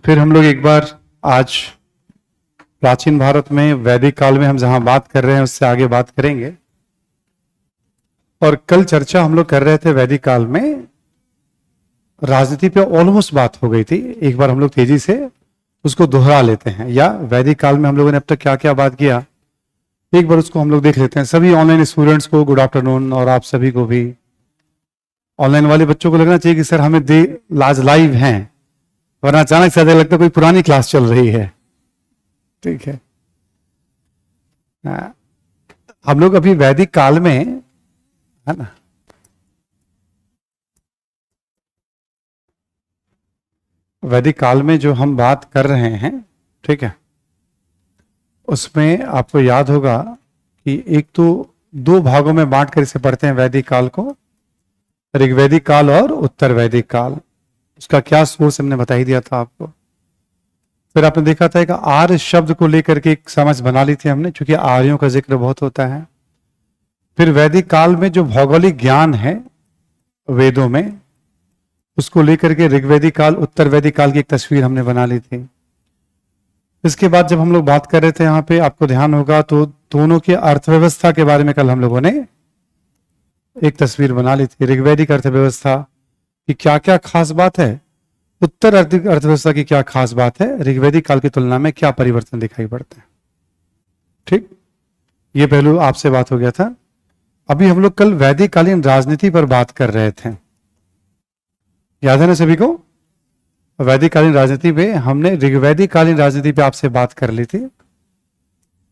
फिर हम लोग एक बार आज प्राचीन भारत में वैदिक काल में हम जहां बात कर रहे हैं उससे आगे बात करेंगे। और कल चर्चा हम लोग कर रहे थे वैदिक काल में राजनीति पे ऑलमोस्ट बात हो गई थी। एक बार हम लोग तेजी से उसको दोहरा लेते हैं, या वैदिक काल में हम लोगों ने अब तक क्या क्या बात किया एक बार उसको हम लोग देख लेते हैं। सभी ऑनलाइन स्टूडेंट्स को गुड आफ्टरनून, और आप सभी को भी। ऑनलाइन वाले बच्चों को लगना चाहिए कि सर हमें आज लाइव हैं, वरना अचानक से लगता है कोई पुरानी क्लास चल रही है। ठीक है, हम लोग अभी वैदिक काल में है ना, वैदिक काल में जो हम बात कर रहे हैं, ठीक है, उसमें आपको याद होगा कि एक तो दो भागों में बांट कर इसे पढ़ते हैं वैदिक काल को, ऋग्वैदिक काल और उत्तर वैदिक काल। उसका क्या सोर्स हमने बता ही दिया था आपको। फिर आपने देखा था कि आर्य शब्द को लेकर के एक समझ बना ली थी हमने, क्योंकि आर्यों का जिक्र बहुत होता है। फिर वैदिक काल में जो भौगोलिक ज्ञान है वेदों में, उसको लेकर के ऋग्वैदिक काल उत्तर वैदिक काल की एक तस्वीर हमने बना ली थी। इसके बाद जब हम लोग बात कर रहे थे यहाँ पे, आपको ध्यान होगा तो दोनों की अर्थव्यवस्था के बारे में कल हम लोगों ने एक तस्वीर बना ली थी। ऋग्वैदिक अर्थव्यवस्था की क्या क्या खास बात है, उत्तर अर्थव्यवस्था की क्या खास बात है, ऋग्वैदिक काल की तुलना में क्या परिवर्तन दिखाई पड़ते हैं। ठीक, ये पहलू आपसे बात हो गया था। अभी हम लोग कल वैदिक कालीन राजनीति पर बात कर रहे थे, याद है ना सभी को। वैदिक कालीन राजनीति पे हमने ऋग्वैदिक कालीन राजनीति पे आपसे बात कर ली थी।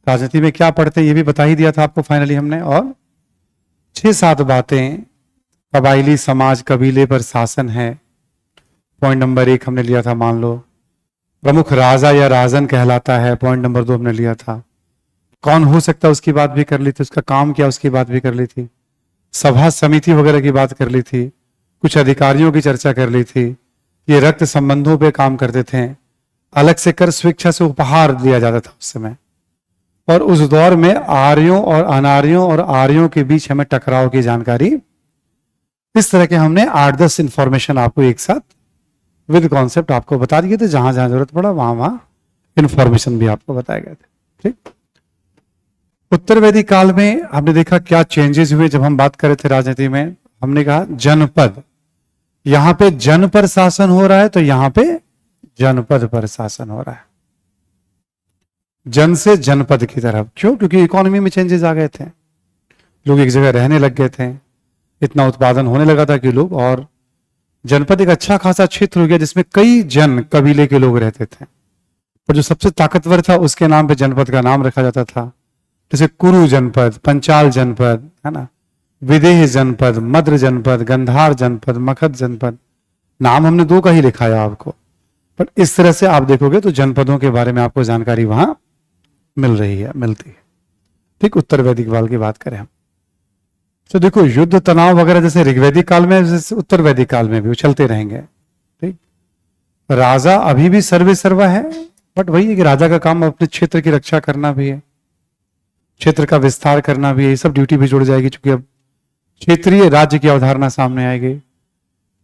राजनीति में क्या पढ़ते हैं ये भी बता ही दिया था आपको फाइनली हमने, और 6-7 बातें। कबायली समाज, कबीले पर शासन है, पॉइंट नंबर 1 हमने लिया था। मान लो प्रमुख राजा या राजन कहलाता है, पॉइंट नंबर 2 हमने लिया था। कौन हो सकता है उसकी बात भी कर ली थी, उसका काम क्या उसकी बात भी कर ली थी। सभा समिति वगैरह की बात कर ली थी, कुछ अधिकारियों की चर्चा कर ली थी। ये रक्त संबंधों पे काम करते थे, अलग से कर स्वेच्छा से उपहार दिया जाता था उस समय। और उस दौर में आर्यों और अनार्यों और आर्यों के बीच हमें टकराव की जानकारी, इस तरह के हमने 8-10 इंफॉर्मेशन आपको एक साथ विद कॉन्सेप्ट आपको बता दिए थे। जहां जहां जरूरत पड़ा वहां वहां इंफॉर्मेशन भी आपको बताए गए थे। ठीक, उत्तर वैदिक काल में हमने देखा क्या चेंजेस हुए। जब हम बात कर रहे थे राजनीति में, हमने कहा जनपद, यहां पे जन पर शासन हो रहा है तो यहां पे जनपद पर शासन हो रहा है, जन से जनपद की तरफ। क्यों? क्योंकि इकोनॉमी में चेंजेस आ गए थे, लोग एक जगह रहने लग गए थे, इतना उत्पादन होने लगा था कि लोग, और जनपद एक अच्छा खासा क्षेत्र हो गया जिसमें कई जन कबीले के लोग रहते थे। और जो सबसे ताकतवर था उसके नाम पे जनपद का नाम रखा जाता था। जैसे कुरु जनपद, पंचाल जनपद, है ना, विदेह जनपद, मद्र जनपद, गंधार जनपद, मगध जनपद। नाम हमने 2 का ही लिखा है आपको, पर इस तरह से आप देखोगे तो जनपदों के बारे में आपको जानकारी वहां मिल रही है, मिलती है। ठीक, उत्तर वैदिक काल की बात करें हम तो देखो युद्ध तनाव वगैरह जैसे ऋग्वैदिक काल में, जैसे उत्तर वैदिक काल में भी चलते रहेंगे। ठीक, राजा अभी भी सर्वे सर्वा है, बट वही है कि राजा का काम अपने क्षेत्र की रक्षा करना भी है, क्षेत्र का विस्तार करना भी है। ये सब ड्यूटी भी जुड़ जाएगी, क्योंकि अब क्षेत्रीय राज्य की अवधारणा सामने आएगी।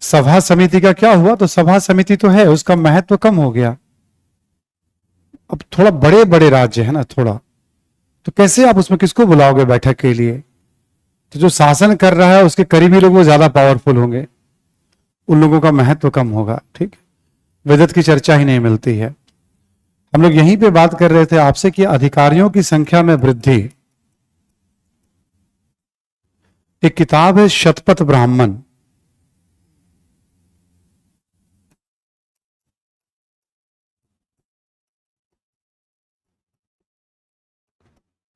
सभा समिति का क्या हुआ, तो सभा समिति तो है, उसका महत्व कम हो गया। अब थोड़ा बड़े बड़े राज्य है ना, थोड़ा तो कैसे आप उसमें किसको बुलाओगे बैठक के लिए। तो जो शासन कर रहा है उसके करीबी लोग वो ज्यादा पावरफुल होंगे, उन लोगों का महत्व कम होगा। ठीक, विद्वत की चर्चा ही नहीं मिलती है। हम लोग यहीं पे बात कर रहे थे आपसे कि अधिकारियों की संख्या में वृद्धि। एक किताब है शतपथ ब्राह्मण,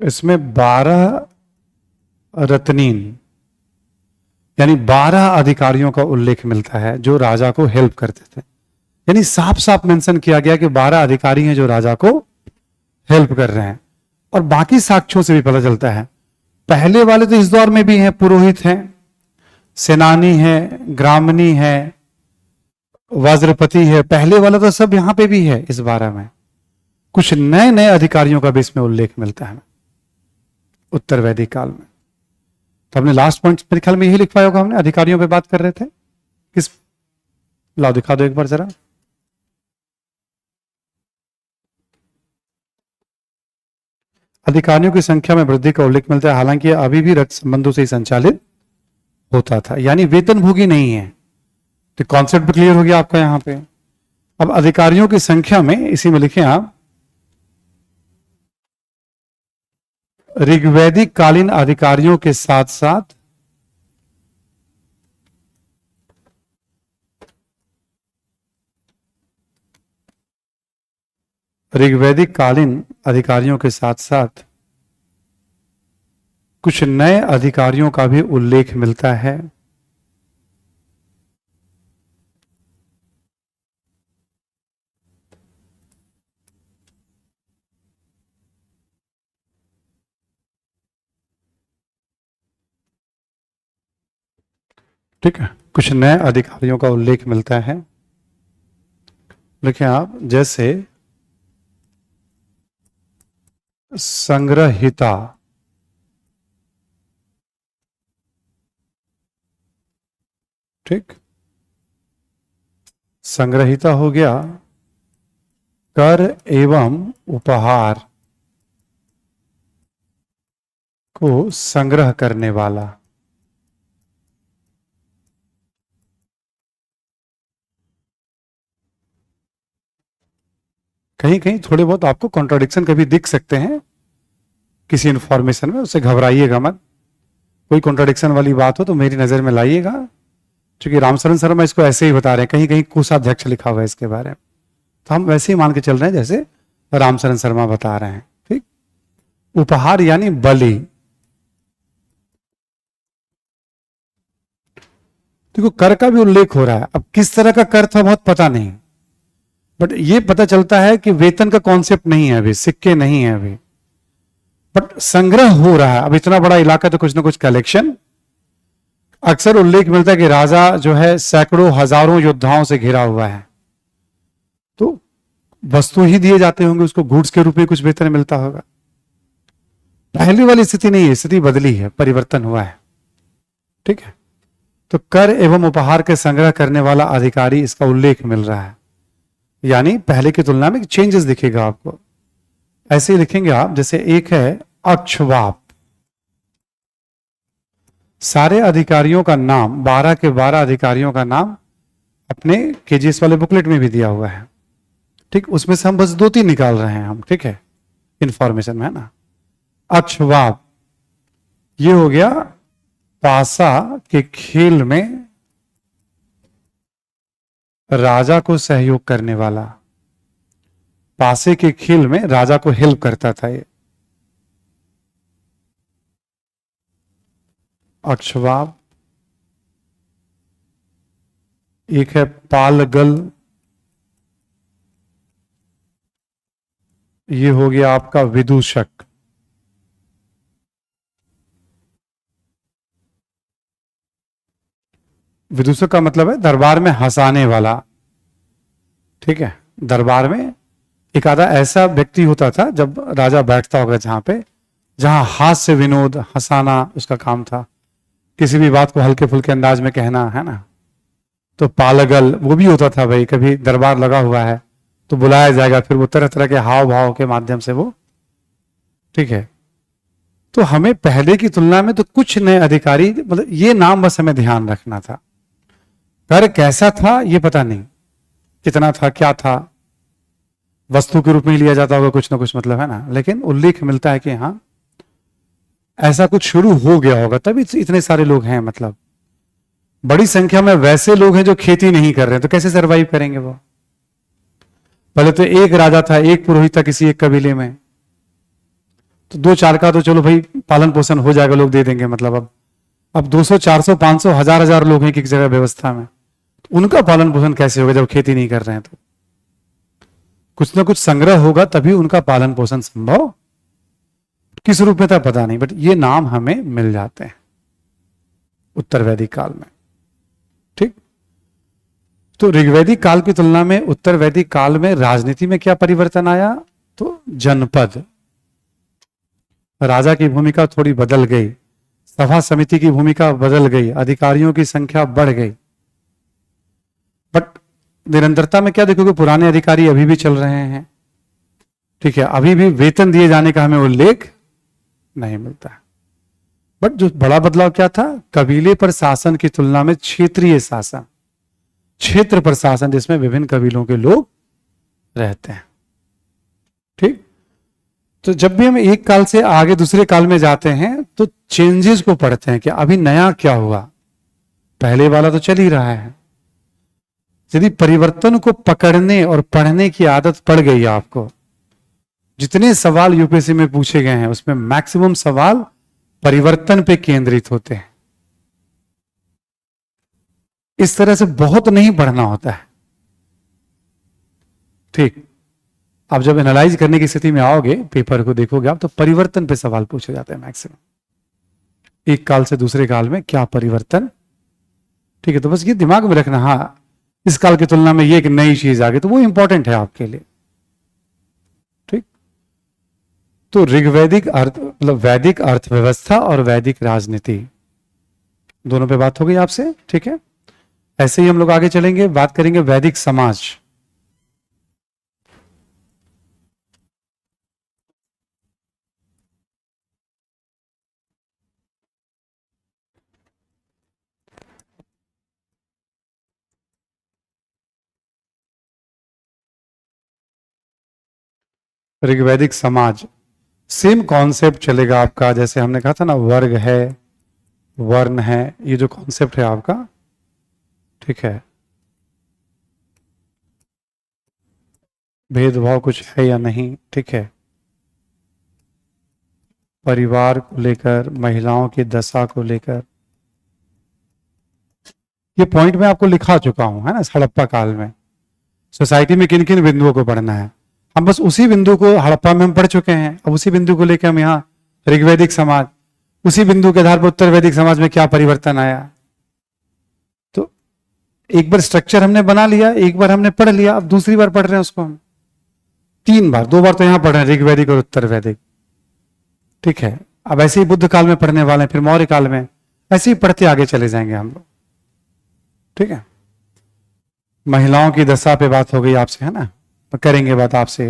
इसमें 12 रत्नीन यानी 12 अधिकारियों का उल्लेख मिलता है जो राजा को हेल्प करते थे। यानी साफ साफ मेंशन किया गया कि 12 अधिकारी हैं जो राजा को हेल्प कर रहे हैं। और बाकी साक्ष्यों से भी पता चलता है, पहले वाले तो इस दौर में भी हैं, पुरोहित हैं, सेनानी है, ग्रामणी है, वज्रपति है, पहले वाला तो सब यहां पे भी है। इस 12 में कुछ नए नए अधिकारियों का भी इसमें उल्लेख मिलता है उत्तर वैदिक काल में। तो हमने लास्ट पॉइंट मेरे ख्याल में यही लिखवाया होगा, हमने अधिकारियों पे बात कर रहे थे। किस, लाओ दिखा दो एक बार जरा। अधिकारियों की संख्या में वृद्धि का उल्लेख मिलता है, हालांकि यह अभी भी रक्त संबंधों से ही संचालित होता था, यानी वेतनभोगी नहीं है। तो कॉन्सेप्ट भी क्लियर हो गया आपका यहां पे। अब अधिकारियों की संख्या में इसी में लिखें आप, ऋग्वैदिक कालीन अधिकारियों के साथ साथ ऋग्वैदिक कालीन अधिकारियों के साथ साथ कुछ नए अधिकारियों का भी उल्लेख मिलता है। ठीक है, कुछ नए अधिकारियों का उल्लेख मिलता है। लिखें आप, जैसे संग्रहिता, ठीक, संग्रहिता हो गया, कर एवं उपहार को संग्रह करने वाला। कहीं कहीं थोड़े बहुत आपको कॉन्ट्राडिक्शन कभी दिख सकते हैं किसी इंफॉर्मेशन में, उससे घबराइएगा मत। कोई कॉन्ट्राडिक्शन वाली बात हो तो मेरी नजर में लाइएगा, क्योंकि रामशरण शर्मा इसको ऐसे ही बता रहे हैं, कहीं कहीं कोषाध्यक्ष लिखा हुआ है इसके बारे में, तो हम वैसे ही मान के चल रहे हैं जैसे रामशरण शर्मा बता रहे हैं। ठीक, उपहार यानी बलि। देखो कर का भी उल्लेख हो रहा है, अब किस तरह का कर था बहुत पता नहीं, बट ये पता चलता है कि वेतन का कॉन्सेप्ट नहीं है अभी, सिक्के नहीं है अभी, बट संग्रह हो रहा है। अब इतना बड़ा इलाका तो कुछ ना कुछ कलेक्शन। अक्सर उल्लेख मिलता है कि राजा जो है सैकड़ों हजारों योद्धाओं से घिरा हुआ है, तो वस्तु ही दिए जाते होंगे उसको, गुड्स के रूप में कुछ वेतन मिलता होगा। पहली वाली स्थिति नहीं है, स्थिति बदली है, परिवर्तन हुआ है। ठीक है, तो कर एवं उपहार के संग्रह करने वाला अधिकारी, इसका उल्लेख मिल रहा है, यानी पहले की तुलना में चेंजेस दिखेगा आपको। ऐसे ही लिखेंगे आप, जैसे एक है अक्षवाप। सारे अधिकारियों का नाम, 12 के 12 अधिकारियों का नाम अपने केजीएस वाले बुकलेट में भी दिया हुआ है। ठीक, उसमें से हम बस 2-3 निकाल रहे हैं हम, ठीक है, इंफॉर्मेशन में, है ना। अक्षवाप ये हो गया पासा के खेल में राजा को सहयोग करने वाला, पासे के खेल में राजा को हेल्प करता था ये अक्षवाप। एक है पालगल, ये हो गया आपका विदूषक। विदूषक का मतलब है दरबार में हंसाने वाला। ठीक है, दरबार में एक आधा ऐसा व्यक्ति होता था जब राजा बैठता होगा जहां पे, जहां हास्य विनोद, हंसाना उसका काम था, किसी भी बात को हल्के फुल्के अंदाज में कहना, है ना। तो पालगल वो भी होता था भाई, कभी दरबार लगा हुआ है तो बुलाया जाएगा, फिर वो तरह तरह के हाव भाव के माध्यम से वो, ठीक है। तो हमें पहले की तुलना में तो कुछ नए अधिकारी, मतलब ये नाम बस हमें ध्यान रखना था। कर कैसा था ये पता नहीं, कितना था, क्या था, वस्तु के रूप में ही लिया जाता होगा कुछ ना कुछ, मतलब, है ना। लेकिन उल्लेख मिलता है कि हाँ ऐसा कुछ शुरू हो गया होगा, तभी इतने सारे लोग हैं। मतलब बड़ी संख्या में वैसे लोग हैं जो खेती नहीं कर रहे हैं, तो कैसे सरवाइव करेंगे वो। पहले तो एक राजा था, एक पुरोहित था किसी एक कबीले में, तो 2-4 का तो चलो भाई पालन पोषण हो जाएगा, लोग दे देंगे। मतलब अब 200, 400, 500, हजार लोग हैं किसी जगह व्यवस्था में, तो उनका पालन पोषण कैसे होगा जब खेती नहीं कर रहे हैं। तो कुछ ना कुछ संग्रह होगा तभी उनका पालन पोषण संभव, किस रूप में था पता नहीं, बट ये नाम हमें मिल जाते हैं उत्तर वैदिक काल में। ठीक, तो ऋग्वैदिक काल की तुलना में उत्तर वैदिक काल में राजनीति में क्या परिवर्तन आया, तो जनपद, राजा की भूमिका थोड़ी बदल गई, सभा समिति की भूमिका बदल गई, अधिकारियों की संख्या बढ़ गई। बट निरंतरता में क्या देखोगे, पुराने अधिकारी अभी भी चल रहे हैं। ठीक है, अभी भी वेतन दिए जाने का हमें उल्लेख नहीं मिलता है। बट जो बड़ा बदलाव क्या था, कबीले पर शासन की तुलना में क्षेत्रीय शासन, क्षेत्र पर शासन जिसमें विभिन्न कबीलों के लोग रहते हैं। ठीक, तो जब भी हम एक काल से आगे दूसरे काल में जाते हैं तो चेंजेस को पढ़ते हैं कि अभी नया क्या हुआ, पहले वाला तो चल ही रहा है। यदि परिवर्तन को पकड़ने और पढ़ने की आदत पड़ गई आपको, जितने सवाल यूपीएससी में पूछे गए हैं उसमें मैक्सिमम सवाल परिवर्तन पे केंद्रित होते हैं। इस तरह से बहुत नहीं पढ़ना होता है। ठीक, आप जब एनालाइज करने की स्थिति में आओगे, पेपर को देखोगे आप, तो परिवर्तन पे सवाल पूछे जाते हैं मैक्सिमम। एक काल से दूसरे काल में क्या परिवर्तन। ठीक है, तो बस ये दिमाग में रखना, हाँ इस काल की तुलना में ये एक नई चीज आ गई, तो वो इंपॉर्टेंट है आपके लिए। ठीक, तो ऋग्वैदिक अर्थ मतलब वैदिक अर्थव्यवस्था और वैदिक राजनीति दोनों पे बात हो गई आपसे। ठीक है, ऐसे ही हम लोग आगे चलेंगे, बात करेंगे वैदिक समाज। ऋग्वैदिक समाज, सेम कॉन्सेप्ट चलेगा आपका, जैसे हमने कहा था ना, वर्ग है, वर्ण है, ये जो कॉन्सेप्ट है आपका। ठीक है, भेदभाव कुछ है या नहीं। ठीक है, परिवार को लेकर, महिलाओं की दशा को लेकर, ये पॉइंट मैं आपको लिखा चुका हूं, है ना, हड़प्पा काल में सोसाइटी में किन किन बिंदुओं को पढ़ना है। हम बस उसी बिंदु को हड़प्पा में हम पढ़ चुके हैं, अब उसी बिंदु को लेकर हम यहाँ ऋग्वैदिक समाज, उसी बिंदु के आधार पर उत्तर वैदिक समाज में क्या परिवर्तन आया। तो एक बार स्ट्रक्चर हमने बना लिया, एक बार हमने पढ़ लिया, अब दूसरी बार पढ़ रहे हैं उसको हम 3 बार, 2 बार तो यहां पढ़ रहे हैं ऋग्वैदिक और उत्तर वैदिक। ठीक है, अब ऐसे ही बुद्ध काल में पढ़ने वाले हैं, फिर मौर्य काल में, ऐसे ही पढ़ते आगे चले जाएंगे हम लोग। ठीक है, महिलाओं की दशा पे बात हो गई आपसे, है ना, तो करेंगे बात आपसे।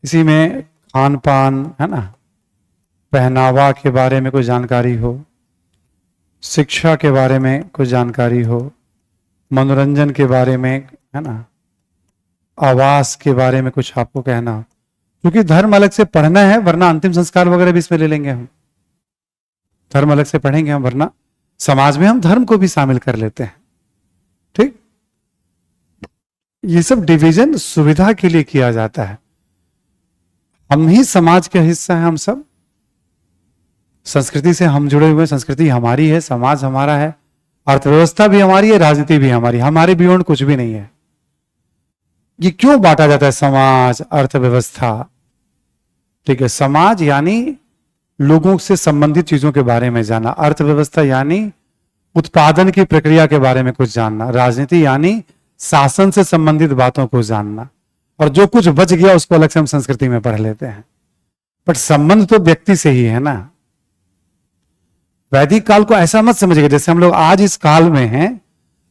इसी में खान पान, है ना, पहनावा के बारे में कोई जानकारी हो, शिक्षा के बारे में कोई जानकारी हो, मनोरंजन के बारे में, है ना, आवास के बारे में कुछ आपको कहना हो, क्योंकि धर्म अलग से पढ़ना है, वरना अंतिम संस्कार वगैरह भी इसमें ले लेंगे हम। धर्म अलग से पढ़ेंगे हम, वरना समाज में हम धर्म को भी शामिल कर लेते हैं। ठीक, ये सब डिवीजन सुविधा के लिए किया जाता है। हम ही समाज का हिस्सा है, हम सब संस्कृति से हम जुड़े हुए, संस्कृति हमारी है, समाज हमारा है, अर्थव्यवस्था भी हमारी है, राजनीति भी हमारी, हमारे बियॉन्ड कुछ भी नहीं है। ये क्यों बांटा जाता है समाज, अर्थव्यवस्था। ठीक है, समाज यानी लोगों से संबंधित चीजों के बारे में जानना, अर्थव्यवस्था यानी उत्पादन की प्रक्रिया के बारे में कुछ जानना, राजनीति यानी शासन से संबंधित बातों को जानना, और जो कुछ बच गया उसको अलग से हम संस्कृति में पढ़ लेते हैं। बट संबंध तो व्यक्ति से ही है ना। वैदिक काल को ऐसा मत समझिएगा जैसे हम लोग आज इस काल में हैं,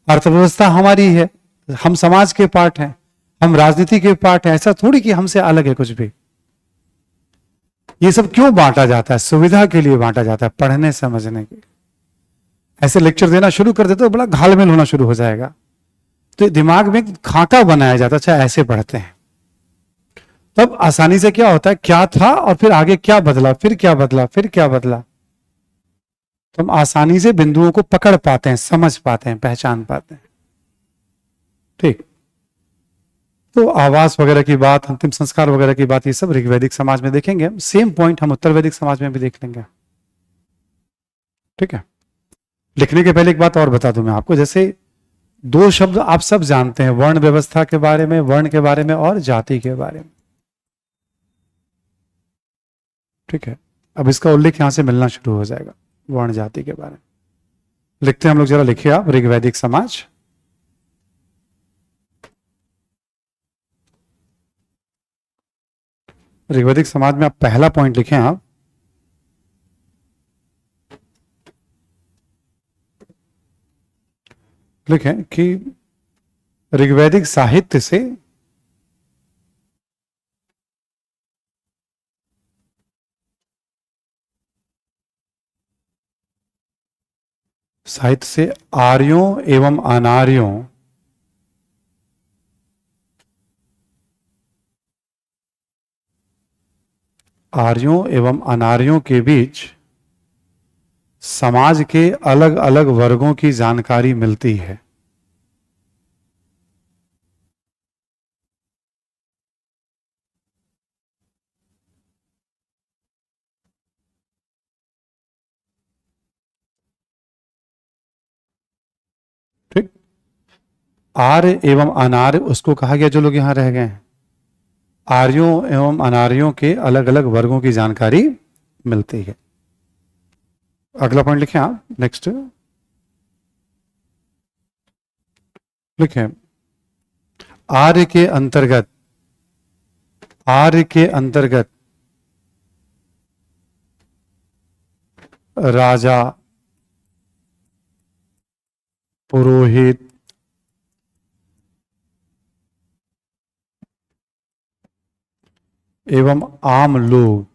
अर्थव्यवस्था हमारी है, हम समाज के पार्ट हैं, हम राजनीति के पार्ट हैं, ऐसा थोड़ी कि हमसे अलग है कुछ भी। ये सब क्यों बांटा जाता है, सुविधा के लिए बांटा जाता है, पढ़ने समझने के। ऐसे लेक्चर देना शुरू कर देते तो बड़ा घालमेल होना शुरू हो जाएगा, तो दिमाग में खाका बनाया जाता, अच्छा ऐसे पढ़ते हैं, तब आसानी से क्या होता है, क्या था और फिर आगे क्या बदला, फिर क्या बदला, फिर क्या बदला, तो हम आसानी से बिंदुओं को पकड़ पाते हैं, समझ पाते हैं, पहचान पाते हैं। ठीक, तो आवास वगैरह की बात, अंतिम संस्कार वगैरह की बात, ये सब ऋग्वैदिक समाज में देखेंगे हम। सेम पॉइंट हम उत्तर वैदिक समाज में भी देख लेंगे। ठीक है, लिखने के पहले एक बात और बता दूं मैं आपको, जैसे 2 शब्द आप सब जानते हैं, वर्ण व्यवस्था के बारे में, वर्ण के बारे में, और जाति के बारे में। ठीक है, अब इसका उल्लेख यहां से मिलना शुरू हो जाएगा, वर्ण जाति के बारे में। लिखते हैं हम लोग, जरा लिखिए आप, ऋग्वैदिक समाज। ऋग्वैदिक समाज में आप पहला पॉइंट लिखें आप, लिखें कि ऋग्वैदिक साहित्य से साहित्य से आर्यों एवं अनार्यों आर्यों एवं अनार्यों के बीच समाज के अलग अलग वर्गों की जानकारी मिलती है। ठीक। आर्य एवं अनार्य उसको कहा गया जो लोग यहां रह गए हैं। आर्यों एवं अनार्यों के अलग अलग वर्गों की जानकारी मिलती है। अगला पॉइंट लिखें आप, नेक्स्ट लिखें। आर्य के अंतर्गत, आर्य के अंतर्गत राजा, पुरोहित, एवं आम लोग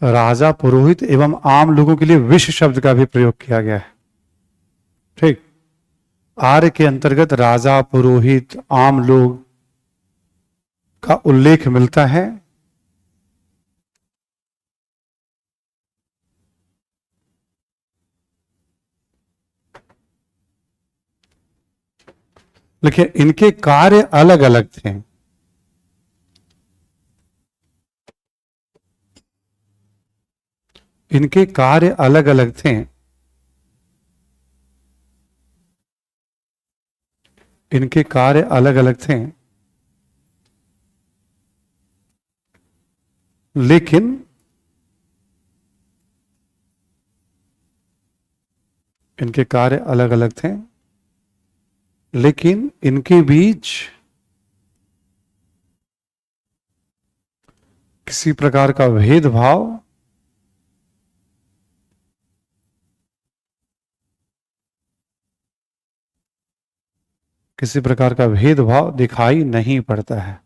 राजा, पुरोहित एवं आम लोगों के लिए विश्व शब्द का भी प्रयोग किया गया है। ठीक। आर्य के अंतर्गत राजा, पुरोहित, आम लोग का उल्लेख मिलता है। देखिए इनके कार्य अलग अलग थे। इनके कार्य अलग अलग थे। इनके कार्य अलग अलग थे, लेकिन इनके कार्य अलग अलग थे, लेकिन इनके बीच किसी प्रकार का भेदभाव दिखाई नहीं पड़ता है।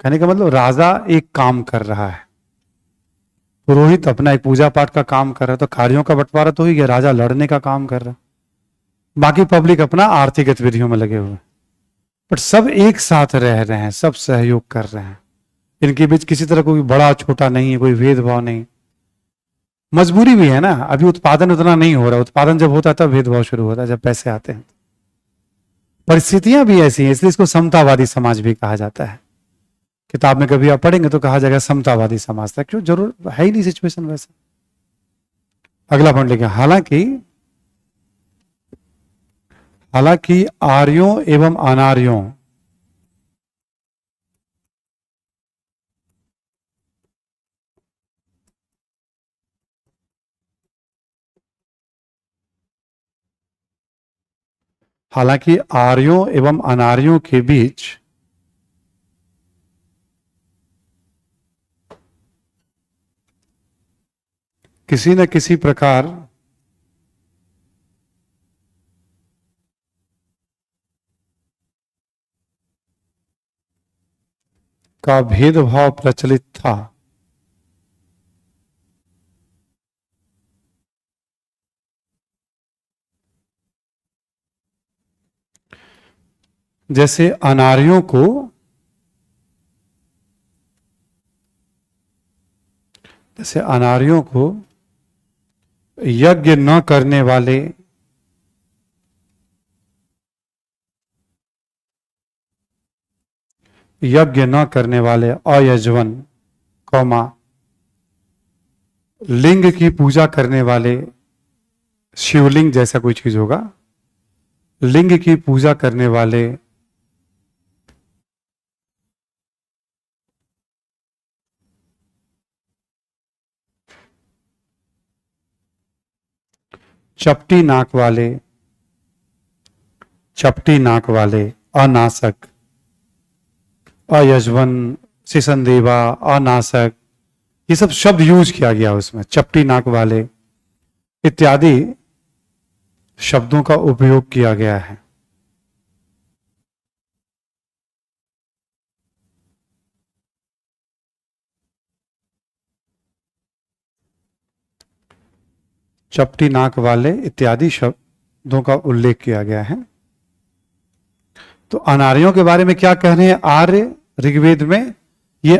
कहने का मतलब राजा एक काम कर रहा है, पुरोहित अपना एक पूजा पाठ का काम कर रहा है, तो कार्यों का बंटवारा तो ही गया। राजा लड़ने का काम कर रहा है, बाकी पब्लिक अपना आर्थिक गतिविधियों में लगे हुए, बट सब एक साथ रह रहे हैं, सब सहयोग कर रहे हैं। इनके बीच किसी तरह कोई बड़ा छोटा नहीं है, कोई भेदभाव नहीं। मजबूरी भी है ना, अभी उत्पादन उतना नहीं हो रहा, उत्पादन जब होता है तब भेदभाव शुरू होता है, जब पैसे आते हैं। परिस्थितियां भी ऐसी हैं, इसलिए इसको समतावादी समाज भी कहा जाता है। किताब में कभी आप पढ़ेंगे तो कहा जाएगा समतावादी समाज था, क्यों, जरूर है ही नहीं सिचुएशन वैसा। अगला पॉइंट लिखिए। हालांकि आर्यों एवं अनार्यों हालांकि आर्यों एवं अनार्यों के बीच किसी न किसी प्रकार का भेदभाव प्रचलित था। जैसे अनार्यों को यज्ञ न करने वाले अयजवन, कौमा, लिंग की पूजा करने वाले, शिवलिंग जैसा कोई चीज होगा, लिंग की पूजा करने वाले चपटी नाक वाले, अनासक, अयजवन, सिसनदेवा, अनासक, ये सब शब्द यूज किया गया उसमें, चपटी नाक वाले इत्यादि शब्दों का उपयोग किया गया है। चपटी नाक वाले इत्यादि शब्दों का उल्लेख किया गया है। तो अनार्यों के बारे में क्या कह रहे हैं आर्य ऋग्वेद में? ये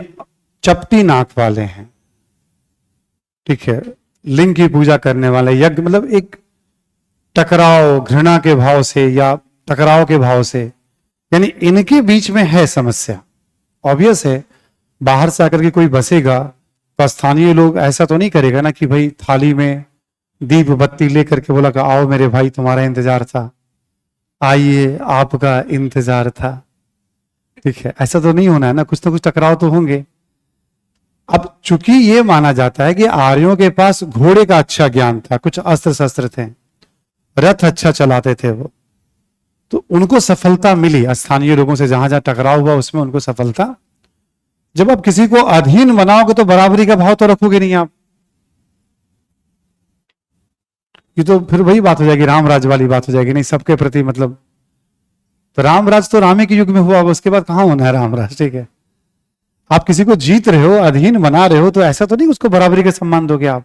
चपटी नाक वाले हैं, ठीक है, लिंग की पूजा करने वाले, यज्ञ मतलब एक टकराव घृणा के भाव से या टकराव के भाव से, यानी इनके बीच में है समस्या। ऑब्वियस है, बाहर से आकर के कोई बसेगा तो स्थानीय लोग ऐसा तो नहीं करेगा ना कि भाई थाली में दीप बत्ती लेकर के बोला कि आओ मेरे भाई तुम्हारा इंतजार था, आइए आपका इंतजार था, ठीक है, ऐसा तो नहीं होना है ना, कुछ तो कुछ टकराव तो होंगे। अब चूंकि ये माना जाता है कि आर्यों के पास घोड़े का अच्छा ज्ञान था, कुछ अस्त्र शस्त्र थे, रथ अच्छा चलाते थे वो, तो उनको सफलता मिली स्थानीय लोगों से, जहां जहां टकराव हुआ उसमें उनको सफलता। जब आप किसी को अधीन बनाओगे तो बराबरी का भाव तो रखोगे नहीं आप, ये तो फिर वही बात हो जाएगी, रामराज वाली बात हो जाएगी, नहीं सबके प्रति मतलब, तो रामराज तो रामे के युग में हुआ, उसके बाद कहां होना है रामराज, ठीक है। आप किसी को जीत रहे हो, अधीन बना रहे हो, तो ऐसा तो नहीं उसको बराबरी का सम्मान दोगे आप।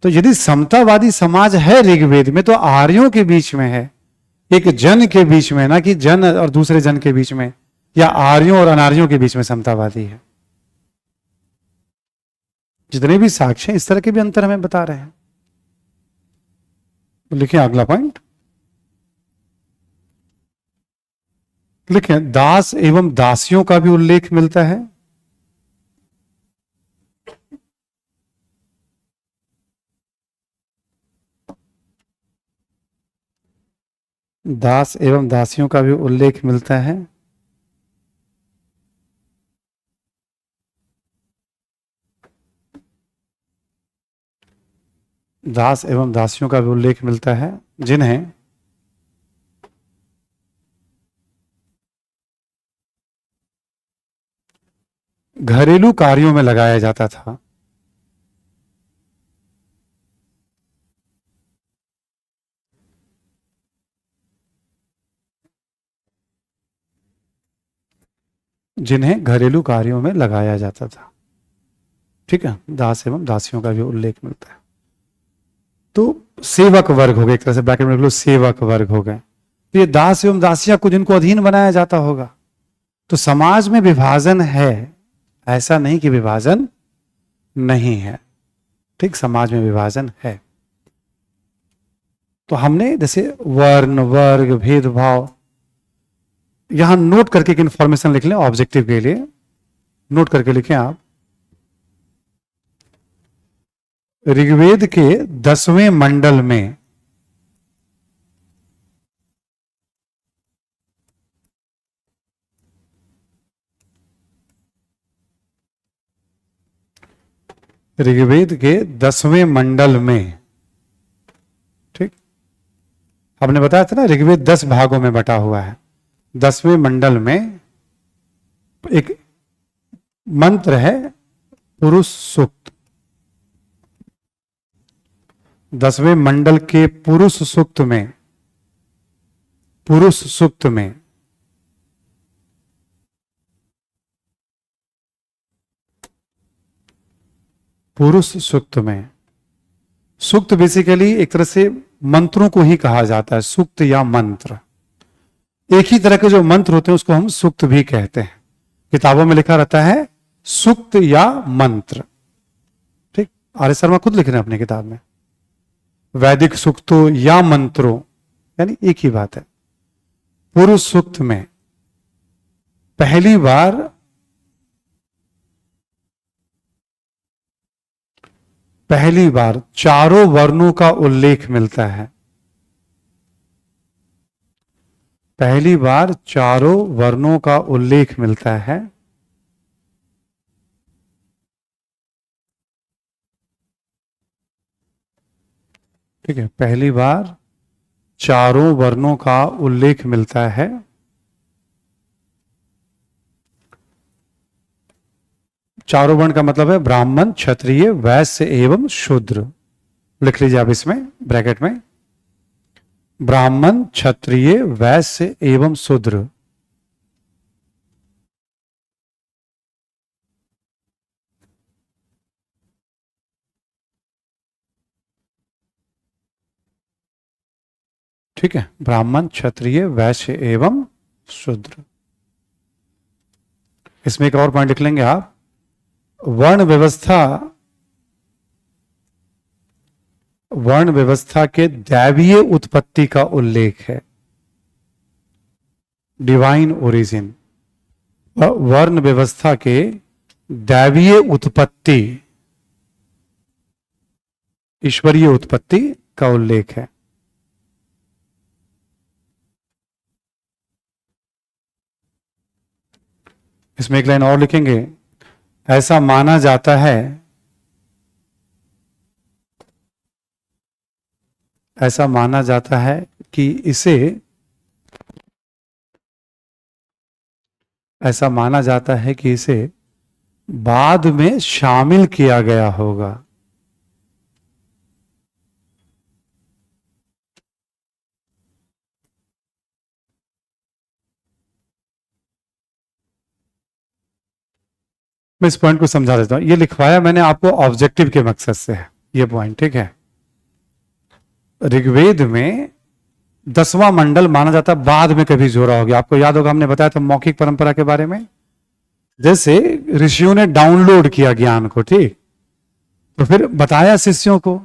तो यदि समतावादी समाज है ऋग्वेद में, तो आर्यों के बीच में है, एक जन के बीच में, ना कि जन और दूसरे जन के बीच में, या आर्यों और अनार्यों के बीच में समतावादी है। जितने भी साक्ष्य इस तरह के भी अंतर हमें बता रहे हैं। लिखिए अगला पॉइंट, लिखें दास एवं दासियों का भी उल्लेख मिलता है। दास एवं दासियों का भी उल्लेख मिलता है। दास एवं दासियों का भी उल्लेख मिलता है जिन्हें घरेलू कार्यों में लगाया जाता था। जिन्हें घरेलू कार्यों में लगाया जाता था, ठीक है, दास एवं दासियों का भी उल्लेख मिलता है। तो सेवक वर्ग हो गए, एक तरह से ब्रैकेट में लिख लो, सेवक वर्ग हो गए। तो ये दास एवं दासियां को जिनको अधीन बनाया जाता होगा, तो समाज में विभाजन है, ऐसा नहीं कि विभाजन नहीं है, ठीक, समाज में विभाजन है। तो हमने जैसे वर्ण वर्ग भेदभाव, यहां नोट करके एक इंफॉर्मेशन लिख लें ऑब्जेक्टिव के लिए, नोट करके लिखें आप, ऋग्वेद के 10वें मंडल में ऋग्वेद के 10वें मंडल में, ठीक, हमने बताया था ना ऋग्वेद 10 भागों में बटा हुआ है। 10वें मंडल में एक मंत्र है पुरुष सूक्त। 10वें मंडल के पुरुष सूक्त में, पुरुष सूक्त में पुरुष सूक्त में, सूक्त बेसिकली एक तरह से मंत्रों को ही कहा जाता है, सूक्त या मंत्र, एक ही तरह के जो मंत्र होते हैं उसको हम सूक्त भी कहते हैं। किताबों में लिखा रहता है सूक्त या मंत्र, ठीक, आर्य शर्मा खुद लिख रहे हैं अपनी किताब में, वैदिक सूक्तों या मंत्रों, यानी एक ही बात है। पुरुष सूक्त में पहली बार चारों वर्णों का उल्लेख मिलता है। पहली बार चारों वर्णों का उल्लेख मिलता है। ठीक है, पहली बार चारों वर्णों का उल्लेख मिलता है। चारों वर्ण का मतलब है ब्राह्मण, क्षत्रिय, वैश्य एवं शूद्र। लिख लीजिए आप इसमें ब्रैकेट में। ब्राह्मण, क्षत्रिय, वैश्य एवं शूद्र। ठीक है, ब्राह्मण, क्षत्रिय, वैश्य एवं शूद्र। इसमें एक और पॉइंट लिख लेंगे आप, वर्ण व्यवस्था, वर्ण व्यवस्था के दैवीय उत्पत्ति का उल्लेख है, डिवाइन ओरिजिन। वर्ण व्यवस्था के दैवीय उत्पत्ति, ईश्वरीय उत्पत्ति का उल्लेख है। इसमें एक लाइन और लिखेंगे, ऐसा माना जाता है, ऐसा माना जाता है कि इसे, ऐसा माना जाता है कि इसे बाद में शामिल किया गया होगा। मैं इस पॉइंट को समझा देता हूं, ये लिखवाया मैंने आपको ऑब्जेक्टिव के मकसद से है ये पॉइंट, ठीक है। ऋग्वेद में 10वां मंडल माना जाता है, बाद में कभी जोड़ा होगा। आपको याद होगा हमने बताया था मौखिक परंपरा के बारे में, जैसे ऋषियों ने डाउनलोड किया ज्ञान को, ठीक, तो फिर बताया शिष्यों को,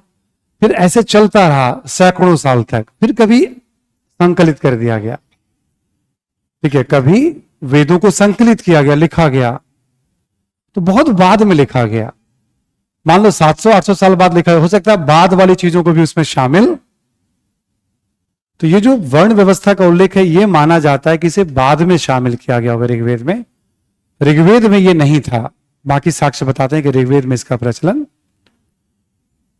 फिर ऐसे चलता रहा सैकड़ों साल तक, फिर कभी संकलित कर दिया गया, ठीक है, कभी वेदों को संकलित किया गया, लिखा गया, तो बहुत बाद में लिखा गया, मान लो 700-800 साल बाद लिखा, हो सकता है बाद वाली चीजों को भी उसमें शामिल। तो ये जो वर्ण व्यवस्था का उल्लेख है, ये माना जाता है कि इसे बाद में शामिल किया गया होगा ऋग्वेद में। ऋग्वेद में ये नहीं था, बाकी साक्ष्य बताते हैं कि ऋग्वेद में इसका प्रचलन।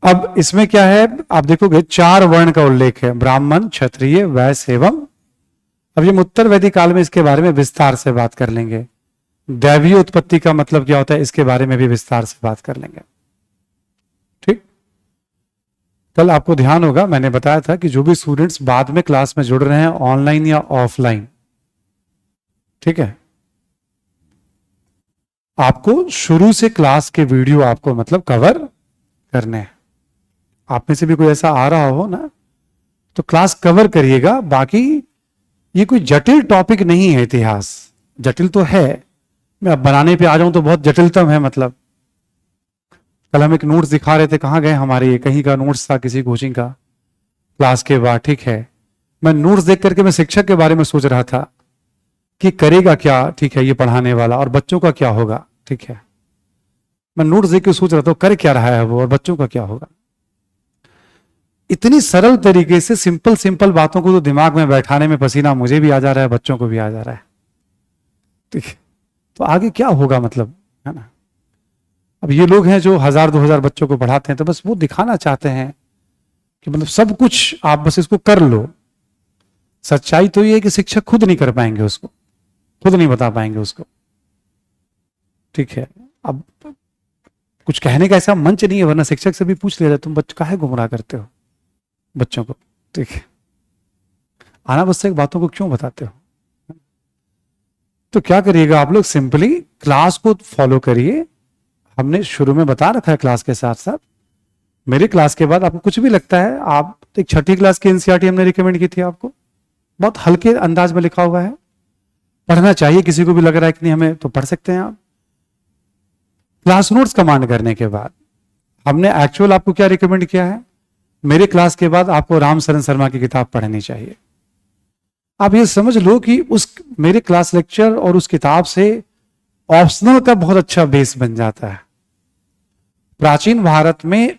अब इसमें क्या है, आप देखोगे 4 वर्ण का उल्लेख है, ब्राह्मण, क्षत्रिय, वैश्य एवं। अब ये उत्तर वैदिक काल में इसके बारे में विस्तार से बात कर लेंगे। दैवीय उत्पत्ति का मतलब क्या होता है, इसके बारे में भी विस्तार से बात कर लेंगे, ठीक। कल आपको ध्यान होगा मैंने बताया था कि जो भी स्टूडेंट्स बाद में क्लास में जुड़ रहे हैं, ऑनलाइन या ऑफलाइन, ठीक है, आपको शुरू से क्लास के वीडियो आपको मतलब कवर करने हैं। आप में से भी कोई ऐसा आ रहा हो ना, तो क्लास कवर करिएगा। बाकी ये कोई जटिल टॉपिक नहीं है, इतिहास जटिल तो है, मैं अब बनाने पे आ जाऊं तो बहुत जटिलतम है। मतलब कल हम एक नोट्स दिखा रहे थे, कहाँ गए हमारे, ये कहीं का नोट्स था किसी कोचिंग का, क्लास के बाद, ठीक है। मैं नोट्स देख करके मैं शिक्षक के बारे में सोच रहा था कि करेगा क्या, ठीक है, ये पढ़ाने वाला, और बच्चों का क्या होगा, ठीक है। मैं नोट्स देख के सोच रहा था कर क्या रहा है वो, और बच्चों का क्या होगा। इतनी सरल तरीके से सिंपल सिंपल बातों को तो दिमाग में बैठाने में पसीना मुझे भी आ जा रहा है, बच्चों को भी आ जा रहा है, ठीक है। तो आगे क्या होगा, मतलब, है ना। अब ये लोग हैं जो 1000-2000 बच्चों को पढ़ाते हैं, तो बस वो दिखाना चाहते हैं कि मतलब सब कुछ आप बस इसको कर लो। सच्चाई तो ये है कि शिक्षक खुद नहीं कर पाएंगे उसको, खुद नहीं बता पाएंगे उसको, ठीक है। अब कुछ कहने का ऐसा मंच नहीं है, वरना शिक्षक से भी पूछ लिया जाए तुम बच्चे काहे गुमराह करते हो बच्चों को, ठीक है, अनावश्यक बातों को क्यों बताते हो। तो क्या करिएगा आप लोग, सिंपली क्लास को फॉलो करिए। हमने शुरू में बता रखा है क्लास के साथ साथ, मेरे क्लास के बाद आपको कुछ भी लगता है, आप एक 6ठी क्लास की एनसीईआरटी हमने रिकमेंड की थी आपको, बहुत हल्के अंदाज में लिखा हुआ है, पढ़ना चाहिए। किसी को भी लग रहा है कि नहीं हमें, तो पढ़ सकते हैं आप। क्लास नोट्स कमांड करने के बाद हमने एक्चुअल आपको क्या रिकमेंड किया है, मेरे क्लास के बाद आपको राम शरण शर्मा की किताब पढ़नी चाहिए। आप ये समझ लो कि उस मेरे क्लास लेक्चर और उस किताब से ऑप्शनल का बहुत अच्छा बेस बन जाता है। प्राचीन भारत में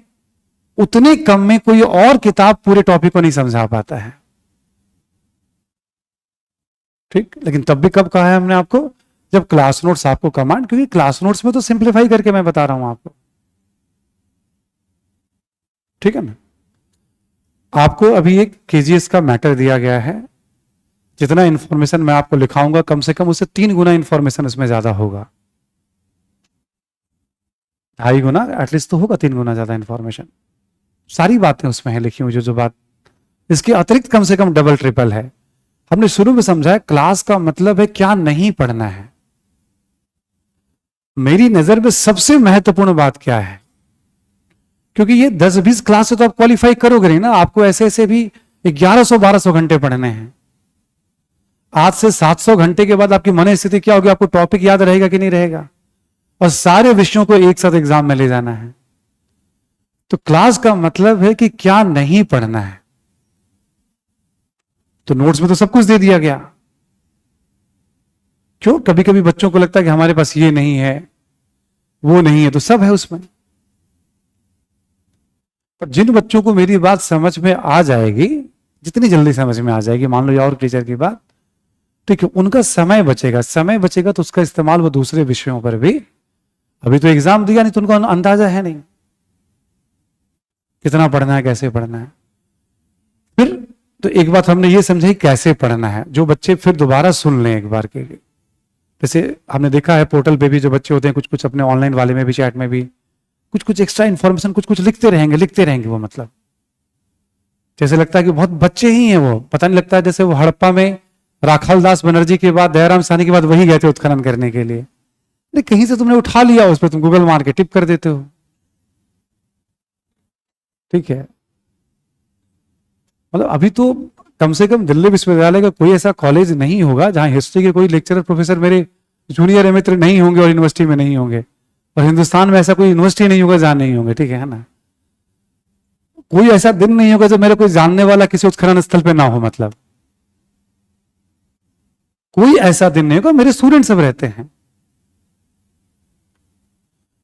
उतने कम में कोई और किताब पूरे टॉपिक को नहीं समझा पाता है, ठीक। लेकिन तब भी कब कहा है हमने आपको, जब क्लास नोट्स आपको कमांड, क्योंकि क्लास नोट्स में तो सिंप्लीफाई करके मैं बता रहा हूं आपको, ठीक है ना। आपको अभी एक केजीएस का मैटर दिया गया है, जितना इंफॉर्मेशन मैं आपको लिखाऊंगा कम से कम उससे 3 गुना इंफॉर्मेशन उसमें ज्यादा होगा, 2.5 गुना एटलीस्ट तो होगा, 3 गुना ज्यादा इंफॉर्मेशन। सारी बातें उसमें है लिखी हुई, जो जो बात इसके अतिरिक्त कम से कम डबल ट्रिपल है। हमने शुरू में समझा क्लास का मतलब है क्या नहीं पढ़ना है। मेरी नजर में सबसे महत्वपूर्ण बात क्या है, क्योंकि ये 10-20 क्लास से तो आप क्वालिफाई करोगे नहीं ना, आपको ऐसे ऐसे भी 1100-1200 घंटे पढ़ने हैं। आज से 700 घंटे के बाद आपकी मन स्थिति क्या होगी, आपको टॉपिक याद रहेगा कि नहीं रहेगा, और सारे विषयों को एक साथ एग्जाम में ले जाना है। तो क्लास का मतलब है कि क्या नहीं पढ़ना है। तो नोट्स में तो सब कुछ दे दिया गया। क्यों, कभी कभी बच्चों को लगता है कि हमारे पास ये नहीं है वो नहीं है, तो सब है उसमें। पर जिन बच्चों को मेरी बात समझ में आ जाएगी, जितनी जल्दी समझ में आ जाएगी, मान लो या और टीचर की बात, ठीक है, उनका समय बचेगा। समय बचेगा तो उसका इस्तेमाल वो दूसरे विषयों पर भी, अभी तो एग्जाम दिया नहीं तो उनको अंदाजा है नहीं कितना पढ़ना है, कैसे पढ़ना है। फिर तो एक बात हमने ये समझी कैसे पढ़ना है, जो बच्चे फिर दोबारा सुन लें एक बार के लिए। जैसे हमने देखा है पोर्टल पे भी जो बच्चे होते हैं, कुछ कुछ अपने ऑनलाइन वाले में भी, चैट में भी कुछ कुछ एक्स्ट्रा इंफॉर्मेशन कुछ कुछ लिखते रहेंगे वो, मतलब जैसे लगता है कि बहुत बच्चे ही हैं वो, पता नहीं लगता है जैसे वो हड़प्पा में राखाल दास बनर्जी के बाद, दयाराम साहनी के बाद वही गए थे उत्खनन करने के लिए। नहीं, कहीं से तुमने उठा लिया, उस पर तुम गूगल मार के टिप कर देते हो, ठीक है। मतलब अभी तो कम से कम दिल्ली विश्वविद्यालय का कोई ऐसा कॉलेज नहीं होगा जहां हिस्ट्री के कोई लेक्चरर प्रोफेसर मेरे जूनियर मित्र नहीं होंगे और यूनिवर्सिटी में नहीं होंगे, और हिंदुस्तान में ऐसा कोई यूनिवर्सिटी नहीं होगा जहां नहीं होंगे, ठीक है ना। कोई ऐसा दिन नहीं होगा जब मेरे कोई जानने वाला किसी उत्खनन स्थल पे ना हो, मतलब कोई ऐसा दिन नहीं होगा। मेरे स्टूडेंट सब रहते हैं,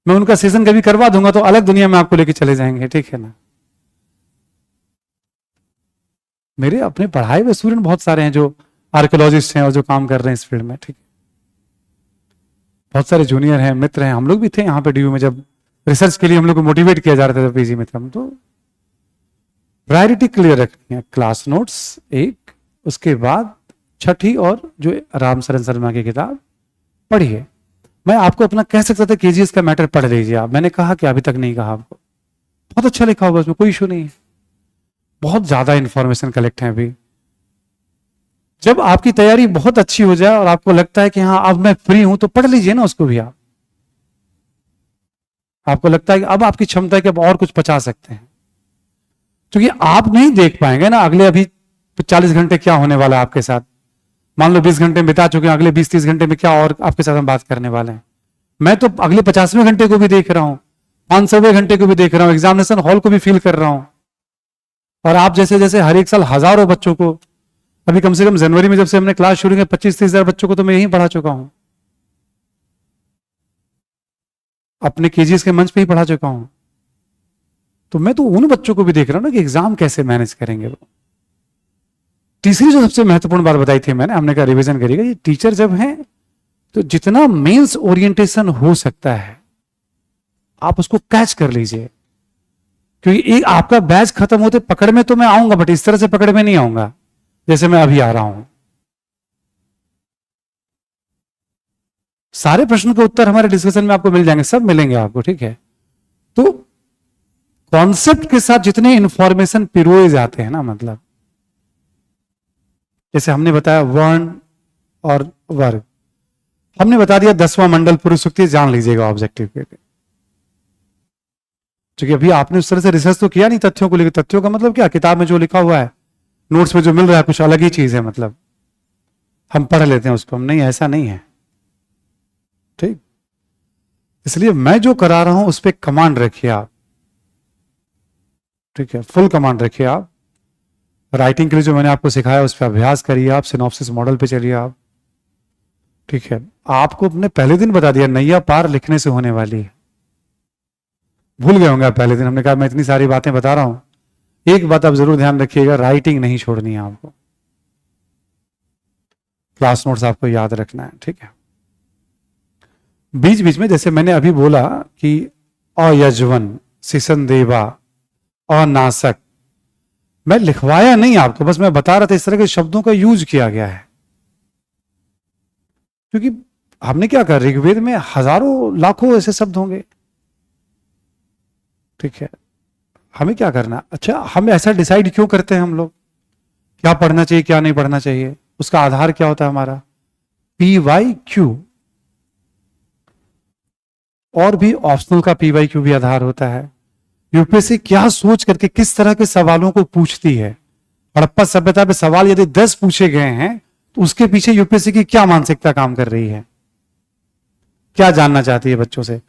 मैं उनका सेशन कभी करवा दूंगा तो अलग दुनिया में आपको लेके चले जाएंगे, ठीक है ना। मेरे अपने पढ़ाए हुए स्टूडेंट बहुत सारे हैं जो आर्कियोलॉजिस्ट हैं और जो काम कर रहे हैं इस फील्ड में, ठीक है। बहुत सारे जूनियर हैं, मित्र हैं, हम लोग भी थे यहाँ पे डीयू में, जब रिसर्च के लिए हम लोग को मोटिवेट किया जा रहा था पीजी में तब। तो प्रायोरिटी क्लियर रखनी है, क्लास नोट्स एक, उसके बाद छठी और जो राम शरण शर्मा की किताब पढ़िए। मैं आपको अपना कह सकता था केजीएस का मैटर पढ़ लीजिए आप, मैंने कहा कि अभी तक नहीं कहा आपको, बहुत अच्छा लिखा होगा उसमें, कोई इशू नहीं है, बहुत ज्यादा इंफॉर्मेशन कलेक्ट है अभी। जब आपकी तैयारी बहुत अच्छी हो जाए और आपको लगता है कि हाँ अब मैं फ्री हूं, तो पढ़ लीजिए ना उसको भी आप। आपको लगता है कि अब आपकी क्षमता है कि अब और कुछ पचा सकते हैं, क्योंकि आप नहीं देख पाएंगे ना अगले अभी 40 घंटे क्या होने वाला है आपके साथ। मान लो 20 घंटे बिता चुके हैं, अगले 20-30 घंटे में क्या और आपके साथ हम बात करने वाले हैं। मैं तो अगले 50वें घंटे को भी देख रहा हूं, 500वें घंटे को भी देख रहा हूं, एग्जामिनेशन हॉल को भी फील कर रहा हूं। और आप जैसे जैसे हर एक साल हजारों बच्चों को, अभी कम से कम जनवरी में जब से हमने क्लास शुरू की 25-30 हजार बच्चों को तो मैं यही पढ़ा चुका हूं, अपने केजीएस के मंच पे ही पढ़ा चुका हूं। तो मैं तो उन बच्चों को भी देख रहा हूं ना कि एग्जाम कैसे मैनेज करेंगे वो। तीसरी जो सबसे महत्वपूर्ण बात बताई थी मैंने, हमने कहा रिवीजन करिएगा, ये टीचर जब हैं तो जितना मेंस ओरिएंटेशन हो सकता है आप उसको कैच कर लीजिए, क्योंकि एक आपका बैच खत्म होते पकड़ में तो मैं आऊंगा, बट इस तरह से पकड़ में नहीं आऊंगा जैसे मैं अभी आ रहा हूं। सारे प्रश्नों के उत्तर हमारे डिस्कशन में आपको मिल जाएंगे, सब मिलेंगे आपको, ठीक है। तो कॉन्सेप्ट के साथ जितने इंफॉर्मेशन पिरोए जाते हैं ना, मतलब जैसे हमने बताया वर्ण और वर्ग, हमने बता दिया 10वां मंडल पुरुष सूक्ति, जान लीजिएगा ऑब्जेक्टिव के लिए। क्योंकि अभी आपने उस तरह से रिसर्च तो किया नहीं तथ्यों को लेकर। तथ्यों का मतलब क्या, किताब में जो लिखा हुआ है, नोट्स में जो मिल रहा है कुछ अलग ही चीज है, मतलब हम पढ़ लेते हैं उसको, हम नहीं, ऐसा नहीं है, ठीक। इसलिए मैं जो करा रहा हूं उस पर कमांड रखिए आप, ठीक है, फुल कमांड रखिए आप। राइटिंग के लिए जो मैंने आपको सिखाया उस पर अभ्यास करिए आप, सिनॉप्सिस मॉडल पे चलिए आप, ठीक है। आपको अपने पहले दिन बता दिया नैया पार लिखने से होने वाली है, भूल गए होंगे आप पहले दिन। हमने कहा मैं इतनी सारी बातें बता रहा हूं, एक बात आप जरूर ध्यान रखिएगा, राइटिंग नहीं छोड़नी है आपको, क्लास नोट्स आपको याद रखना है, ठीक है। बीच बीच में जैसे मैंने अभी बोला कि अयजवन, शिशन देवा, अनासक, मैं लिखवाया नहीं आपको, बस मैं बता रहा था इस तरह के शब्दों का यूज किया गया है। क्योंकि हमने क्या कर, ऋग्वेद में हजारों लाखों ऐसे शब्द होंगे, ठीक है। हमें क्या करना, अच्छा हम ऐसा डिसाइड क्यों करते हैं हम लोग, क्या पढ़ना चाहिए क्या नहीं पढ़ना चाहिए, उसका आधार क्या होता है हमारा पी वाई क्यू, और भी ऑप्शनल का पी वाई क्यू भी आधार होता है। यूपीएससी क्या सोच करके किस तरह के सवालों को पूछती है। हड़प्पा सभ्यता पे सवाल यदि 10 पूछे गए हैं तो उसके पीछे यूपीएससी की क्या मानसिकता काम कर रही है, क्या जानना चाहती है बच्चों से।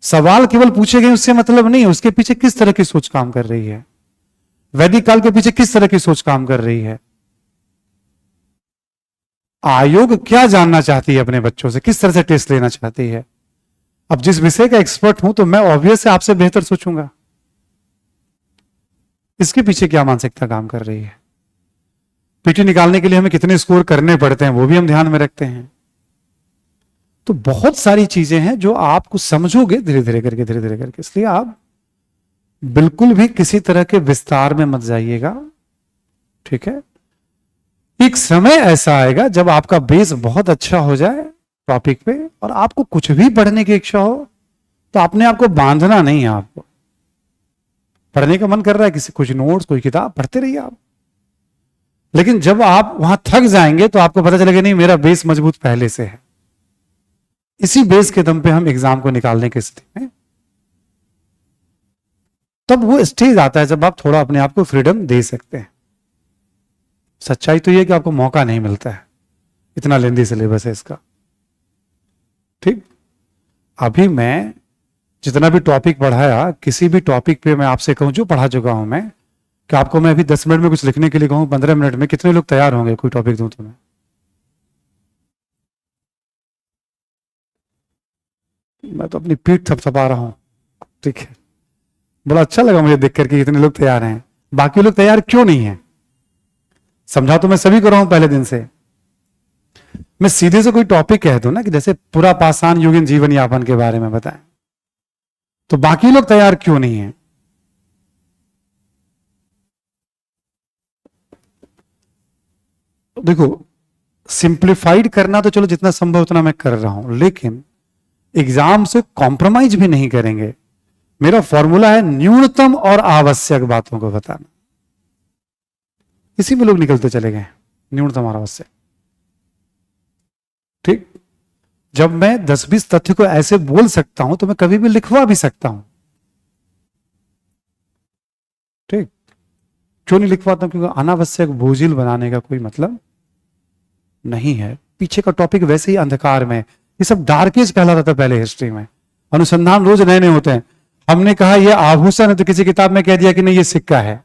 सवाल केवल पूछे गए उससे मतलब नहीं, उसके पीछे किस तरह की सोच काम कर रही है, वैदिक काल के पीछे किस तरह की सोच काम कर रही है, आयोग क्या जानना चाहती है अपने बच्चों से, किस तरह से टेस्ट लेना चाहती है। अब जिस विषय का एक्सपर्ट हूं तो मैं ऑब्वियस है आपसे बेहतर सोचूंगा, इसके पीछे क्या मानसिकता काम कर रही है। पीटी निकालने के लिए हमें कितने स्कोर करने पड़ते हैं वो भी हम ध्यान में रखते हैं। तो बहुत सारी चीजें हैं जो आपको समझोगे धीरे धीरे करके, इसलिए आप बिल्कुल भी किसी तरह के विस्तार में मत जाइएगा, ठीक है। एक समय ऐसा आएगा जब आपका बेस बहुत अच्छा हो जाए टॉपिक पे और आपको कुछ भी पढ़ने की इच्छा हो तो अपने आप को बांधना नहीं है। आपको पढ़ने का मन कर रहा है, किसी कुछ नोट्स कोई किताब पढ़ते रहिए आप, लेकिन जब आप वहां थक जाएंगे तो आपको पता चलेगा नहीं मेरा बेस मजबूत पहले से है। इसी बेस के दम पे हम एग्जाम को निकालने की स्थिति में, तब वो स्टेज आता है जब आप थोड़ा अपने आप को फ्रीडम दे सकते हैं। सच्चाई तो ये कि आपको मौका नहीं मिलता है, इतना लेंदी सिलेबस है इसका, ठीक। अभी मैं जितना भी टॉपिक पढ़ाया, किसी भी टॉपिक पे मैं आपसे कहूं जो पढ़ा चुका हूं मैं, कि आपको मैं अभी 10 मिनट में कुछ लिखने के लिए कहूं 15 मिनट में, कितने लोग तैयार होंगे कोई टॉपिक दूं तो मैं तो अपनी पीठ थपथपा रहा हूं, ठीक है। बड़ा अच्छा लगा मुझे देख करके इतने लोग तैयार हैं, बाकी लोग तैयार क्यों नहीं है। समझा तो मैं सभी को रहा हूं पहले दिन से। मैं सीधे से कोई टॉपिक कह दूं ना कि जैसे पूरा पाषाण युगीन जीवन यापन के बारे में बताएं, तो बाकी लोग तैयार क्यों नहीं है। देखो सिंप्लीफाइड करना तो चलो जितना संभव उतना मैं कर रहा हूं, लेकिन एग्जाम से कॉम्प्रोमाइज भी नहीं करेंगे। मेरा फॉर्मूला है न्यूनतम और आवश्यक बातों को बताना, इसी में लोग निकलते चले गए, न्यूनतम और आवश्यक, ठीक। जब मैं 10-20 तथ्य को ऐसे बोल सकता हूं तो मैं कभी भी लिखवा भी सकता हूं, ठीक। क्यों नहीं लिखवाता हूं, क्योंकि अनावश्यक बोझिल बनाने का कोई मतलब नहीं है। पीछे का टॉपिक वैसे ही अंधकार में, ये सब डार्केज कहलाता था पहले हिस्ट्री में। अनुसंधान रोज नए नए होते हैं। हमने कहा यह आभूषण है तो किसी किताब में कह दिया कि नहीं ये सिक्का है।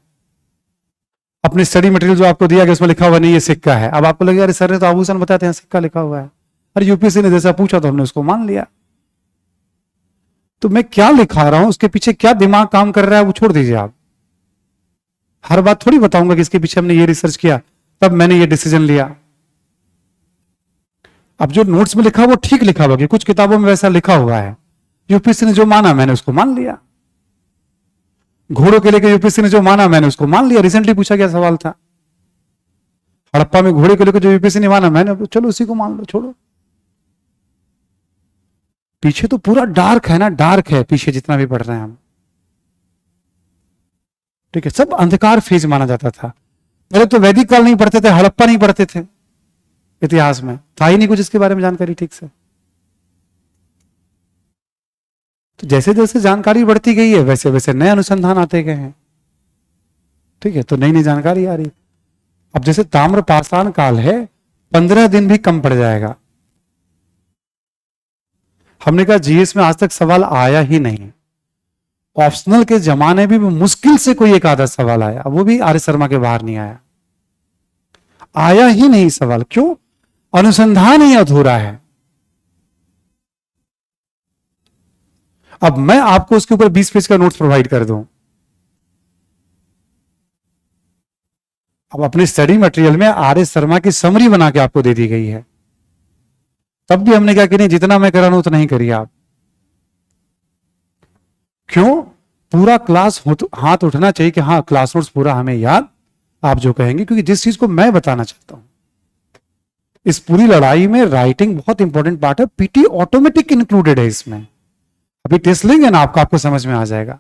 अपने स्टडी मटेरियल जो आपको दिया गया उसमें लिखा हुआ नहीं ये सिक्का है। अब आपको लगेगा अरे सर ने तो आभूषण बताते हैं, सिक्का लिखा हुआ है। अरे यूपीएससी ने जैसा पूछा तो हमने उसको मान लिया। तो मैं क्या लिखा रहा हूं, उसके पीछे क्या दिमाग काम कर रहा है वो छोड़ दीजिए आप। हर बात थोड़ी बताऊंगा कि इसके पीछे हमने ये रिसर्च किया तब मैंने ये डिसीजन लिया। अब जो नोट्स में लिखा वो ठीक लिखा हुआ, कुछ किताबों में वैसा लिखा हुआ है, यूपीएससी ने जो माना मैंने उसको मान लिया। घोड़ों के लेकर यूपीएससी ने जो माना मैंने उसको मान लिया। रिसेंटली पूछा गया सवाल था हड़प्पा में घोड़े को लेकर जो यूपीएससी ने माना मैंने, चलो उसी को मान लो, छोड़ो। पीछे तो पूरा डार्क है ना, डार्क है पीछे जितना भी पढ़ रहे हैं हम, ठीक है। सब अंधकार फेज माना जाता था। पहले तो वैदिक काल नहीं पढ़ते थे, हड़प्पा नहीं पढ़ते थे, इतिहास में था ही नहीं कुछ इसके बारे में जानकारी ठीक से। तो जैसे जैसे जानकारी बढ़ती गई है वैसे वैसे नए अनुसंधान आते गए हैं, ठीक है। तो नई नई जानकारी आ रही। अब जैसे ताम्र पाषाण काल है, 15 दिन भी कम पड़ जाएगा। हमने कहा जीएस में आज तक सवाल आया ही नहीं। ऑप्शनल के जमाने भी मुश्किल से कोई एक आधा सवाल आया, वो भी आर्य शर्मा के बाहर नहीं आया, आया ही नहीं सवाल। क्यों? अनुसंधान ही अधूरा है। अब मैं आपको उसके ऊपर 20 पेज का नोट्स प्रोवाइड कर दूं, अब अपने स्टडी मटेरियल में आर्य शर्मा की समरी बना के आपको दे दी गई है, तब भी हमने कहा कि नहीं जितना मैं करा उतना ही करिए आप। क्यों? पूरा क्लास हाथ उठना चाहिए कि हाँ क्लास नोट्स पूरा हमें याद, आप जो कहेंगे, क्योंकि जिस चीज को मैं बताना चाहता हूं इस पूरी लड़ाई में राइटिंग बहुत इंपॉर्टेंट पार्ट है। पीटी ऑटोमेटिक इंक्लूडेड है इसमें। अभी टेस्ट लेंगे ना आपको समझ में आ जाएगा।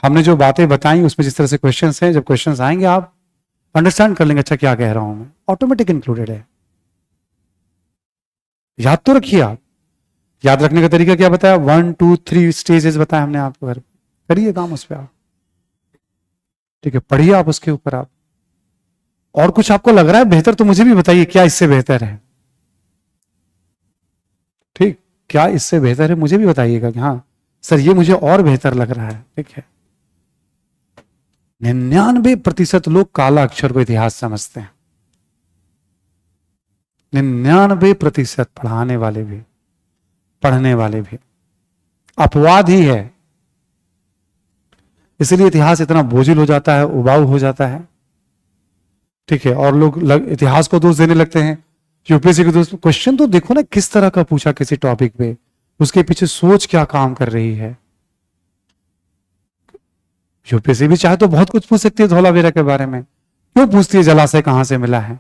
हमने जो बातें बताई उसमें जिस तरह से क्वेश्चंस हैं, जब क्वेश्चंस आएंगे आप अंडरस्टैंड कर लेंगे अच्छा क्या कह रहा हूं मैं, ऑटोमेटिक इंक्लूडेड है। याद तो रखिए आप, याद रखने का तरीका क्या बताया, 1 2 3 स्टेजेस बताया हमने आपको, घर करिए काम उस पर आप, ठीक है, पढ़िए आप उसके ऊपर आप। और कुछ आपको लग रहा है बेहतर तो मुझे भी बताइए, क्या इससे बेहतर है, ठीक, क्या इससे बेहतर है मुझे भी बताइएगा कि हाँ सर ये मुझे और बेहतर लग रहा है, ठीक है। 99% लोग काला अक्षर को इतिहास समझते हैं, 99% पढ़ाने वाले भी, पढ़ने वाले भी, अपवाद ही है। इसलिए इतिहास इतना बोझिल हो जाता है, उबाऊ हो जाता है, ठीक है। और लोग इतिहास को दोष देने लगते हैं, यूपीएससी को दोष। क्वेश्चन तो देखो ना किस तरह का पूछा किसी टॉपिक पे, उसके पीछे सोच क्या काम कर रही है। यूपीएससी भी चाहे तो बहुत कुछ पूछ सकती है धौलावीरा के बारे में, क्यों पूछती है जलाशय कहां से मिला है,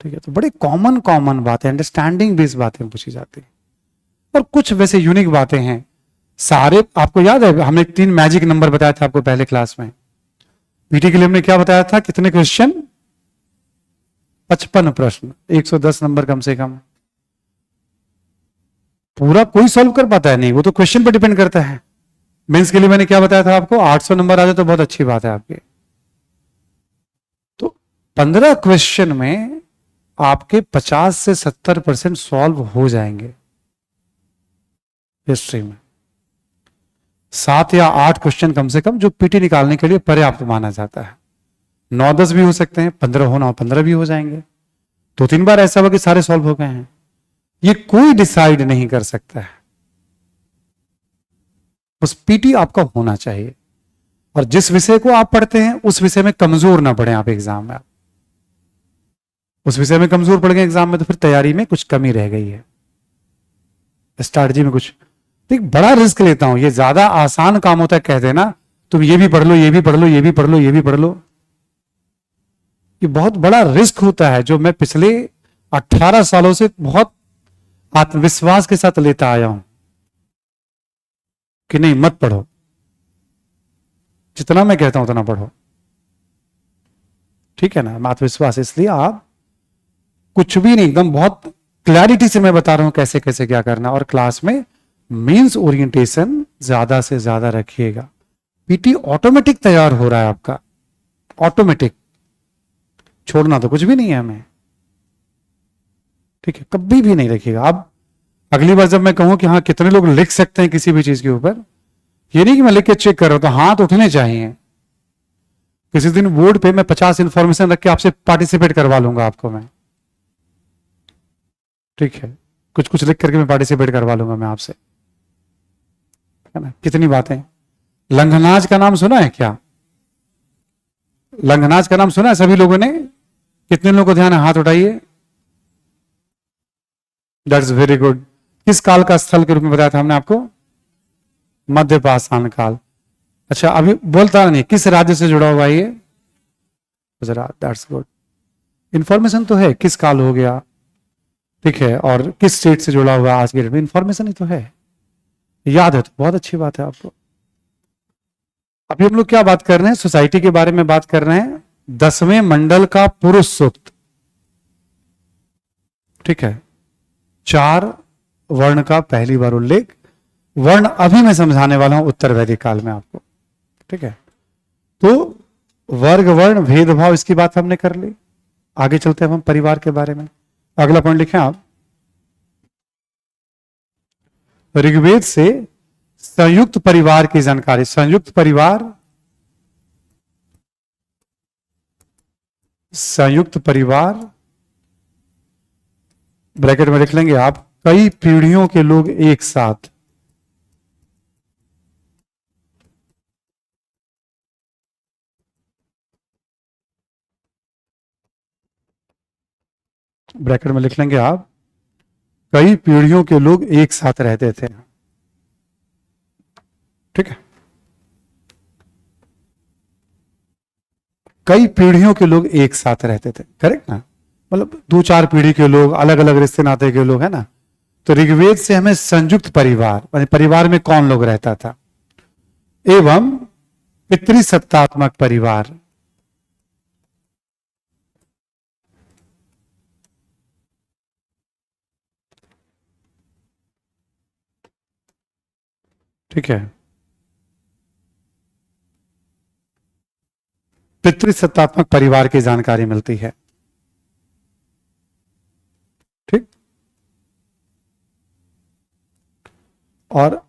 ठीक है। तो बड़ी कॉमन कॉमन बातें, अंडरस्टैंडिंग बेस्ड बातें पूछी जाती है। और कुछ वैसे यूनिक बातें हैं सारे। आपको याद है हमने 3 मैजिक नंबर बताया था आपको पहले क्लास में, पीटी के लिए हमने क्या बताया था, कितने क्वेश्चन, 55 प्रश्न, 110 नंबर कम से कम। पूरा कोई सॉल्व कर पाता है नहीं, वो तो क्वेश्चन पर डिपेंड करता है। मेंस के लिए मैंने क्या बताया था आपको, 800 नंबर आ जाए तो बहुत अच्छी बात है आपके। तो 15 क्वेश्चन में आपके 50 से 70% सॉल्व हो जाएंगे हिस्ट्री में। 7 या 8 क्वेश्चन कम से कम जो पीटी निकालने के लिए पर्याप्त माना जाता है। 9-10 भी हो सकते हैं, 15 होना 15 भी हो जाएंगे। 2-3 बार ऐसा हुआ कि सारे सॉल्व हो गए हैं। ये कोई डिसाइड नहीं कर सकता है, उस पीटी आपका होना चाहिए। और जिस विषय को आप पढ़ते हैं उस विषय में कमजोर ना पड़े आप एग्जाम में। आप उस विषय में कमजोर पड़ गए एग्जाम में तो फिर तैयारी में कुछ कमी रह गई है, स्ट्रैटेजी में कुछ। एक बड़ा रिस्क लेता हूं, ये ज्यादा आसान काम होता है कह देना तुम ये भी पढ़ लो, ये भी पढ़ लो, ये भी पढ़ लो, ये भी पढ़ लो। ये बहुत बड़ा रिस्क होता है जो मैं पिछले 18 सालों से बहुत आत्मविश्वास के साथ लेता आया हूं कि नहीं मत पढ़ो, जितना मैं कहता हूं उतना पढ़ो, ठीक है ना। आत्मविश्वास, इसलिए आप कुछ भी नहीं, एकदम बहुत क्लैरिटी से मैं बता रहा हूं कैसे कैसे क्या करना। और क्लास में मींस ओरिएंटेशन ज्यादा से ज्यादा रखिएगा। पीटी ऑटोमेटिक तैयार हो रहा है आपका, ऑटोमेटिक, छोड़ना तो कुछ भी नहीं है हमें, ठीक है। कभी भी नहीं रखिएगा। अब अगली बार जब मैं कहूं कि हाँ कितने लोग लिख सकते हैं किसी भी चीज के ऊपर, ये नहीं कि मैं लिख के चेक कर रहा हूं, तो हाथ उठने चाहिए। किसी दिन बोर्ड पे मैं 50 इंफॉर्मेशन रख के आपसे पार्टिसिपेट करवा लूंगा आपको मैं, ठीक है। कुछ कुछ लिख करके मैं पार्टिसिपेट करवा लूंगा मैं आपसे, है ना। कितनी बातें। लंघनाज का नाम सुना है क्या, लंघनाज का नाम सुना है सभी लोगों ने, कितने लोगों को ध्यान है, हाथ उठाइए। That's very good. किस काल का स्थल के रूप में बताया था हमने आपको, मध्य पाषाण काल। अच्छा अभी बोलता नहीं, किस राज्य से जुड़ा हुआ है ये, गुजरात। That's good. इंफॉर्मेशन तो है किस काल हो गया, ठीक है, और किस स्टेट से जुड़ा हुआ आज के डेट में, इंफॉर्मेशन ही तो है, याद है तो बहुत अच्छी बात है आपको। अभी हम लोग क्या बात कर रहे हैं, सोसाइटी के बारे में बात कर रहे हैं। 10वें मंडल का पुरुष सूक्त, ठीक है। 4 वर्ण का पहली बार उल्लेख, वर्ण अभी मैं समझाने वाला हूं उत्तर वैदिक काल में आपको, ठीक है। तो वर्ग वर्ण भेदभाव इसकी बात हमने कर ली। आगे चलते हैं हम परिवार के बारे में। अगला पॉइंट लिखें आप, ऋग्वेद से संयुक्त परिवार की जानकारी। संयुक्त परिवार, संयुक्त परिवार ब्रैकेट में लिख लेंगे आप, कई पीढ़ियों के लोग एक साथ, ब्रैकेट में लिख लेंगे आप, कई पीढ़ियों के लोग एक साथ रहते थे, ठीक है। कई पीढ़ियों के लोग एक साथ रहते थे, करेक्ट ना, मतलब 2-4 पीढ़ी के लोग, अलग अलग रिश्ते नाते के लोग, है ना। तो ऋग्वेद से हमें संयुक्त परिवार, परिवार में कौन लोग रहता था, एवं पितृसत्तात्मक परिवार। ठीक है, पितृसत्तात्मक परिवार की जानकारी मिलती है। ठीक, और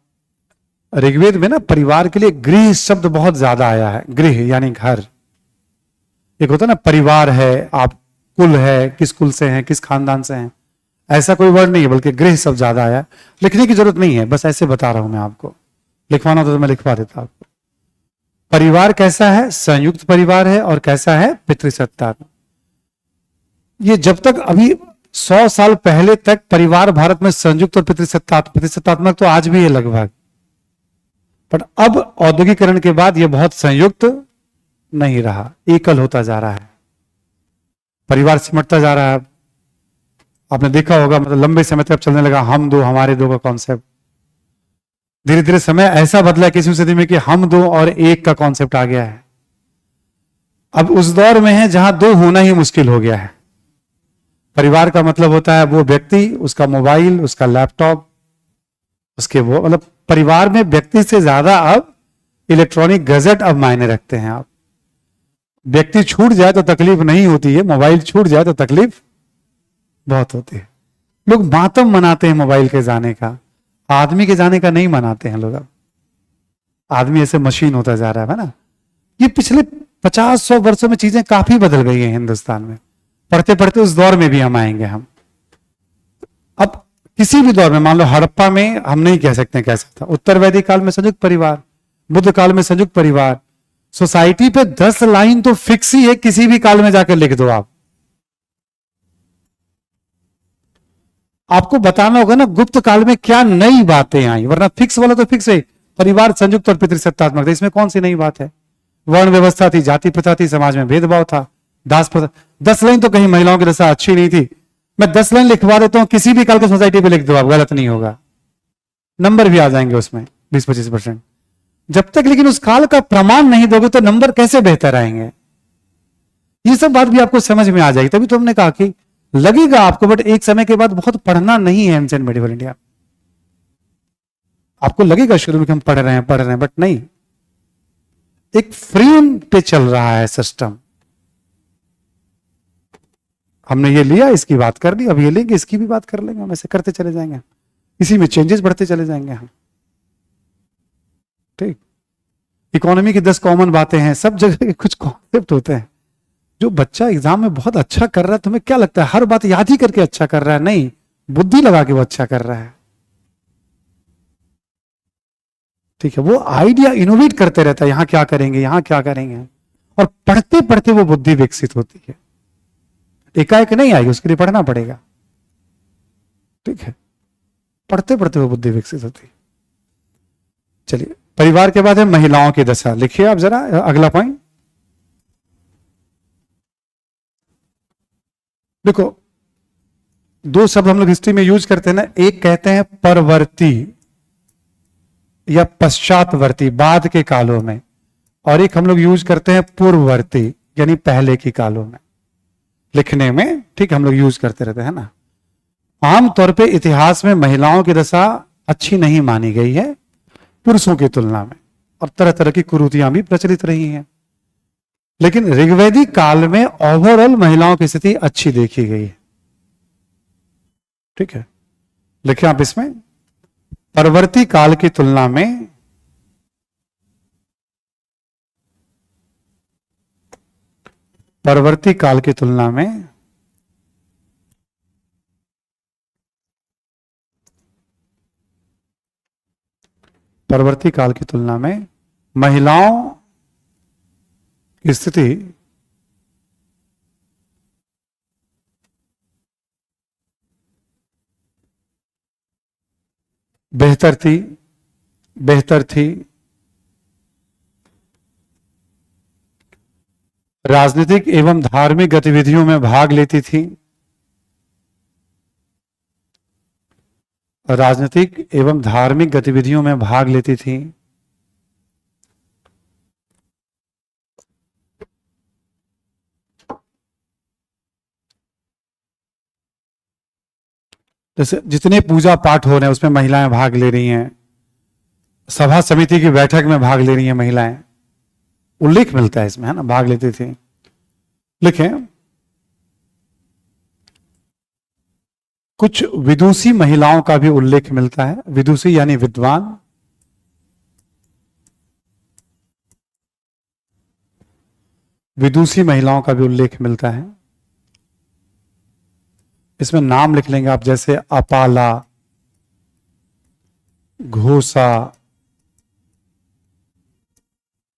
ऋग्वेद में ना परिवार के लिए गृह शब्द बहुत ज्यादा आया है। गृह यानी घर। एक होता है ना परिवार है, आप कुल है, किस कुल से हैं, किस खानदान से हैं, ऐसा कोई वर्ड नहीं है, बल्कि गृह शब्द ज्यादा आया। लिखने की जरूरत नहीं है, बस ऐसे बता रहा हूं मैं आपको। लिखवाना तो मैं लिखवा देता आपको। परिवार कैसा है? संयुक्त परिवार है। और कैसा है? पितृसत्तात्मक। ये जब तक अभी 100 साल पहले तक परिवार भारत में संयुक्त और पितृसत्तात्मक तो आज भी है लगभग, पर अब औद्योगिकरण के बाद यह बहुत संयुक्त नहीं रहा, एकल होता जा रहा है। परिवार सिमटता जा रहा है। आपने देखा होगा, मतलब लंबे समय तक चलने लगा हम दो हमारे दो का कॉन्सेप्ट। धीरे धीरे समय ऐसा बदला है 21वीं सदी में कि हम दो और एक का कॉन्सेप्ट आ गया है। अब उस दौर में है जहां दो होना ही मुश्किल हो गया है। परिवार का मतलब होता है वो व्यक्ति, उसका मोबाइल, उसका लैपटॉप, उसके वो, मतलब परिवार में व्यक्ति से ज्यादा अब इलेक्ट्रॉनिक गैजेट अब मायने रखते हैं। आप व्यक्ति छूट जाए तो तकलीफ नहीं होती है, मोबाइल छूट जाए तो तकलीफ बहुत होती है। लोग मातम मनाते हैं मोबाइल के जाने का, आदमी के जाने का नहीं मनाते हैं लोग। अब आदमी ऐसे मशीन होता जा रहा है ना। ये पिछले 50-100 वर्षों में चीजें काफी बदल गई हैं हिंदुस्तान में। पढ़ते पढ़ते उस दौर में भी हम आएंगे। हम अब किसी भी दौर में, मान लो हड़प्पा में हम नहीं कह सकते कैसा था, उत्तर वैदिक काल में संयुक्त परिवार, बुद्ध काल में संयुक्त परिवार। सोसाइटी पे 10 लाइन तो फिक्स ही है, किसी भी काल में जाकर लिख दो आप। आपको बताना होगा ना गुप्त काल में क्या नई बातें आई, वरना फिक्स वाला तो फिक्स है, परिवार संयुक्त और पितृसत्तात्मक। इसमें कौन सी नई बात है? वर्ण व्यवस्था थी, जाति प्रथा थी, समाज में भेदभाव था, दास प्रथा। 10 लाइन तो कहीं महिलाओं की दशा अच्छी नहीं थी। मैं 10 लाइन लिखवा देता हूं, किसी भी काल की सोसाइटी पे लिख दो आप, गलत नहीं होगा, नंबर भी आ जाएंगे उसमें 20-25%। जब तक लेकिन उस काल का प्रमाण नहीं दोगे तो नंबर कैसे बेहतर आएंगे? ये सब बात भी आपको समझ में आ जाएगी। तभी तो हमने कहा कि लगेगा आपको, बट एक समय के बाद बहुत पढ़ना नहीं है एंशिएंट मेडिवल इंडिया। आपको लगेगा शुरू में कि हम पढ़ रहे हैं, बट नहीं। एक फ्रेम पे चल रहा है सिस्टम। हमने ये लिया, इसकी बात कर ली, अब ये लेंगे, इसकी भी बात कर लेंगे, हम ऐसे करते चले जाएंगे। इसी में चेंजेस बढ़ते चले जाएंगे हम। ठीक, इकोनॉमी की 10 कॉमन बातें हैं, सब जगह के कुछ कॉन्सेप्ट होते हैं। जो बच्चा एग्जाम में बहुत अच्छा कर रहा है, तुम्हें क्या लगता है हर बात याद ही करके अच्छा कर रहा है? नहीं, बुद्धि लगा के वो अच्छा कर रहा है। ठीक है, वो आइडिया इनोवेट करते रहता है, यहां क्या करेंगे, यहां क्या करेंगे, और पढ़ते पढ़ते वो बुद्धि विकसित होती है। एकाएक नहीं आएगी, उसके लिए पढ़ना पड़ेगा। ठीक है, पढ़ते पढ़ते वो बुद्धि विकसित होती है। चलिए, परिवार के बाद है महिलाओं की दशा। लिखिए आप जरा अगला पॉइंट। देखो, 2 शब्द हम लोग हिस्ट्री में यूज करते हैं ना, एक कहते हैं परवर्ती या पश्चातवर्ती, बाद के कालों में, और एक हम लोग यूज करते हैं पूर्ववर्ती यानी पहले के कालों में लिखने में। ठीक, हम लोग यूज करते रहते हैं ना। आमतौर पे इतिहास में महिलाओं की दशा अच्छी नहीं मानी गई है पुरुषों की तुलना में, और तरह तरह की कुरीतियां भी प्रचलित रही हैं। लेकिन ऋग्वैदिक काल में ओवरऑल महिलाओं की स्थिति अच्छी देखी गई है। ठीक है, लिखिए आप इसमें, परवर्ती काल की तुलना में परवर्ती काल की तुलना में परवर्ती काल की तुलना में महिलाओं की स्थिति बेहतर थी। राजनीतिक एवं धार्मिक गतिविधियों में भाग लेती थी। राजनीतिक एवं धार्मिक गतिविधियों में भाग लेती थी। जैसे जितने पूजा पाठ हो रहे हैं उसमें महिलाएं भाग ले रही हैं, सभा समिति की बैठक में भाग ले रही हैं महिलाएं, उल्लेख मिलता है इसमें, है ना, भाग लेती थी। लिखें, कुछ विदुषी महिलाओं का भी उल्लेख मिलता है। विदुषी यानी विद्वान, विदुषी महिलाओं का भी उल्लेख मिलता है। इसमें नाम लिख लेंगे आप, जैसे अपाला, घोषा,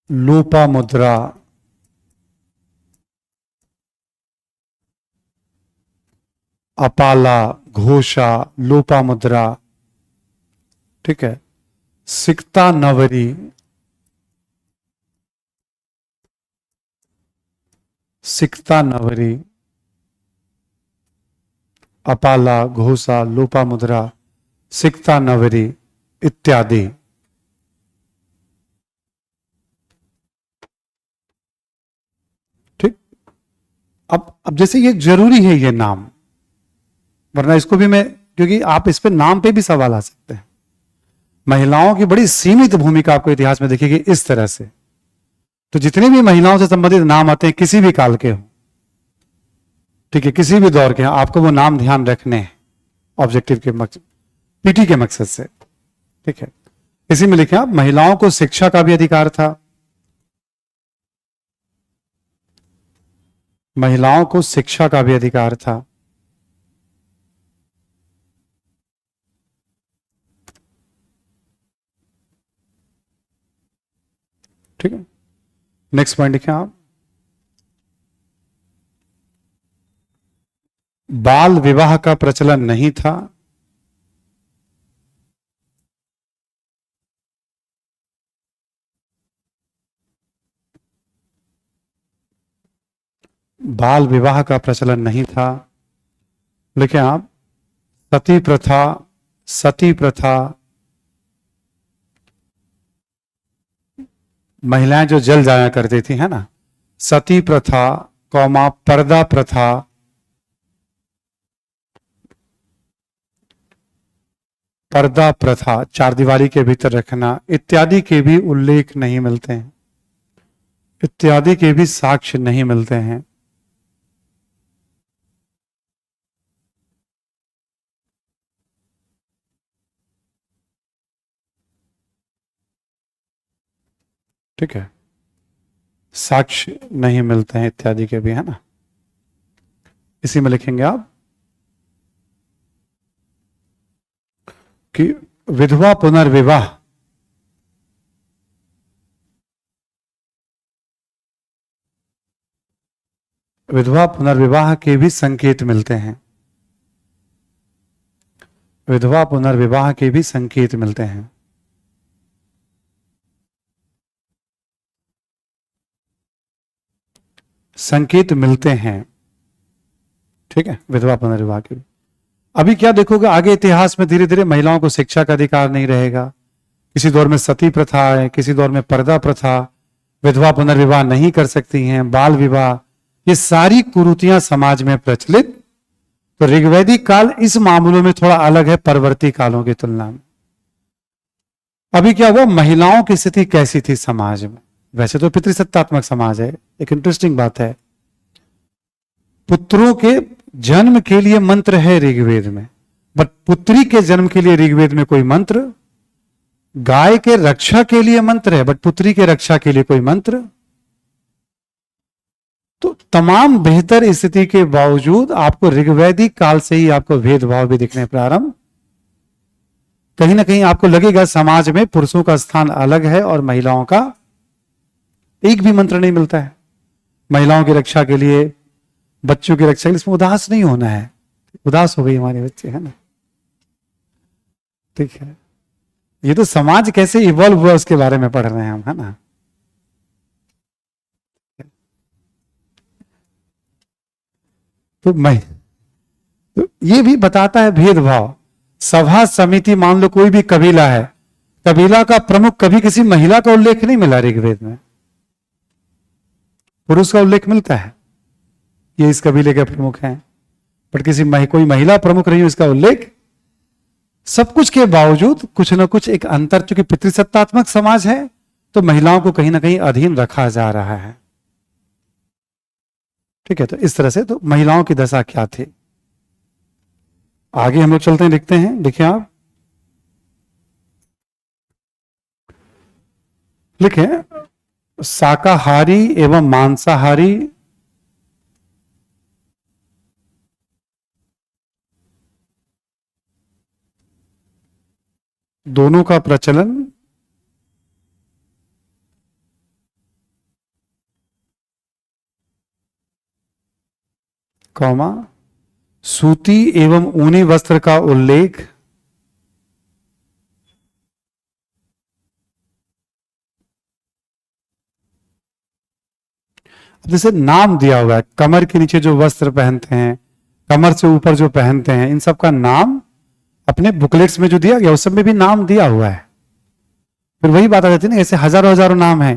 लोपामुद्रा, अपाला, घोषा, लोपामुद्रा, ठीक है, सिक्ता नवरी, सिक्ता नवरी, अपाला, घोषा, लोपामुद्रा, सिक्ता नवरी इत्यादि। ठीक, अब जैसे ये जरूरी है ये नाम, वरना इसको भी मैं, क्योंकि आप इस पे नाम पे भी सवाल आ सकते हैं। महिलाओं की बड़ी सीमित भूमिका आपको इतिहास में दिखेगी इस तरह से। तो जितने भी महिलाओं से संबंधित नाम आते हैं, किसी भी काल के हो, ठीक है, किसी भी दौर के, आपको वो नाम ध्यान रखने हैं ऑब्जेक्टिव के मकसद, पीटी के मकसद से, ठीक है। इसी में लिखे आप, महिलाओं को शिक्षा का भी अधिकार था, महिलाओं को शिक्षा का भी अधिकार था। ठीक है, नेक्स्ट पॉइंट लिखें आप, बाल विवाह का प्रचलन नहीं था, बाल विवाह का प्रचलन नहीं था। लिखें आप, सती प्रथा, सती प्रथा, महिलाएं जो जल जाया करती थी, है ना, सती प्रथा, कौमा पर्दा प्रथा, पर्दा प्रथा, चार दीवारी के भीतर रखना इत्यादि के भी उल्लेख नहीं मिलते हैं, इत्यादि के भी साक्ष्य नहीं मिलते हैं। ठीक है, साक्ष्य नहीं मिलते हैं इत्यादि के भी, है ना। इसी में लिखेंगे आप कि विधवा पुनर्विवाह, विधवा पुनर्विवाह के भी संकेत मिलते हैं, विधवा पुनर्विवाह के भी संकेत मिलते हैं। संकेत मिलते हैं, ठीक है, विधवा पुनर्विवाह के भी। अभी क्या देखोगे, आगे इतिहास में धीरे धीरे महिलाओं को शिक्षा का अधिकार नहीं रहेगा, किसी दौर में सती प्रथा है, किसी दौर में पर्दा प्रथा, विधवा पुनर्विवाह नहीं कर सकती हैं, बाल विवाह, ये सारी कुरीतियां समाज में प्रचलित। तो ऋग्वैदिक काल इस मामलों में थोड़ा अलग है परवर्ती कालों की तुलना में। अभी क्या हुआ, महिलाओं की स्थिति कैसी थी समाज में? वैसे तो पितृसत्तात्मक समाज है, एक इंटरेस्टिंग बात है, पुत्रों के जन्म के लिए मंत्र है ऋग्वेद में, बट पुत्री के जन्म के लिए ऋग्वेद में कोई मंत्र, गाय के रक्षा के लिए मंत्र है बट पुत्री के रक्षा के लिए कोई मंत्र। तो तमाम बेहतर स्थिति के बावजूद आपको ऋग्वैदिक काल से ही आपको भेदभाव भी दिखने प्रारंभ, कहीं ना कहीं आपको लगेगा समाज में पुरुषों का स्थान अलग है और महिलाओं का एक भी मंत्र नहीं मिलता है। महिलाओं की रक्षा के लिए, बच्चों की रक्षा के लिए, इसमें उदास नहीं होना है। उदास हो गई हमारे बच्चे, है ना, ठीक है। ये तो समाज कैसे इवॉल्व हुआ उसके बारे में पढ़ रहे हैं हम, है ना। तो ये भी बताता है भेदभाव। सभा समिति, मान लो कोई भी कबीला है, कबीला का प्रमुख, कभी किसी महिला का उल्लेख नहीं मिला ऋग्वेद में, पुरुष का उल्लेख मिलता है, ये इस कबीले के प्रमुख हैं, बट किसी कोई महिला प्रमुख रही हो इसका उल्लेख सब कुछ के बावजूद कुछ ना कुछ एक अंतर, चूंकि पितृसत्तात्मक समाज है तो महिलाओं को कहीं ना कहीं अधीन रखा जा रहा है। ठीक है, तो इस तरह से तो महिलाओं की दशा क्या थी। आगे हम लोग चलते हैं, लिखते हैं, देखिए आप लिखें, शाकाहारी एवं मांसाहारी दोनों का प्रचलन कौमा सूती एवं ऊनी वस्त्र का उल्लेख जैसे नाम दिया हुआ है, कमर के नीचे जो वस्त्र पहनते हैं, कमर से ऊपर जो पहनते हैं, इन सब का नाम अपने बुकलेट्स में जो दिया गया उस सब में भी नाम दिया हुआ है। फिर वही बात आ जाती है ना, ऐसे हजारों हजारों नाम है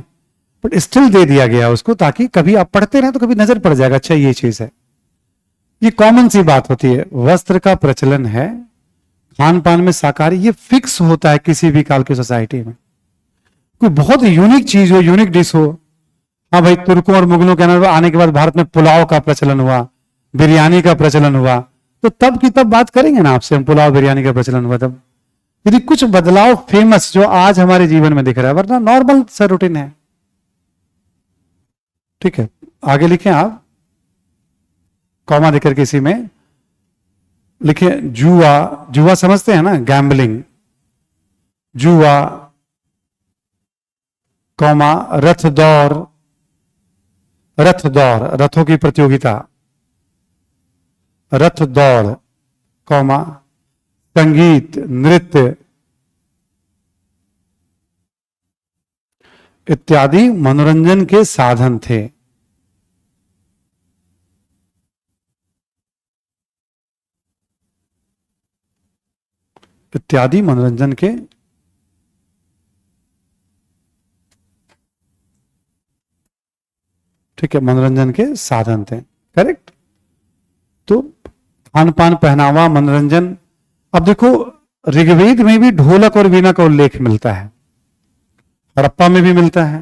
बट स्टिल दे दिया गया उसको, ताकि कभी आप पढ़ते रहे तो कभी नजर पड़ जाएगा, अच्छा ये चीज है। ये कॉमन सी बात होती है, वस्त्र का प्रचलन है, खान पान में शाकाहारी, ये फिक्स होता है किसी भी काल की सोसाइटी में। कोई बहुत यूनिक चीज हो, यूनिक डिश हो, हाँ भाई तुर्कों और मुगलों के आने के बाद भारत में पुलाव का प्रचलन हुआ, बिरयानी का प्रचलन हुआ, तो तब की तब बात करेंगे ना आपसे हम, पुलाव बिरयानी का प्रचलन हुआ तब, यदि कुछ बदलाव फेमस जो आज हमारे जीवन में दिख रहा है, वरना नॉर्मल सा रूटीन है। ठीक है, आगे लिखें आप, कॉमा देकर के इसी में लिखे, जुआ, जुआ समझते हैं ना, गैम्बलिंग, जुआ, कॉमा रथ दौड़, रथ दौड़, रथों की प्रतियोगिता, रथ दौड़, कॉमा संगीत, नृत्य इत्यादि मनोरंजन के साधन थे। इत्यादि मनोरंजन के ठीक है, मनोरंजन के साधन थे, करेक्ट। तो खान पान, पहनावा, मनोरंजन। अब देखो ऋग्वेद में भी ढोलक और वीणा का उल्लेख मिलता है, हड़प्पा में भी मिलता है,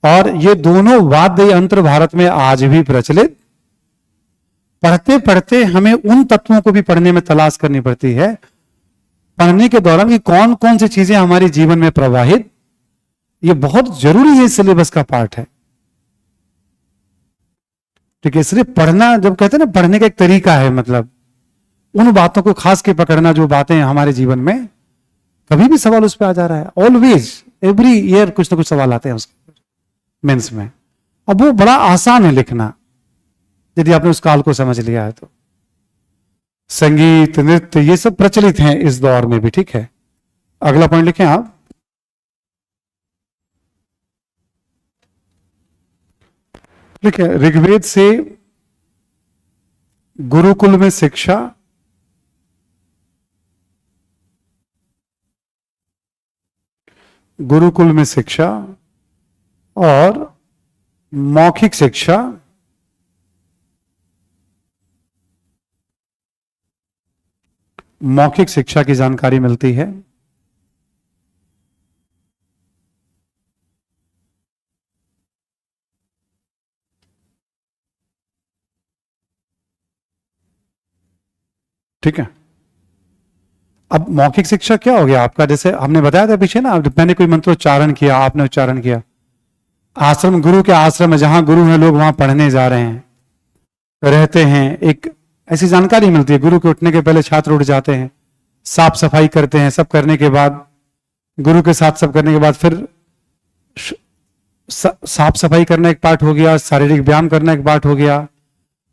और ये दोनों वाद्य यंत्र भारत में आज भी प्रचलित। पढ़ते पढ़ते हमें उन तत्वों को भी पढ़ने में तलाश करनी पड़ती है, पढ़ने के दौरान कि कौन कौन सी चीजें हमारे जीवन में प्रवाहित, ये बहुत जरूरी है, सिलेबस का पार्ट है। ठीक है, इसलिए पढ़ना, जब कहते हैं ना पढ़ने का एक तरीका है, मतलब उन बातों को खास के पकड़ना जो बातें हमारे जीवन में कभी भी सवाल उस पर आ जा रहा है, ऑलवेज एवरी ईयर कुछ ना कुछ सवाल आते हैं उसके मेंस में। अब वो बड़ा आसान है लिखना यदि आपने उस काल को समझ लिया है तो। संगीत, नृत्य, ये सब प्रचलित हैं इस दौर में भी। ठीक है, अगला पॉइंट लिखें आप, ठीक है, ऋग्वेद से गुरुकुल में शिक्षा, गुरुकुल में शिक्षा और मौखिक शिक्षा, मौखिक शिक्षा की जानकारी मिलती है। ठीक है, अब मौखिक शिक्षा क्या हो गया आपका, जैसे हमने बताया था पीछे ना, मैंने कोई मंत्रोच्चारण किया, आपने उच्चारण किया, आश्रम, गुरु के आश्रम में जहां गुरु हैं लोग वहां पढ़ने जा रहे हैं, रहते हैं, एक ऐसी जानकारी मिलती है। गुरु के उठने के पहले छात्र उठ जाते हैं, साफ सफाई करते हैं, सब करने के बाद, गुरु के साथ सब करने के बाद फिर साफ सफाई करना एक पार्ट हो गया, शारीरिक व्यायाम करना एक पार्ट हो गया,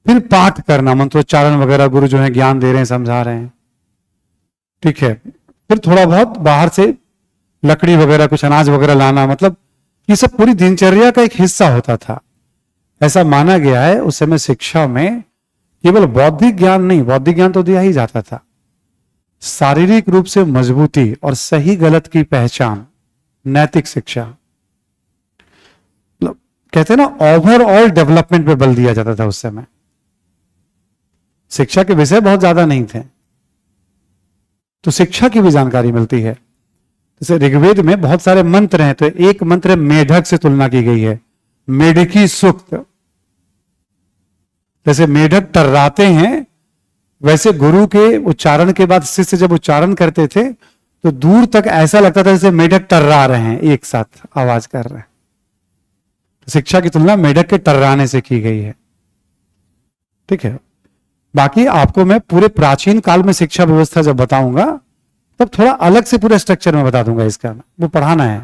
फिर पाठ करना, मंत्रोच्चारण वगैरह, गुरु जो है ज्ञान दे रहे हैं, समझा रहे हैं। ठीक है, फिर थोड़ा बहुत बाहर से लकड़ी वगैरह, कुछ अनाज वगैरह लाना, मतलब ये सब पूरी दिनचर्या का एक हिस्सा होता था। ऐसा माना गया है उस समय शिक्षा में केवल बौद्धिक ज्ञान नहीं, बौद्धिक ज्ञान तो दिया ही जाता था, शारीरिक रूप से मजबूती और सही गलत की पहचान, नैतिक शिक्षा, कहते हैं ना ओवरऑल डेवलपमेंट पे बल दिया जाता था उस समय। शिक्षा के विषय बहुत ज्यादा नहीं थे। तो शिक्षा की भी जानकारी मिलती है। जैसे ऋग्वेद में बहुत सारे मंत्र हैं, तो एक मंत्र मेढक से तुलना की गई है, मेढकी सूक्त। जैसे मेढक टर्राते हैं, वैसे गुरु के उच्चारण के बाद शिष्य जब उच्चारण करते थे तो दूर तक ऐसा लगता था जैसे मेढक टर्रा रहे हैं, एक साथ आवाज कर रहे हैं। तो शिक्षा की तुलना मेढक के टर्राने से की गई है। ठीक है, बाकी आपको मैं पूरे प्राचीन काल में शिक्षा व्यवस्था जब बताऊंगा तब थोड़ा अलग से पूरे स्ट्रक्चर में बता दूंगा, इसका वो पढ़ाना है।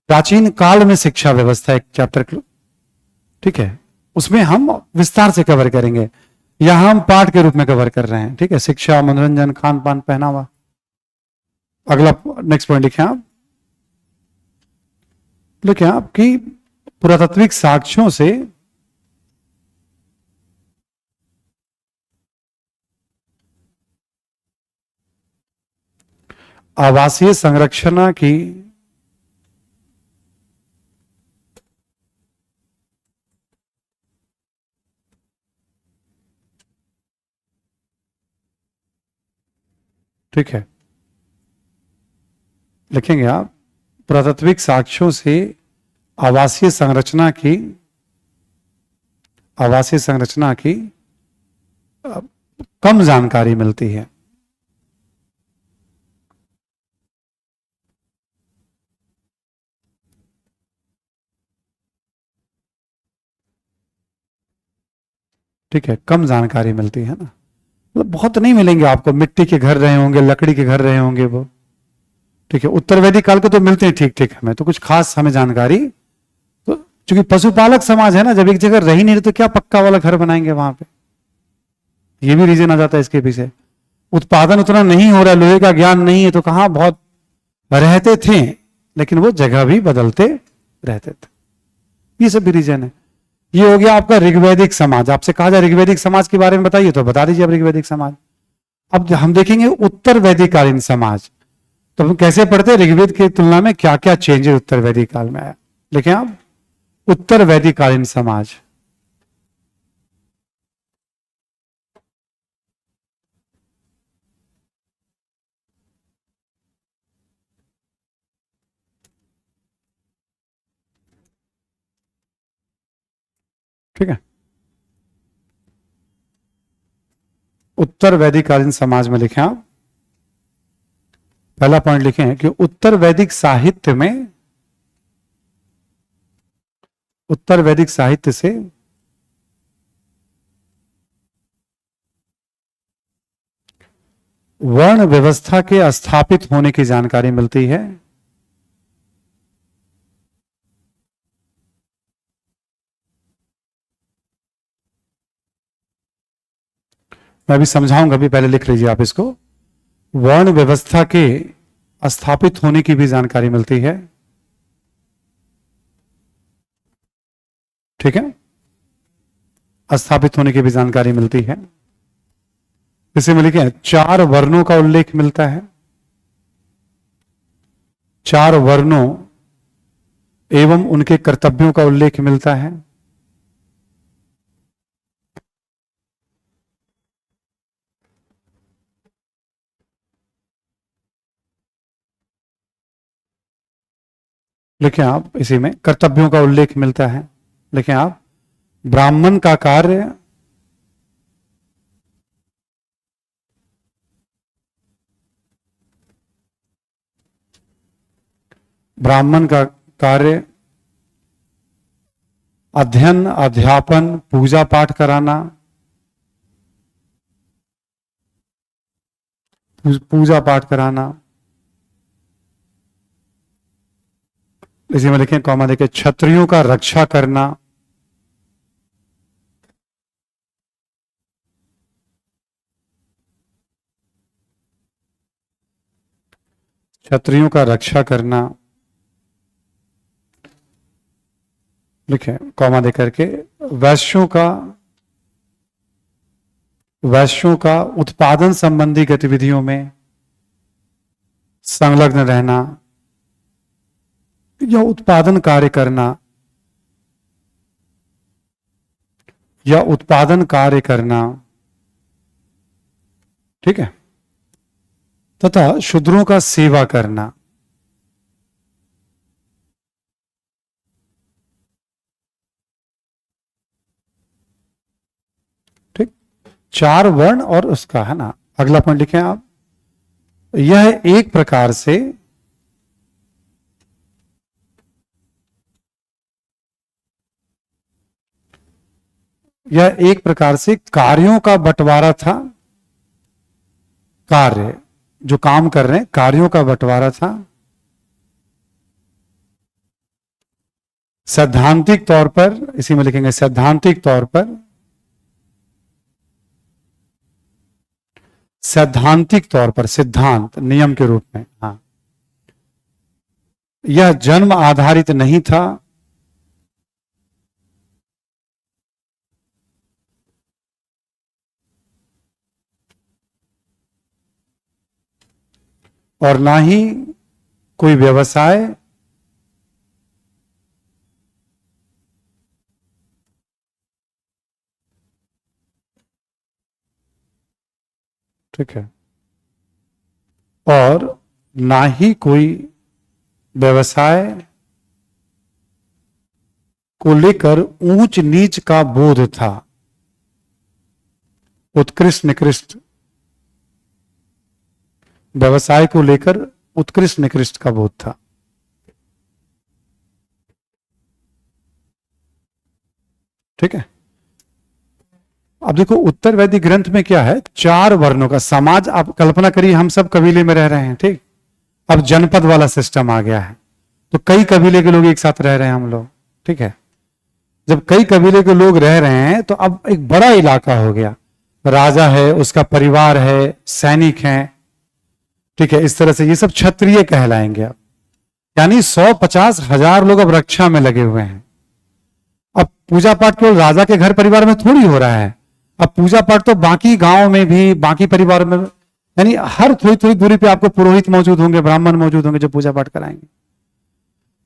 प्राचीन काल में शिक्षा व्यवस्था एक चैप्टर, ठीक है, उसमें हम विस्तार से कवर करेंगे। यहां हम पाठ के रूप में कवर कर रहे हैं। ठीक है, शिक्षा, मनोरंजन, खान पान, पहनावा। अगला नेक्स्ट पॉइंट लिखें आप, लिखें आप कि पुरातात्विक साक्ष्यों से आवासीय संरचना की ठीक है, लिखेंगे आप, पुरातात्विक साक्ष्यों से आवासीय संरचना की कम जानकारी मिलती है। ठीक है, कम जानकारी मिलती है ना, मतलब बहुत नहीं मिलेंगे आपको। मिट्टी के घर रहे होंगे, लकड़ी के घर रहे होंगे वो। ठीक है, उत्तर वैदिक काल के तो मिलते हैं ठीक ठीक, हमें तो कुछ खास हमें जानकारी। तो चूंकि पशुपालक समाज है ना, जब एक जगह रही नहीं रहे तो क्या पक्का वाला घर बनाएंगे वहां पे, ये भी रीजन आ जाता है इसके पीछे। उत्पादन उतना नहीं हो रहा है, लोहे का ज्ञान नहीं है, तो कहां बहुत रहते थे, लेकिन वो जगह भी बदलते रहते थे। ये सब भी रीजन है। ये हो गया आपका ऋग्वैदिक समाज। आपसे कहा जाए ऋग्वैदिक समाज के बारे में बताइए, तो बता दीजिए अब ऋग्वैदिक समाज। अब हम देखेंगे उत्तर वैदिक कालीन समाज। तो हम कैसे पढ़ते हैं, ऋग्वेद की तुलना में क्या क्या चेंजेस उत्तर वैदिक काल में आया। देखें आप, उत्तर वैदिक कालीन समाज। ठीक है, उत्तर वैदिक कालीन समाज में लिखें आप, पहला पॉइंट लिखें कि उत्तर वैदिक साहित्य में, उत्तर वैदिक साहित्य से वर्ण व्यवस्था के स्थापित होने की जानकारी मिलती है। मैं अभी समझाऊंगा, अभी पहले लिख लीजिए आप इसको। वर्ण व्यवस्था के स्थापित होने की भी जानकारी मिलती है। ठीक है, स्थापित होने की भी जानकारी मिलती है। इसे में लिखे 4 वर्णों का उल्लेख मिलता है। 4 वर्णों एवं उनके कर्तव्यों का उल्लेख मिलता है। लिखें आप, इसी में कर्तव्यों का उल्लेख मिलता है। लिखें आप, ब्राह्मण का कार्य ब्राह्मण का कार्य अध्ययन, अध्यापन, पूजा पाठ कराना, पूजा पाठ कराना। इसी में लिखें कॉमा देखें, क्षत्रियों का रक्षा करना, क्षत्रियों का रक्षा करना। लिखें कॉमा दे करके, वैश्यों का उत्पादन संबंधी गतिविधियों में संलग्न रहना या उत्पादन कार्य करना, ठीक है। तथा शूद्रों का सेवा करना। ठीक, 4 वर्ण और उसका, है ना। अगला पॉइंट लिखें आप, यह एक प्रकार से कार्यों का बंटवारा था। कार्य जो काम कर रहे हैं, कार्यों का बंटवारा था। सैद्धांतिक तौर पर, इसी में लिखेंगे सैद्धांतिक तौर पर, सैद्धांतिक तौर पर, सिद्धांत नियम के रूप में, हाँ। यह जन्म आधारित नहीं था। और ना ही कोई व्यवसाय ठीक है, और ना ही कोई व्यवसाय को लेकर ऊंच नीच का बोध था। उत्कृष्ट निकृष्ट, व्यवसाय को लेकर उत्कृष्ट निकृष्ट का बोध था। ठीक है, अब देखो उत्तर वैदिक ग्रंथ में क्या है, 4 वर्णों का समाज। आप कल्पना करिए हम सब कबीले में रह रहे हैं, ठीक। अब जनपद वाला सिस्टम आ गया है, तो कई कबीले के लोग एक साथ रह रहे हैं हम लोग, ठीक है। जब कई कबीले के लोग रह रहे हैं तो अब एक बड़ा इलाका हो गया, राजा है, उसका परिवार है, सैनिक हैं, ठीक है। इस तरह से ये सब क्षत्रिय कहलाएंगे अब। यानी 150 हजार लोग अब रक्षा में लगे हुए हैं। अब पूजा पाठ केवल राजा के घर परिवार में थोड़ी हो रहा है, अब पूजा पाठ तो बाकी गांव में भी, बाकी परिवार में, यानी हर थोड़ी थोड़ी दूरी पे आपको पुरोहित मौजूद होंगे, ब्राह्मण मौजूद होंगे जो पूजा पाठ कराएंगे।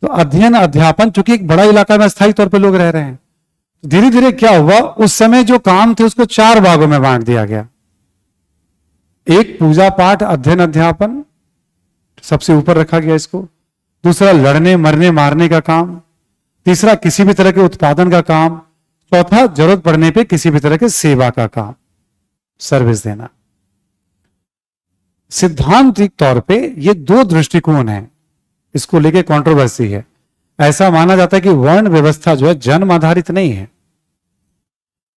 तो अध्ययन अध्यापन, चूंकि एक बड़ा इलाका में स्थायी तौर पर लोग रह रहे हैं, धीरे धीरे क्या हुआ, उस समय जो काम थे उसको 4 भागों में बांट दिया गया। एक पूजा पाठ अध्ययन अध्यापन, सबसे ऊपर रखा गया इसको। दूसरा लड़ने मरने मारने का काम। तीसरा किसी भी तरह के उत्पादन का काम। चौथा जरूरत पड़ने पे किसी भी तरह के सेवा का काम, सर्विस देना। सिद्धांतिक तौर पे ये 2 दृष्टिकोण हैं, इसको लेके कंट्रोवर्सी है। ऐसा माना जाता है कि वर्ण व्यवस्था जो है जन्म आधारित नहीं है।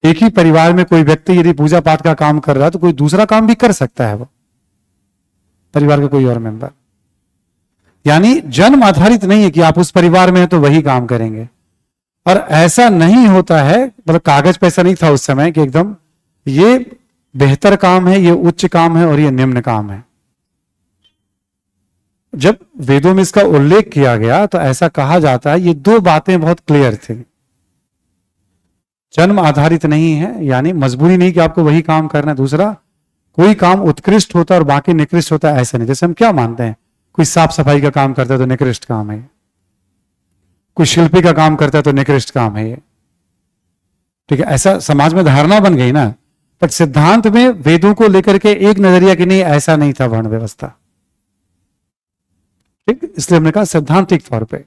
एक ही परिवार में कोई व्यक्ति यदि पूजा पाठ का काम कर रहा है तो कोई दूसरा काम भी कर सकता है, वो परिवार का कोई और मेंबर। यानी जन्म आधारित नहीं है कि आप उस परिवार में हैं तो वही काम करेंगे। और ऐसा नहीं होता है, मतलब कागज पे ऐसा नहीं था उस समय कि एकदम ये बेहतर काम है, ये उच्च काम है और ये निम्न काम है। जब वेदों में इसका उल्लेख किया गया तो ऐसा कहा जाता है, ये 2 बातें बहुत क्लियर थी। जन्म आधारित नहीं है, यानी मजबूरी नहीं कि आपको वही काम करना है। दूसरा, कोई काम उत्कृष्ट होता है और बाकी निकृष्ट होता है, ऐसा नहीं। जैसे हम क्या मानते हैं, कोई साफ सफाई का काम करता है तो निकृष्ट काम है, कोई शिल्पी का काम करता है तो निकृष्ट काम है ये, ठीक है। ऐसा समाज में धारणा बन गई ना। बट सिद्धांत में वेदों को लेकर के एक नजरिया कि नहीं, ऐसा नहीं था वर्ण व्यवस्था, ठीक। इसलिए हमने कहा सैद्धांतिक तौर पे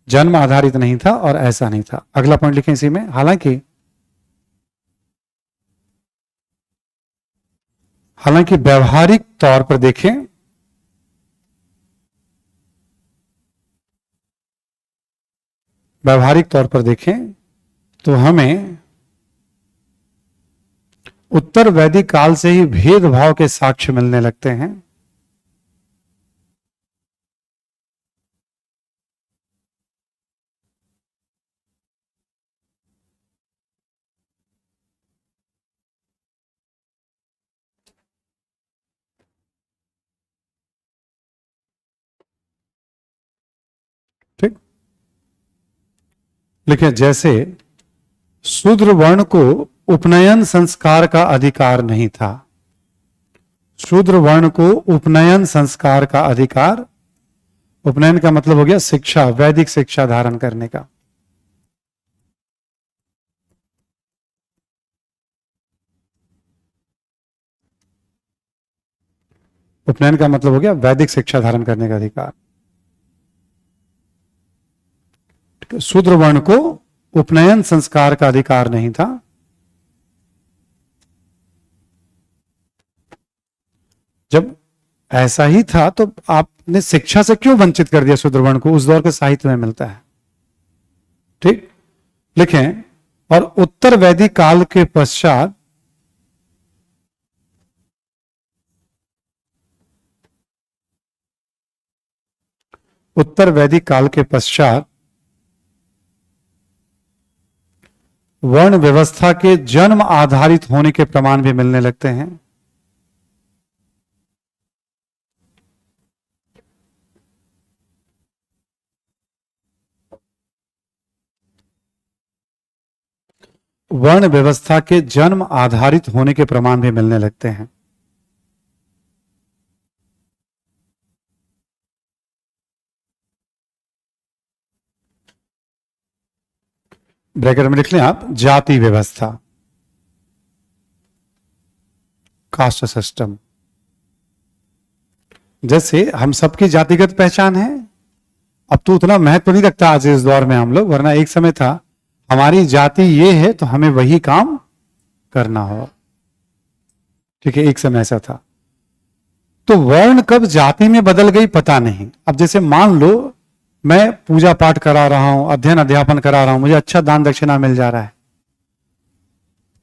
जन्म आधारित नहीं था और ऐसा नहीं था। अगला पॉइंट लिखें इसी में, हालांकि व्यवहारिक तौर पर देखें, व्यवहारिक तौर पर देखें तो हमें उत्तर वैदिक काल से ही भेदभाव के साक्ष्य मिलने लगते हैं। ठीक, लिखिए जैसे शूद्र वर्ण को उपनयन संस्कार का अधिकार नहीं था। शूद्र वर्ण को उपनयन संस्कार का अधिकार, उपनयन का मतलब हो गया शिक्षा, वैदिक शिक्षा धारण करने का। उपनयन का मतलब हो गया वैदिक शिक्षा धारण करने का अधिकार। शूद्र वर्ण को उपनयन संस्कार का अधिकार नहीं था। जब ऐसा ही था तो आपने शिक्षा से क्यों वंचित कर दिया शूद्र वर्ण को? उस दौर के साहित्य में मिलता है। ठीक, लिखें। और उत्तर वैदिक काल के पश्चात वर्ण व्यवस्था के जन्म आधारित होने के प्रमाण भी मिलने लगते हैं। वर्ण व्यवस्था के जन्म आधारित होने के प्रमाण भी मिलने लगते हैं। ब्रैकेट में लिख लें आप, जाति व्यवस्था, कास्ट सिस्टम। जैसे हम सबकी जातिगत पहचान है, अब तो उतना महत्व नहीं रखता आज इस दौर में हम लोग, वरना एक समय था हमारी जाति ये है तो हमें वही काम करना हो। ठीक है, एक समय ऐसा था। तो वर्ण कब जाति में बदल गई पता नहीं। अब जैसे मान लो मैं पूजा पाठ करा रहा हूं, अध्ययन अध्यापन करा रहा हूं, मुझे अच्छा दान दक्षिणा मिल जा रहा है,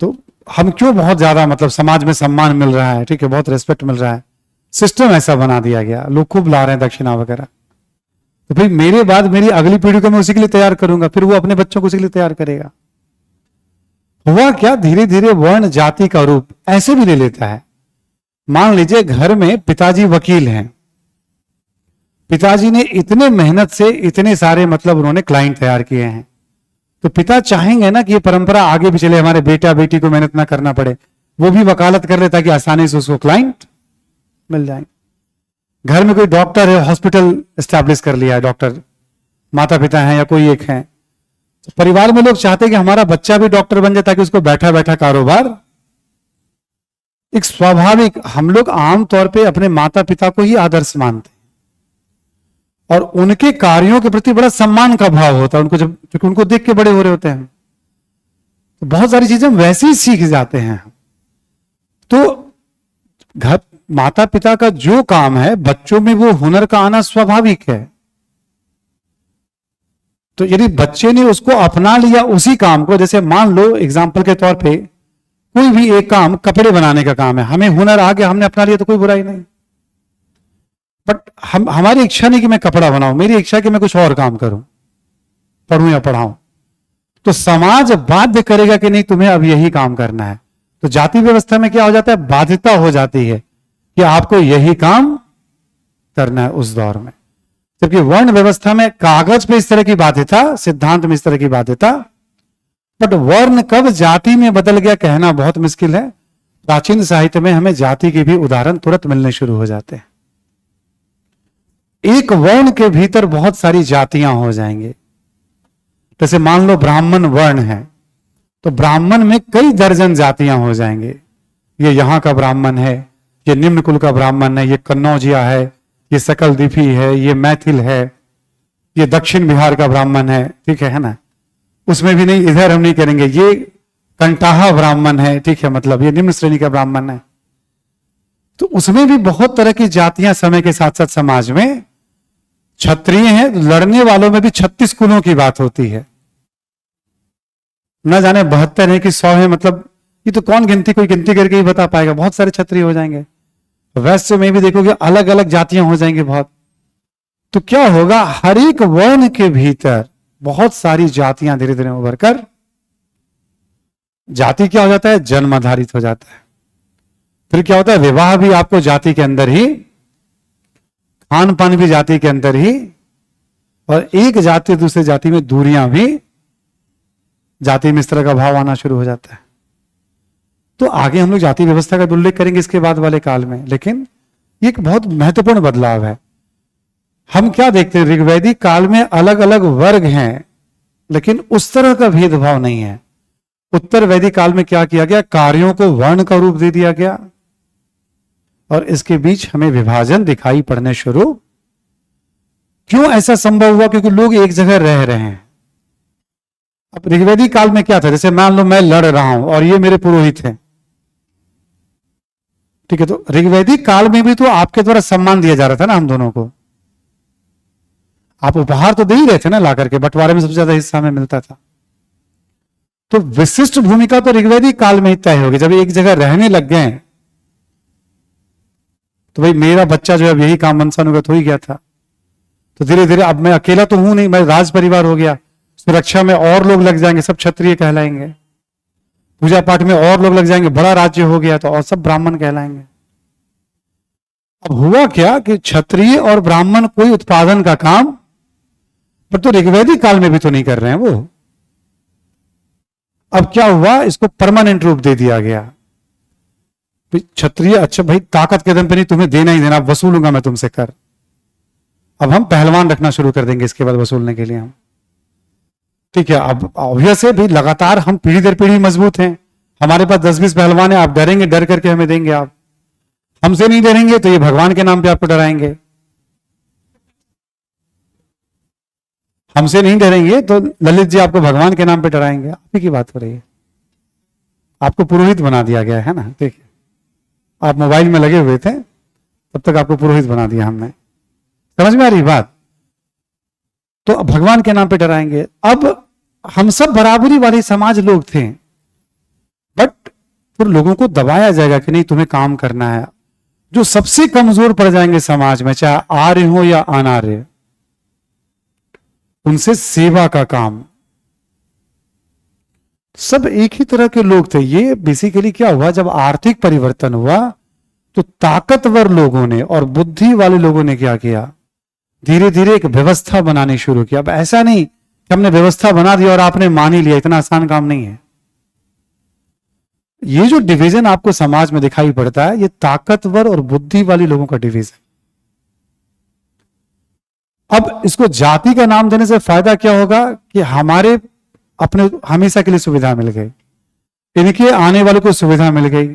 तो हम क्यों बहुत ज्यादा मतलब समाज में सम्मान मिल रहा है, ठीक है, बहुत रिस्पेक्ट मिल रहा है, सिस्टम ऐसा बना दिया गया, लोग खूब ला रहे हैं दक्षिणा वगैरह। तो भाई मेरे बाद मेरी अगली पीढ़ी को मैं उसी के लिए तैयार करूंगा, फिर वो अपने बच्चों को उसी के लिए तैयार करेगा। हुआ क्या, धीरे धीरे वर्ण जाति का रूप ऐसे भी ले लेता है। मान लीजिए घर में पिताजी वकील हैं, पिताजी ने इतने मेहनत से इतने सारे मतलब उन्होंने क्लाइंट तैयार किए हैं, तो पिता चाहेंगे ना कि ये परंपरा आगे भी चले, हमारे बेटा बेटी को मेहनत ना करना पड़े, वो भी वकालत कर ले ताकि आसानी से उसको क्लाइंट मिल जाएंगे। घर में कोई डॉक्टर है, हॉस्पिटल एस्टैब्लिश कर लिया है, डॉक्टर माता पिता हैं या कोई एक है, तो परिवार में लोग चाहते हैं कि हमारा बच्चा भी डॉक्टर बन जाए ताकि उसको बैठा बैठा कारोबार। एक स्वाभाविक, हम लोग आमतौर पे अपने माता पिता को ही आदर्श मानते हैं और उनके कार्यों के प्रति बड़ा सम्मान का भाव होता है उनको, जब क्योंकि उनको देख के बड़े हो रहे होते हैं, तो बहुत सारी चीजें वैसे ही सीख जाते हैं। तो घर माता पिता का जो काम है बच्चों में वो हुनर का आना स्वाभाविक है। तो यदि बच्चे ने उसको अपना लिया उसी काम को, जैसे मान लो एग्जाम्पल के तौर पे कोई भी एक काम, कपड़े बनाने का काम है, हमें हुनर आ गया, हमने अपना लिया तो कोई बुराई नहीं। बट हमारी इच्छा नहीं कि मैं कपड़ा बनाऊं, मेरी इच्छा कि मैं कुछ और काम करूं, पढ़ूं या पढ़ाऊं, तो समाज बाध्य करेगा कि नहीं तुम्हें अब यही काम करना है। तो जाति व्यवस्था में क्या हो जाता है, बाध्यता हो जाती है कि आपको यही काम करना है उस दौर में। जबकि वर्ण व्यवस्था में कागज पे इस तरह की बाध्यता, सिद्धांत में इस तरह की बाध्यता, बट वर्ण कब जाति में बदल गया कहना बहुत मुश्किल है। प्राचीन साहित्य में हमें जाति के भी उदाहरण तुरंत मिलने शुरू हो जाते हैं। एक वर्ण के भीतर बहुत सारी जातियां हो जाएंगे। जैसे मान लो ब्राह्मण वर्ण है, तो ब्राह्मण में कई दर्जन जातियां हो जाएंगे। ये यहां का ब्राह्मण है, ये निम्न कुल का ब्राह्मण है, ये कन्नौजिया है, ये सकलदीपी है, ये मैथिल है, ये दक्षिण बिहार का ब्राह्मण है, ठीक है ना, उसमें भी नहीं, इधर हम नहीं करेंगे, ये कंटाहा ब्राह्मण है, ठीक है, मतलब ये निम्न श्रेणी का ब्राह्मण है। तो उसमें भी बहुत तरह की जातियां समय के साथ साथ समाज में, क्षत्रिय हैं, लड़ने वालों में भी 36 कुलों की बात होती है, न जाने 72 है कि 100 है, मतलब ये तो कौन गिनती, कोई गिनती करके ही बता पाएगा, बहुत सारे क्षत्रिय हो जाएंगे। वैश्य में भी देखोगे अलग अलग जातियां हो जाएंगी बहुत। तो क्या होगा, हर एक वर्ण के भीतर बहुत सारी जातियां धीरे धीरे उभर कर, जाति क्या हो जाता है, जन्म आधारित हो जाता है। फिर क्या होता है, विवाह भी आपको जाति के अंदर ही, खान पान भी जाति के अंदर ही, और एक जाति दूसरे जाति में दूरियां भी जाति में इस तरह का भाव आना शुरू हो जाता है। तो आगे हम लोग जाति व्यवस्था का उल्लेख करेंगे इसके बाद वाले काल में, लेकिन ये एक बहुत महत्वपूर्ण बदलाव है। हम क्या देखते हैं, ऋग्वैदिक काल में अलग अलग वर्ग हैं, लेकिन उस तरह का भेदभाव नहीं है। उत्तर वैदिक काल में क्या किया गया, कार्यों को वर्ण का रूप दे दिया गया, और इसके बीच हमें विभाजन दिखाई पड़ने शुरू। क्यों ऐसा संभव हुआ? क्योंकि लोग एक जगह रह रहे हैं। अब ऋग्वेदिक काल में क्या था, जैसे मान लो मैं लड़ रहा हूं और ये मेरे पुरोहित हैं, ठीक है, तो ऋग्वेदिक काल में भी तो आपके द्वारा सम्मान दिया जा रहा था ना हम दोनों को। आप उपहार तो दे ही रहे थे ना, ला करके बंटवारे में सबसे ज्यादा हिस्सा में मिलता था। तो विशिष्ट भूमिका तो ऋग्वेदिक काल में ही तय होगी। जब एक जगह रहने लग गए तो भाई मेरा बच्चा जो अब यही काम वंशानुगत हो ही गया था, तो धीरे धीरे अब मैं अकेला तो हूं नहीं, मैं राज परिवार हो गया, सुरक्षा में और लोग लग जाएंगे, सब क्षत्रिय कहलाएंगे, पूजा पाठ में और लोग लग जाएंगे, बड़ा राज्य हो गया तो और सब ब्राह्मण कहलाएंगे। अब हुआ क्या कि क्षत्रिय और ब्राह्मण कोई उत्पादन का काम पर तो ऋग्वेदिक काल में भी तो नहीं कर रहे हैं वो। अब क्या हुआ, इसको परमानेंट रूप दे दिया गया। क्षत्रिय अच्छा भाई ताकत के दम पे नहीं, तुम्हें देना ही देना, वसूलूंगा मैं तुमसे कर। अब हम पहलवान रखना शुरू कर देंगे इसके बाद वसूलने के लिए हम, ठीक है। अब ऑब्वियस है भाई लगातार हम पीढ़ी दर पीढ़ी मजबूत हैं, हमारे पास 10-20 पहलवान है, आप डरेंगे, डर करके हमें देंगे, आप हमसे नहीं डरेंगे तो ये भगवान के नाम पे आपको डराएंगे। हमसे नहीं डरेंगे तो ललित जी आपको भगवान के नाम पे डराएंगे। आप ही की बात हो रही है, आपको पुरोहित बना दिया गया है ना। देखिए आप मोबाइल में लगे हुए थे तब तक आपको पुरोहित बना दिया हमने, समझ में आ रही बात? तो अब भगवान के नाम पे डराएंगे। अब हम सब बराबरी वाले समाज लोग थे, बट फिर लोगों को दबाया जाएगा कि नहीं तुम्हें काम करना है। जो सबसे कमजोर पड़ जाएंगे समाज में, चाहे आर्य हो या अनार्य, उनसे सेवा का काम। सब एक ही तरह के लोग थे। ये बेसिकली क्या हुआ, जब आर्थिक परिवर्तन हुआ तो ताकतवर लोगों ने और बुद्धि वाले लोगों ने क्या किया, धीरे धीरे एक व्यवस्था बनानी शुरू की। अब ऐसा नहीं कि हमने व्यवस्था बना दी और आपने मान ही लिया, इतना आसान काम नहीं है। ये जो डिवीजन आपको समाज में दिखाई पड़ता है, ये ताकतवर और बुद्धि वाली लोगों का डिवीजन। अब इसको जाति का नाम देने से फायदा क्या होगा कि हमारे अपने हमेशा के लिए सुविधा मिल गई, इनके आने वालों को सुविधा मिल गई।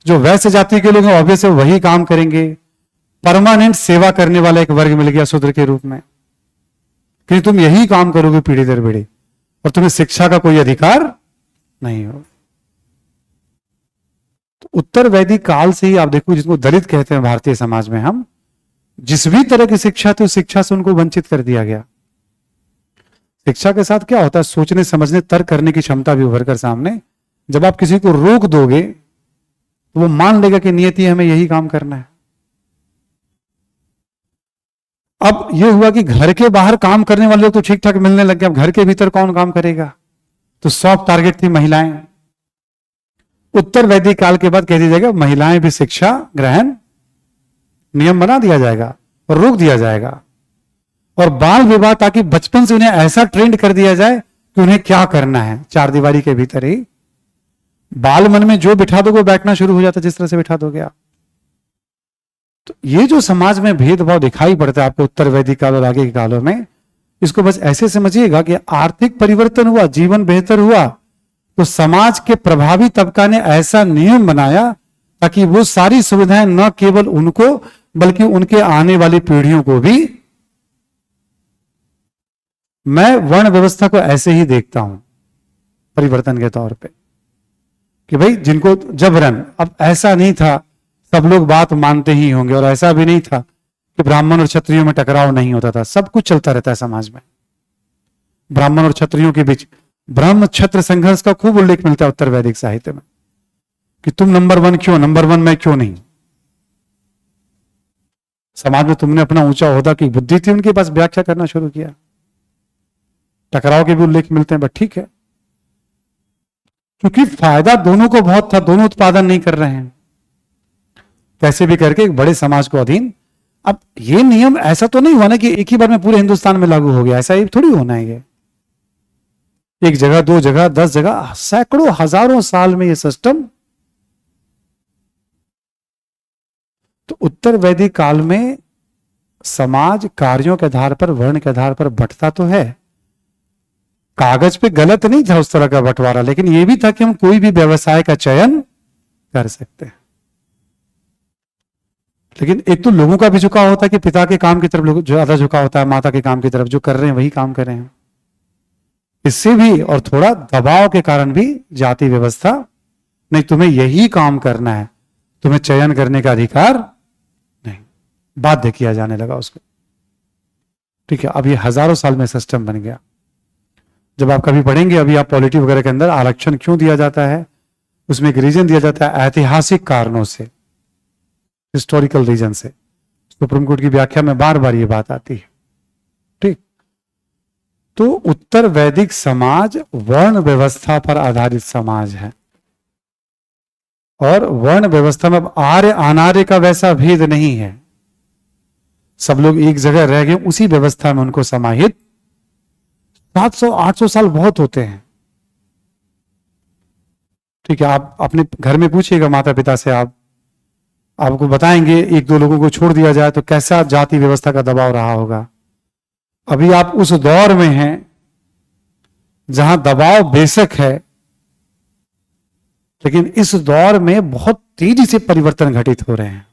जो वैश्य जाति के लोग हैं ऑब्वियस वही काम करेंगे, परमानेंट सेवा करने वाला एक वर्ग मिल गया शूद्र के रूप में, कि तुम यही काम करोगे पीढ़ी दर पीढ़ी और तुम्हें शिक्षा का कोई अधिकार नहीं हो। तो उत्तर वैदिक काल से ही आप देखो, जिसको दलित कहते हैं भारतीय समाज में, हम जिस भी तरह की शिक्षा थी उस शिक्षा से उनको वंचित कर दिया गया। शिक्षा के साथ क्या होता है, सोचने समझने तर्क करने की क्षमता भी उभर कर सामने। जब आप किसी को रोक दोगे तो वो मान लेगा कि नियति हमें यही काम करना है। अब यह हुआ कि घर के बाहर काम करने वाले लोग तो ठीक ठाक मिलने लग गए, अब घर के भीतर कौन काम करेगा, तो सॉफ्ट टारगेट थी महिलाएं। उत्तर वैदिक काल के बाद कह दिया जाएगा महिलाएं भी शिक्षा ग्रहण, नियम बना दिया जाएगा और रोक दिया जाएगा। और बाल विवाह, ताकि बचपन से उन्हें ऐसा ट्रेंड कर दिया जाए कि उन्हें क्या करना है, चार दीवारी के भीतर ही बाल मन में जो बिठा दोगे बैठना शुरू हो जाता, जिस तरह से बिठा दोगे आप। तो ये जो समाज में भेदभाव दिखाई पड़ता है आपको उत्तर वैदिक काल और आगे के कालों में, इसको बस ऐसे समझिएगा कि आर्थिक परिवर्तन हुआ, जीवन बेहतर हुआ, तो समाज के प्रभावी तबका ने ऐसा नियम बनाया ताकि वो सारी सुविधाएं न केवल उनको बल्कि उनके आने वाली पीढ़ियों को भी। मैं वर्ण व्यवस्था को ऐसे ही देखता हूं परिवर्तन के तौर पे कि भाई जिनको जबरन, अब ऐसा नहीं था सब लोग बात मानते ही होंगे, और ऐसा भी नहीं था कि ब्राह्मण और क्षत्रियों में टकराव नहीं होता था, सब कुछ चलता रहता है समाज में। ब्राह्मण और क्षत्रियों के बीच ब्रह्म क्षत्र संघर्ष का खूब उल्लेख मिलता है उत्तर वैदिक साहित्य में, कि तुम नंबर 1 क्यों, नंबर 1 मैं क्यों नहीं। समाज में तुमने अपना ऊंचा ओहदा की बुद्धि थी उनके पास, व्याख्या करना शुरू किया। टकराव के भी उल्लेख मिलते हैं, बट ठीक है, क्योंकि फायदा दोनों को बहुत था, दोनों उत्पादन नहीं कर रहे हैं, कैसे भी करके एक बड़े समाज को अधीन। अब ये नियम ऐसा तो नहीं हुआ ना कि एक ही बार में पूरे हिंदुस्तान में लागू हो गया, ऐसा ही थोड़ी होना है। ये एक जगह, 2 जगह, 10 जगह, सैकड़ों हजारों साल में ये सिस्टम। तो उत्तर वैदिक काल में समाज कार्यों के आधार पर, वर्ण के आधार पर बंटता तो है, कागज पे गलत नहीं था उस तरह का बंटवारा, लेकिन यह भी था कि हम कोई भी व्यवसाय का चयन कर सकते हैं। लेकिन एक तो लोगों का भी झुकाव होता है कि पिता के काम की तरफ लोग ज्यादा झुकाव होता है, माता के काम की तरफ, जो कर रहे हैं वही काम कर रहे हैं। इससे भी और थोड़ा दबाव के कारण भी जाति व्यवस्था, नहीं तुम्हें यही काम करना है, तुम्हें चयन करने का अधिकार नहीं, बाध्य किया जाने लगा उसको। ठीक है, अब ये हजारों साल में सिस्टम बन गया। जब आप कभी पढ़ेंगे, अभी आप पॉलिटी वगैरह के अंदर आरक्षण क्यों दिया जाता है, उसमें एक रीजन दिया जाता है ऐतिहासिक कारणों से, हिस्टोरिकल रीजन से। सुप्रीम कोर्ट की व्याख्या में बार बार ये बात आती है। ठीक, तो उत्तर वैदिक समाज वर्ण व्यवस्था पर आधारित समाज है, और वर्ण व्यवस्था में अब आर्य अनार्य का वैसा भेद नहीं है। सब लोग एक जगह रह गए, उसी व्यवस्था में उनको समाहित। 700-800 साल बहुत होते हैं। ठीक है, आप अपने घर में पूछिएगा माता पिता से, आपको बताएंगे, एक दो लोगों को छोड़ दिया जाए तो कैसा जाति व्यवस्था का दबाव रहा होगा। अभी आप उस दौर में हैं जहां दबाव बेशक है, लेकिन इस दौर में बहुत तेजी से परिवर्तन घटित हो रहे हैं,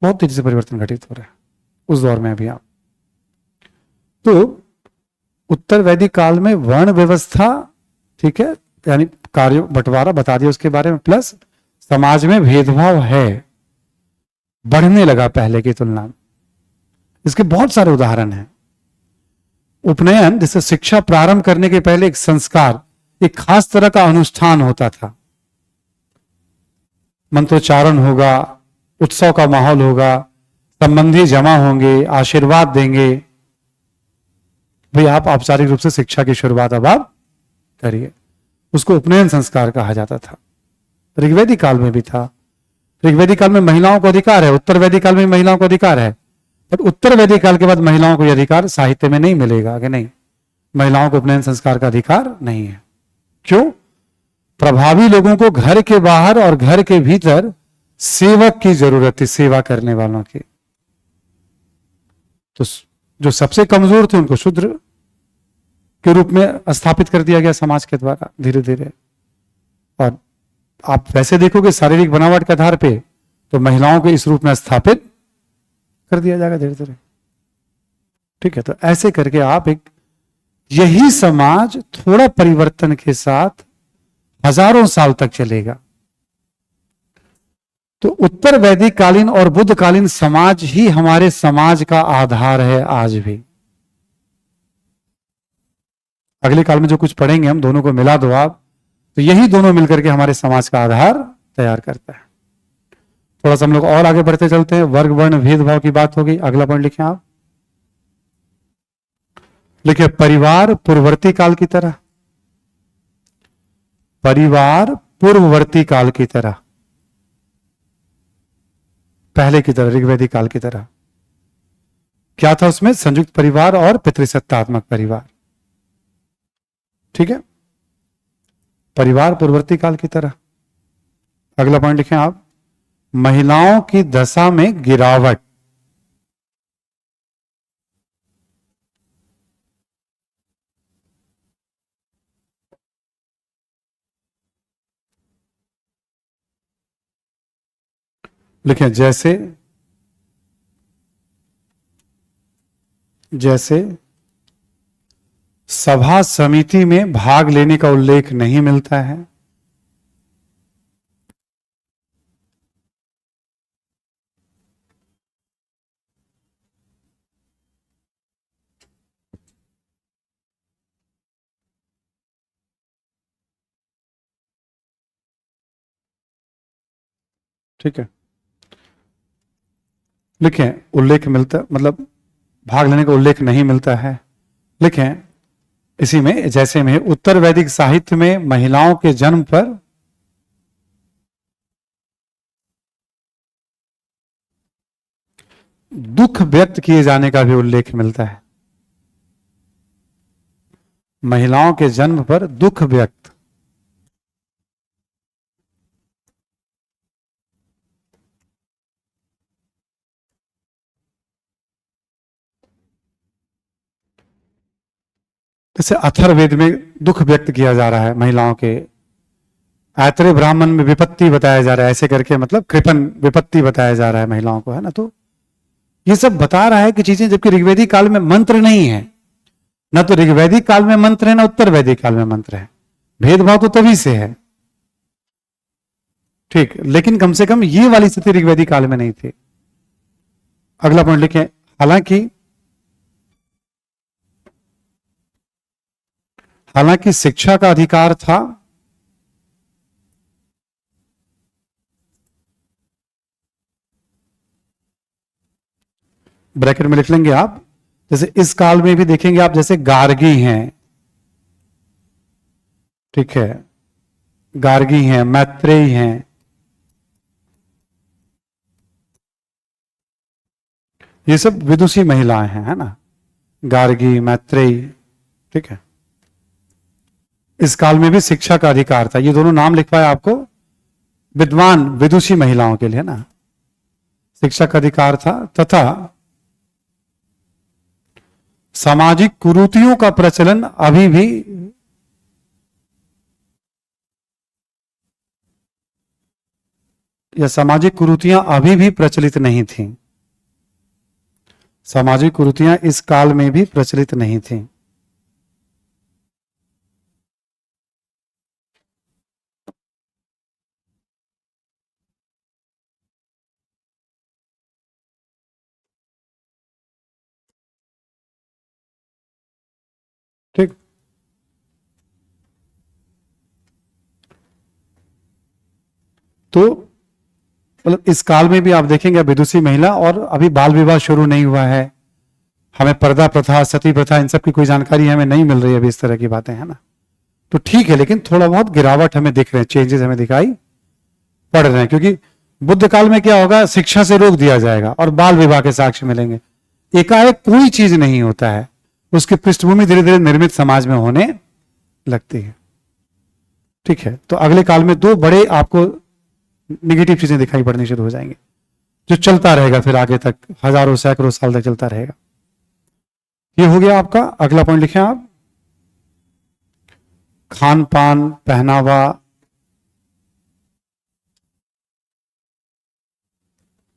बहुत तेजी से परिवर्तन घटित हो रहे हैं उस दौर में अभी आप। तो उत्तर वैदिक काल में वर्ण व्यवस्था, ठीक है, यानी कार्य बंटवारा बता दिया उसके बारे में, प्लस समाज में भेदभाव है, बढ़ने लगा पहले की तुलना में। इसके बहुत सारे उदाहरण हैं। उपनयन, जैसे शिक्षा प्रारंभ करने के पहले एक संस्कार, एक खास तरह का अनुष्ठान होता था। मंत्रोच्चारण होगा, उत्सव का माहौल होगा, संबंधी जमा होंगे, आशीर्वाद देंगे, भाई आप औपचारिक रूप से शिक्षा की शुरुआत अब आप करिए। उसको उपनयन संस्कार कहा जाता था। ऋग्वैदिक काल में भी था। ऋग्वैदिक काल में महिलाओं को अधिकार है, उत्तर वैदिक काल में महिलाओं को अधिकार है, पर उत्तर वैदिक काल के बाद महिलाओं को यह अधिकार साहित्य में नहीं मिलेगा कि नहीं, महिलाओं को उपनयन संस्कार का अधिकार नहीं है। क्यों? प्रभावी लोगों को घर के बाहर और घर के भीतर सेवक की जरूरत थी, सेवा करने वालों की। तो जो सबसे कमजोर थे उनको शूद्र के रूप में स्थापित कर दिया गया समाज के द्वारा धीरे धीरे। और आप वैसे देखोगे शारीरिक बनावट के आधार पे तो महिलाओं को इस रूप में स्थापित कर दिया जाएगा धीरे धीरे। ठीक है, तो ऐसे करके आप एक, यही समाज थोड़ा परिवर्तन के साथ हजारों साल तक चलेगा। तो उत्तर वैदिक कालीन और बुद्ध कालीन समाज ही हमारे समाज का आधार है आज भी। अगले काल में जो कुछ पढ़ेंगे हम, दोनों को मिला दो आप, तो यही दोनों मिलकर के हमारे समाज का आधार तैयार करता है। थोड़ा सा हम लोग और आगे बढ़ते चलते हैं। वर्ग वर्ण भेदभाव की बात होगी। अगला पॉइंट लिखें आप, लिखिए परिवार पूर्ववर्ती काल की तरह। परिवार पूर्ववर्ती काल की तरह, पहले की तरह, ऋग्वैदिक काल की तरह। क्या था उसमें? संयुक्त परिवार और पितृसत्तात्मक परिवार। ठीक है, परिवार पूर्ववर्ती काल की तरह। अगला पॉइंट लिखें आप, महिलाओं की दशा में गिरावट। लिखें जैसे जैसे सभा समिति में भाग लेने का उल्लेख नहीं मिलता है, ठीक है, लिखें उल्लेख मिलता, मतलब भाग लेने का उल्लेख नहीं मिलता है। लिखें इसी में, जैसे में उत्तर वैदिक साहित्य में महिलाओं के जन्म पर दुख व्यक्त किए जाने का भी उल्लेख मिलता है। महिलाओं के जन्म पर दुख व्यक्त, जैसे अथर्ववेद में दुख व्यक्त किया जा रहा है महिलाओं के ऐतरे ब्राह्मण में विपत्ति बताया जा रहा है, ऐसे करके मतलब कृपन विपत्ति बताया जा रहा है महिलाओं को, है ना। तो ये सब बता रहा है कि चीजें, जबकि ऋग्वेदिक काल में मंत्र नहीं है, ना तो ऋग्वैदिक काल में मंत्र है ना उत्तर वैदिक काल में मंत्र है। भेदभाव तो तभी से है, ठीक, लेकिन कम से कम ये वाली स्थिति ऋग्वैदिक काल में नहीं थी। अगला पॉइंट लिखें। हालांकि शिक्षा का अधिकार था, ब्रैकेट में लिख लेंगे आप, जैसे इस काल में भी देखेंगे आप, जैसे गार्गी हैं, ठीक है, गार्गी हैं, मैत्रेयी हैं, ये सब विदुषी महिलाएं हैं, है ना, गार्गी मैत्रेयी, ठीक है। इस काल में भी शिक्षा का अधिकार था, ये दोनों नाम लिखवाया आपको विद्वान विदुषी महिलाओं के लिए, ना, शिक्षा का अधिकार था, तथा सामाजिक कुरीतियों का प्रचलन अभी भी या सामाजिक कुरीतियां अभी भी प्रचलित नहीं थीं। सामाजिक कुरीतियां इस काल में भी प्रचलित नहीं थीं। ठीक, तो मतलब इस काल में भी आप देखेंगे विदुषी महिला, और अभी बाल विवाह शुरू नहीं हुआ है, हमें पर्दा प्रथा, सती प्रथा, इन सब की कोई जानकारी हमें नहीं मिल रही है अभी, इस तरह की बातें, है ना। तो ठीक है, लेकिन थोड़ा बहुत गिरावट हमें दिख रहे हैं, चेंजेस हमें दिखाई पड़ रहे हैं, क्योंकि बुद्ध काल में क्या होगा, शिक्षा से रोक दिया जाएगा और बाल विवाह के साक्ष्य मिलेंगे। एकाएक कोई चीज नहीं होता है, उसकी पृष्ठभूमि धीरे धीरे निर्मित समाज में होने लगती है। ठीक है, तो अगले काल में दो बड़े आपको निगेटिव चीजें दिखाई पड़नी शुरू हो जाएंगी, जो चलता रहेगा फिर आगे तक, हजारों सैकड़ों साल तक चलता रहेगा। ये हो गया आपका। अगला पॉइंट लिखें आप, खान पान, पहनावा,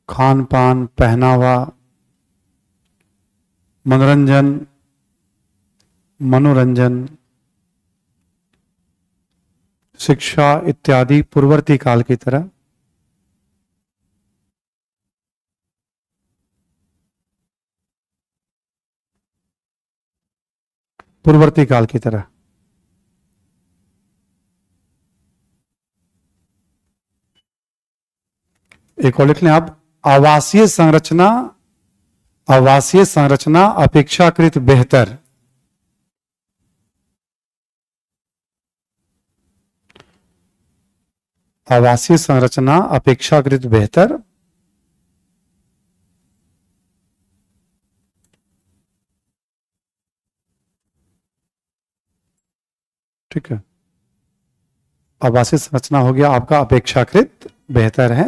खान पान, पहनावा, मनोरंजन, मनोरंजन, शिक्षा इत्यादि पूर्ववर्ती काल की तरह पूर्ववर्ती काल की तरह एक और लिख लें आप, आवासीय संरचना, आवासीय संरचना अपेक्षाकृत बेहतर, आवासीय संरचना अपेक्षाकृत बेहतर, ठीक है, आवासीय संरचना हो गया आपका अपेक्षाकृत बेहतर है।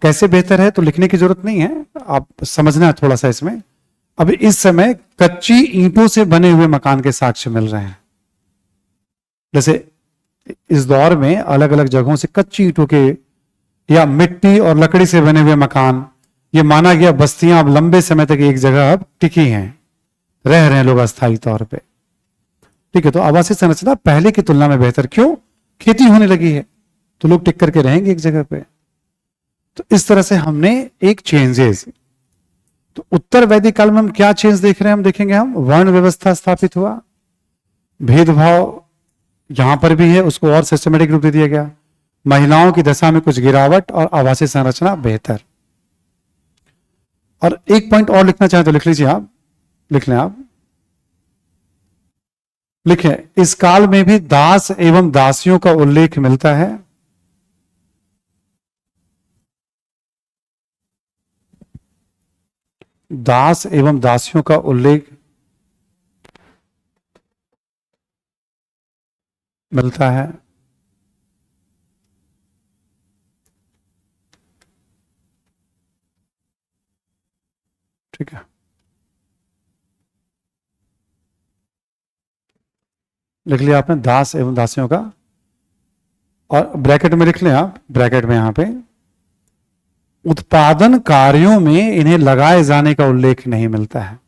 कैसे बेहतर है तो लिखने की जरूरत नहीं है, आप समझना है थोड़ा सा इसमें। अब इस समय कच्ची ईंटों से बने हुए मकान के साक्ष्य मिल रहे हैं, जैसे इस दौर में अलग अलग जगहों से कच्ची ईंटों के या मिट्टी और लकड़ी से बने हुए मकान, ये माना गया बस्तियां अब लंबे समय तक एक जगह अब टिकी हैं, रह रहे हैं लोग अस्थायी तौर पे। ठीक है, तो आवासीय संरचना पहले की तुलना में बेहतर, क्यों, खेती होने लगी है तो लोग टिक करके रहेंगे एक जगह पे। तो इस तरह से हमने एक चेंजेस, तो उत्तर वैदिक काल में हम क्या चेंज देख रहे हैं, हम देखेंगे, हम वर्ण व्यवस्था स्थापित हुआ, भेदभाव यहां पर भी है उसको और सिस्टमेटिक रूप दे दिया गया, महिलाओं की दशा में कुछ गिरावट और आवासीय संरचना बेहतर। और एक पॉइंट और लिखना चाहें तो लिख लीजिए आप, लिख लें आप, लिखें, इस काल में भी दास एवं दासियों का उल्लेख मिलता है, दास एवं दासियों का उल्लेख मिलता है। ठीक है, लिख लिया आपने, दास एवं दासियों का और ब्रैकेट में लिख लें आप, ब्रैकेट में यहां पे उत्पादन कार्यों में इन्हें लगाए जाने का उल्लेख नहीं मिलता है।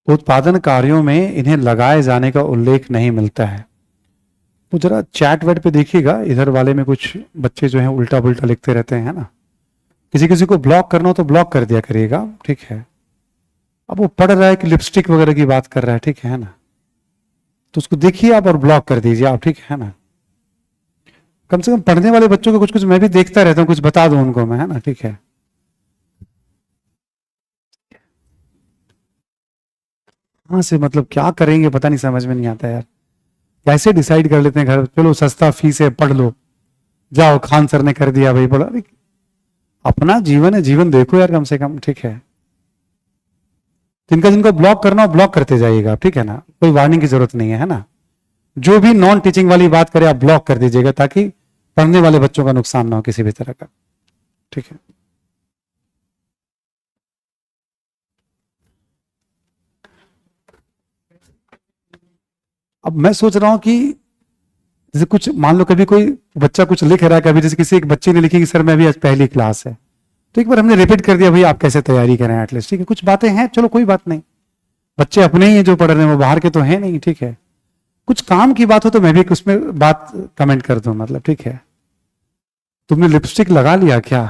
उत्पादन कार्यों में इन्हें लगाए जाने का उल्लेख नहीं मिलता है। तो जरा चैट वेट पे देखिएगा, इधर वाले में कुछ बच्चे जो हैं उल्टा पुल्टा लिखते रहते हैं ना। किसी किसी को ब्लॉक करना हो तो ब्लॉक कर दिया करिएगा, ठीक है। अब वो पढ़ रहा है कि लिपस्टिक वगैरह की बात कर रहा है, ठीक है ना, तो उसको देखिए आप और ब्लॉक कर दीजिए आप, ठीक है ना। कम से कम पढ़ने वाले बच्चों को कुछ कुछ मैं भी देखता रहता हूँ, कुछ बता दूं उनको मैं, है ना, ठीक है। कहाँ से मतलब क्या करेंगे पता नहीं, समझ में नहीं आता यार। कैसे डिसाइड कर लेते हैं घर, चलो सस्ता फीस है पढ़ लो, जाओ खान सर ने कर दिया भाई पढ़ा। अपना जीवन है, जीवन देखो यार कम से कम, ठीक है। जिनका जिनको ब्लॉक करना हो ब्लॉक करते जाइएगा, ठीक है ना, कोई वार्निंग की जरूरत नहीं है ना। जो भी नॉन टीचिंग वाली बात करे आप ब्लॉक कर दीजिएगा, ताकि पढ़ने वाले बच्चों का नुकसान ना हो किसी भी तरह का, ठीक है। अब मैं सोच रहा हूं कि जैसे कुछ मान लो कभी कोई बच्चा कुछ लिख रहा है, कभी जैसे किसी एक बच्चे ने लिखी कि सर मैं भी आज पहली क्लास है, तो एक बार हमने रिपीट कर दिया भाई आप कैसे तैयारी करें एटलीस्ट, ठीक है। कुछ बातें हैं, चलो कोई बात नहीं, बच्चे अपने ही हैं जो पढ़ रहे हैं, वो बाहर के तो हैं नहीं, ठीक है। कुछ काम की बात हो तो मैं भी उसमें बात कमेंट कर दूं, मतलब ठीक है। तुमने लिपस्टिक लगा लिया क्या?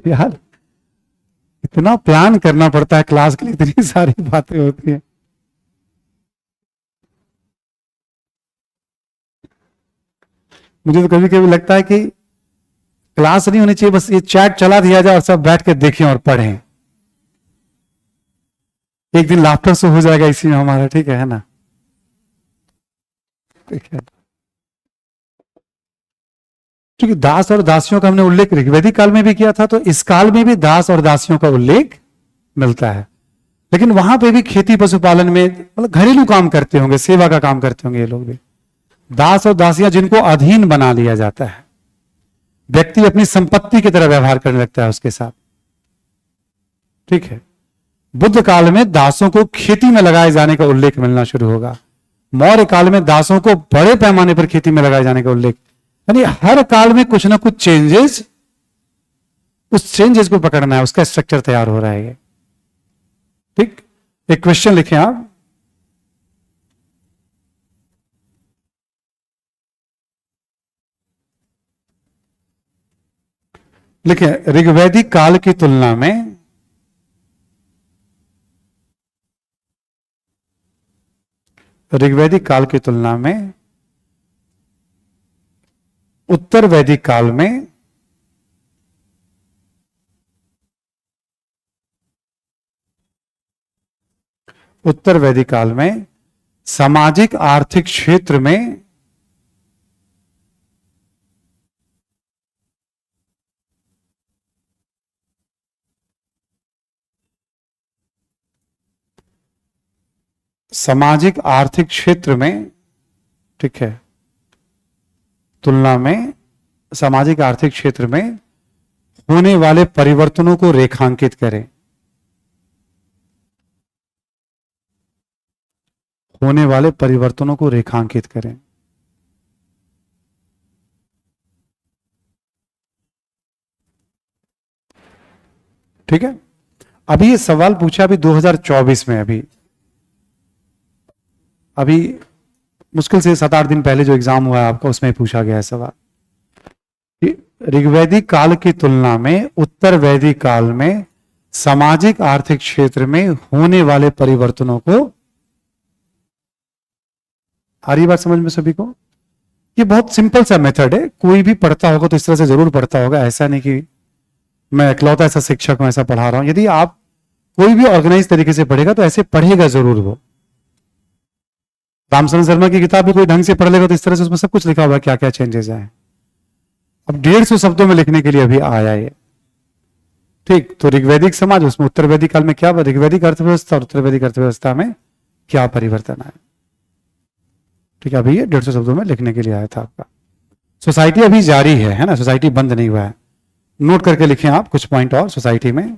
यार इतना प्लान करना पड़ता है क्लास के लिए, इतनी सारी बातें होती हैं। मुझे तो कभी कभी लगता है कि क्लास नहीं होनी चाहिए, बस ये चैट चला दिया जाए और सब बैठ के देखें और पढ़ें। एक दिन लाफ्टर शो हो जाएगा इसी में हमारा, ठीक है ना, ठीक है। क्योंकि दास और दासियों का हमने उल्लेख ऋग्वैदिक काल में भी किया था, तो इस काल में भी दास और दासियों का उल्लेख मिलता है। लेकिन वहां पे भी खेती पशुपालन में मतलब घरेलू काम करते होंगे, सेवा का काम करते होंगे ये लोग भी। दास और दासियां जिनको अधीन बना लिया जाता है, व्यक्ति अपनी संपत्ति की तरह व्यवहार करने लगता है उसके साथ, ठीक है। बुद्ध काल में दासों को खेती में लगाए जाने का उल्लेख मिलना शुरू होगा। मौर्य काल में दासों को बड़े पैमाने पर खेती में लगाए जाने का उल्लेख, यानी हर काल में कुछ ना कुछ चेंजेस, उस चेंजेस को पकड़ना है, उसका स्ट्रक्चर तैयार हो रहा है, ठीक। एक क्वेश्चन लिखें आप, लिखें ऋग्वैदिक काल की तुलना में ऋग्वैदिक काल की तुलना में उत्तर वैदिक काल में उत्तर वैदिक काल में सामाजिक आर्थिक क्षेत्र में सामाजिक आर्थिक क्षेत्र में, ठीक है, तुलना में सामाजिक आर्थिक क्षेत्र में होने वाले परिवर्तनों को रेखांकित करें। होने वाले परिवर्तनों को रेखांकित करें। ठीक है। अभी ये सवाल पूछा अभी 2024 में, अभी मुश्किल से 7-8 दिन पहले जो एग्जाम हुआ है आपका, उसमें पूछा गया है सवाल। ऋग्वैदिक काल की तुलना में उत्तर वैदिक काल में सामाजिक आर्थिक क्षेत्र में होने वाले परिवर्तनों को, आ रही बात समझ में सभी को? ये बहुत सिंपल सा मेथड है, कोई भी पढ़ता होगा तो इस तरह से जरूर पढ़ता होगा, ऐसा नहीं कि मैं इकलौता ऐसा शिक्षक हूं ऐसा पढ़ा रहा हूं। यदि आप कोई भी ऑर्गेनाइज तरीके से पढ़ेगा तो ऐसे पढ़ेगा जरूर वो। रामचंद्र शर्मा की किताब भी कोई ढंग से पढ़ लेगा तो इस तरह से उसमें सब कुछ लिखा हुआ है, क्या क्या चेंजेस आए। अब 150 शब्दों में लिखने के लिए अभी आया ये, ठीक, तो ऋग्वैदिक समाज, उसमें उत्तर वैदिक काल में क्या, ऋग्वैदिक अर्थव्यवस्था और उत्तर वैदिक अर्थव्यवस्था में क्या परिवर्तन आया। ठीक है, अभी ये 150 शब्दों में लिखने के लिए आया था आपका। सोसाइटी अभी जारी है ना, सोसाइटी बंद नहीं हुआ है। नोट करके लिखें आप कुछ पॉइंट और सोसाइटी में,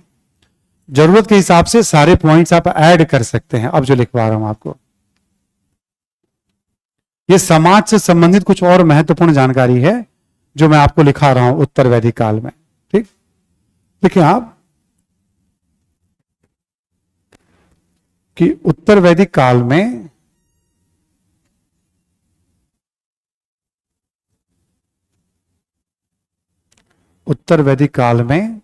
जरूरत के हिसाब से सारे पॉइंट्स आप ऐड कर सकते हैं। अब जो लिखवा रहा हूं आपको, ये समाज से संबंधित कुछ और महत्वपूर्ण जानकारी है जो मैं आपको लिखा रहा हूं उत्तर वैदिक काल में। ठीक, देखिए आप कि उत्तर वैदिक काल में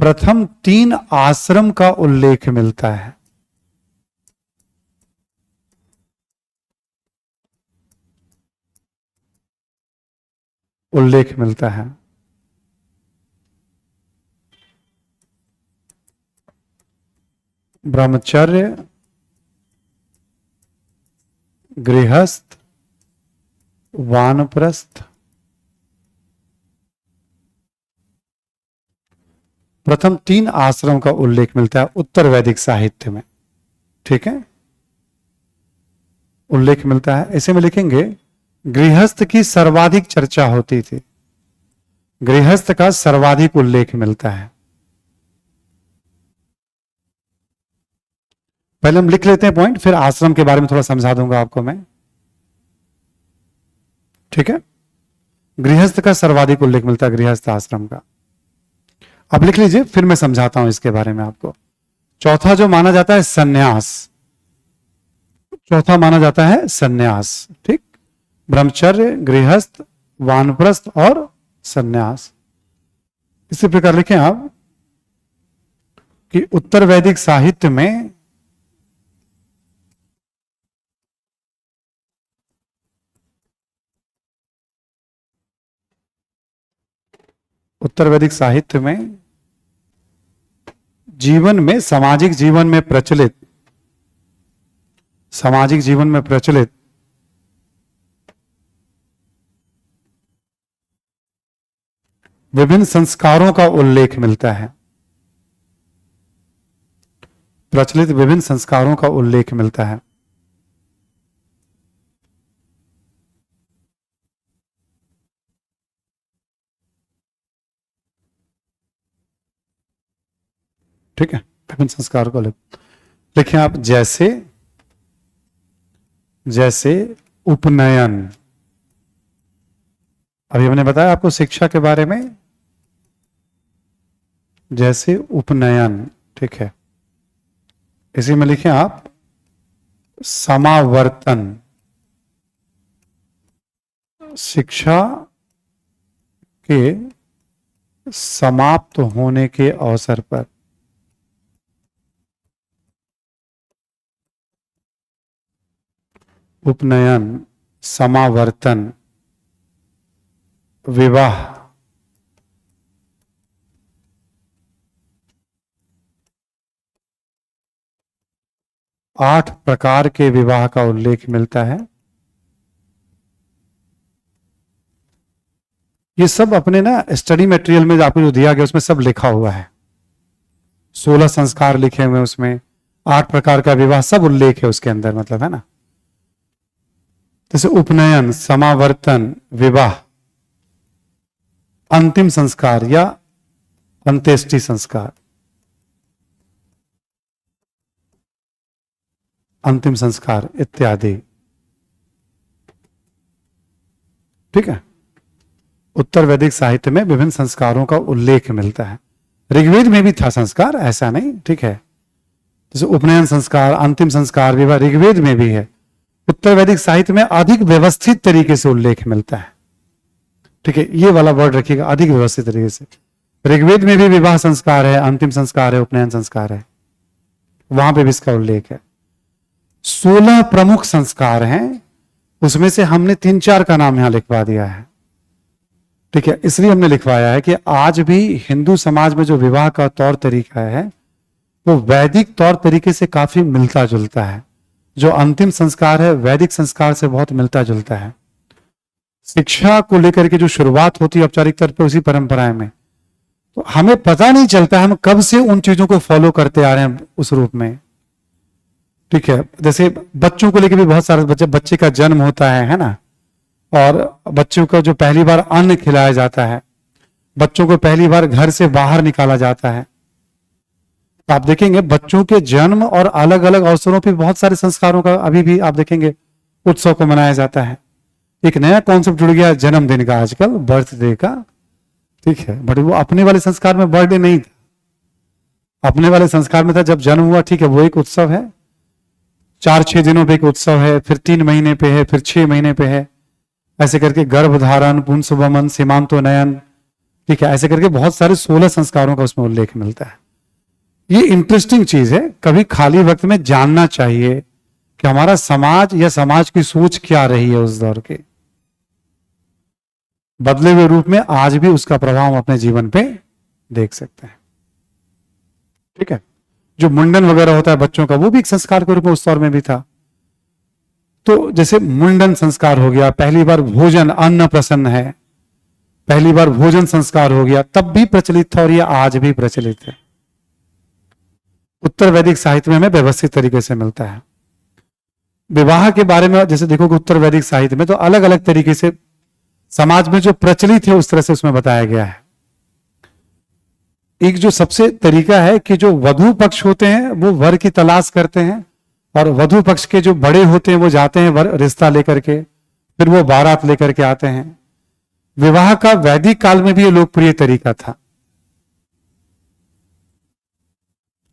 प्रथम 3 आश्रम का उल्लेख मिलता है। ब्रह्मचर्य, गृहस्थ, वानप्रस्थ। प्रथम 3 आश्रम का उल्लेख मिलता है उत्तर वैदिक साहित्य में। ठीक है, उल्लेख मिलता है। ऐसे में लिखेंगे गृहस्थ की सर्वाधिक चर्चा होती थी, गृहस्थ का सर्वाधिक उल्लेख मिलता है। पहले हम लिख लेते हैं पॉइंट, फिर आश्रम के बारे में थोड़ा समझा दूंगा आपको मैं। ठीक है, गृहस्थ का सर्वाधिक उल्लेख मिलता है, गृहस्थ आश्रम का। अब लिख लीजिए, फिर मैं समझाता हूं इसके बारे में आपको। चौथा जो माना जाता है सन्यास, चौथा माना जाता है सन्यास। ठीक, ब्रह्मचर्य, गृहस्थ, वानप्रस्थ और सन्यास। इसी प्रकार लिखें आप कि उत्तर वैदिक साहित्य में जीवन में, सामाजिक जीवन में प्रचलित विभिन्न संस्कारों का उल्लेख मिलता है। प्रचलित विभिन्न संस्कारों का उल्लेख मिलता है। ठीक है, विभिन्न संस्कार को लिखें आप, जैसे उपनयन। अभी हमने बताया आपको शिक्षा के बारे में, जैसे उपनयन। ठीक है, इसी में लिखें आप समावर्तन, शिक्षा के समाप्त होने के अवसर पर। उपनयन, समावर्तन, विवाह, 8 प्रकार के विवाह का उल्लेख मिलता है। ये सब अपने ना स्टडी मटेरियल में आपको जो दिया गया उसमें सब लिखा हुआ है। 16 संस्कार लिखे हुए उसमें, 8 प्रकार का विवाह, सब उल्लेख है उसके अंदर, मतलब है ना। जैसे उपनयन, समावर्तन, विवाह, अंतिम संस्कार या अंत्येष्टि संस्कार, अंतिम संस्कार इत्यादि। ठीक है, उत्तर वैदिक साहित्य में विभिन्न संस्कारों का उल्लेख मिलता है। ऋग्वेद में भी था संस्कार, ऐसा नहीं। ठीक है, जैसे उपनयन संस्कार, अंतिम संस्कार, विवाह, ऋग्वेद में भी है। उत्तर वैदिक साहित्य में अधिक व्यवस्थित तरीके से उल्लेख मिलता है। ठीक है, ये वाला वर्ड रखिएगा, अधिक व्यवस्थित तरीके से। ऋग्वेद में भी विवाह संस्कार है, अंतिम संस्कार है, उपनयन संस्कार है, वहां पे भी इसका उल्लेख है। 16 प्रमुख संस्कार हैं, उसमें से हमने 3-4 का नाम यहां लिखवा दिया है। ठीक है, इसलिए हमने लिखवाया है कि आज भी हिंदू समाज में जो विवाह का तौर तरीका है वो वैदिक तौर तरीके से काफी मिलता जुलता है। जो अंतिम संस्कार है वैदिक संस्कार से बहुत मिलता जुलता है। शिक्षा को लेकर के जो शुरुआत होती है औपचारिक तौर पर उसी परंपराएं में, तो हमें पता नहीं चलता हम कब से उन चीजों को फॉलो करते आ रहे हैं उस रूप में। ठीक है, जैसे बच्चों को लेकर भी बहुत सारे बच्चे का जन्म होता है ना, और बच्चों को जो पहली बार अन्न खिलाया जाता है, बच्चों को पहली बार घर से बाहर निकाला जाता है, तो आप देखेंगे बच्चों के जन्म और अलग अलग अवसरों पर बहुत सारे संस्कारों का अभी भी आप देखेंगे उत्सव को मनाया जाता है। एक नया कॉन्सेप्ट जुड़ गया जन्मदिन का आजकल, बर्थडे का। ठीक है, बट वो अपने वाले संस्कार में बर्थडे नहीं था, अपने वाले संस्कार में था जब जन्म हुआ, ठीक है, वो एक उत्सव है, 4-6 दिनों पे एक उत्सव है, फिर 3 महीने पे है, फिर 6 महीने पे है, ऐसे करके गर्भधारण, पुंसवमन, सीमांतोनयन, ठीक है, ऐसे करके बहुत सारे 16 संस्कारों का उसमें उल्लेख मिलता है। ये इंटरेस्टिंग चीज है, कभी खाली वक्त में जानना चाहिए कि हमारा समाज या समाज की सोच क्या रही है उस दौर के। बदले हुए रूप में आज भी उसका प्रभाव हम अपने जीवन पे देख सकते हैं। ठीक है, जो मुंडन वगैरह होता है बच्चों का, वो भी एक संस्कार के रूप में उस दौर में भी था। तो जैसे मुंडन संस्कार हो गया, पहली बार भोजन, अन्न प्रसन्न है, पहली बार भोजन संस्कार हो गया, तब भी प्रचलित था और ये आज भी प्रचलित है। उत्तर वैदिक साहित्य में हमें व्यवस्थित तरीके से मिलता है। विवाह के बारे में जैसे देखोगे उत्तर वैदिक साहित्य में, तो अलग अलग तरीके से समाज में जो प्रचलित है उस तरह से उसमें बताया गया है। एक जो सबसे तरीका है कि जो वधू पक्ष होते हैं वो वर की तलाश करते हैं, और वधू पक्ष के जो बड़े होते हैं वो जाते हैं वर रिश्ता लेकर के, फिर वो बारात लेकर के आते हैं। विवाह का वैदिक काल में भी ये लोकप्रिय तरीका था।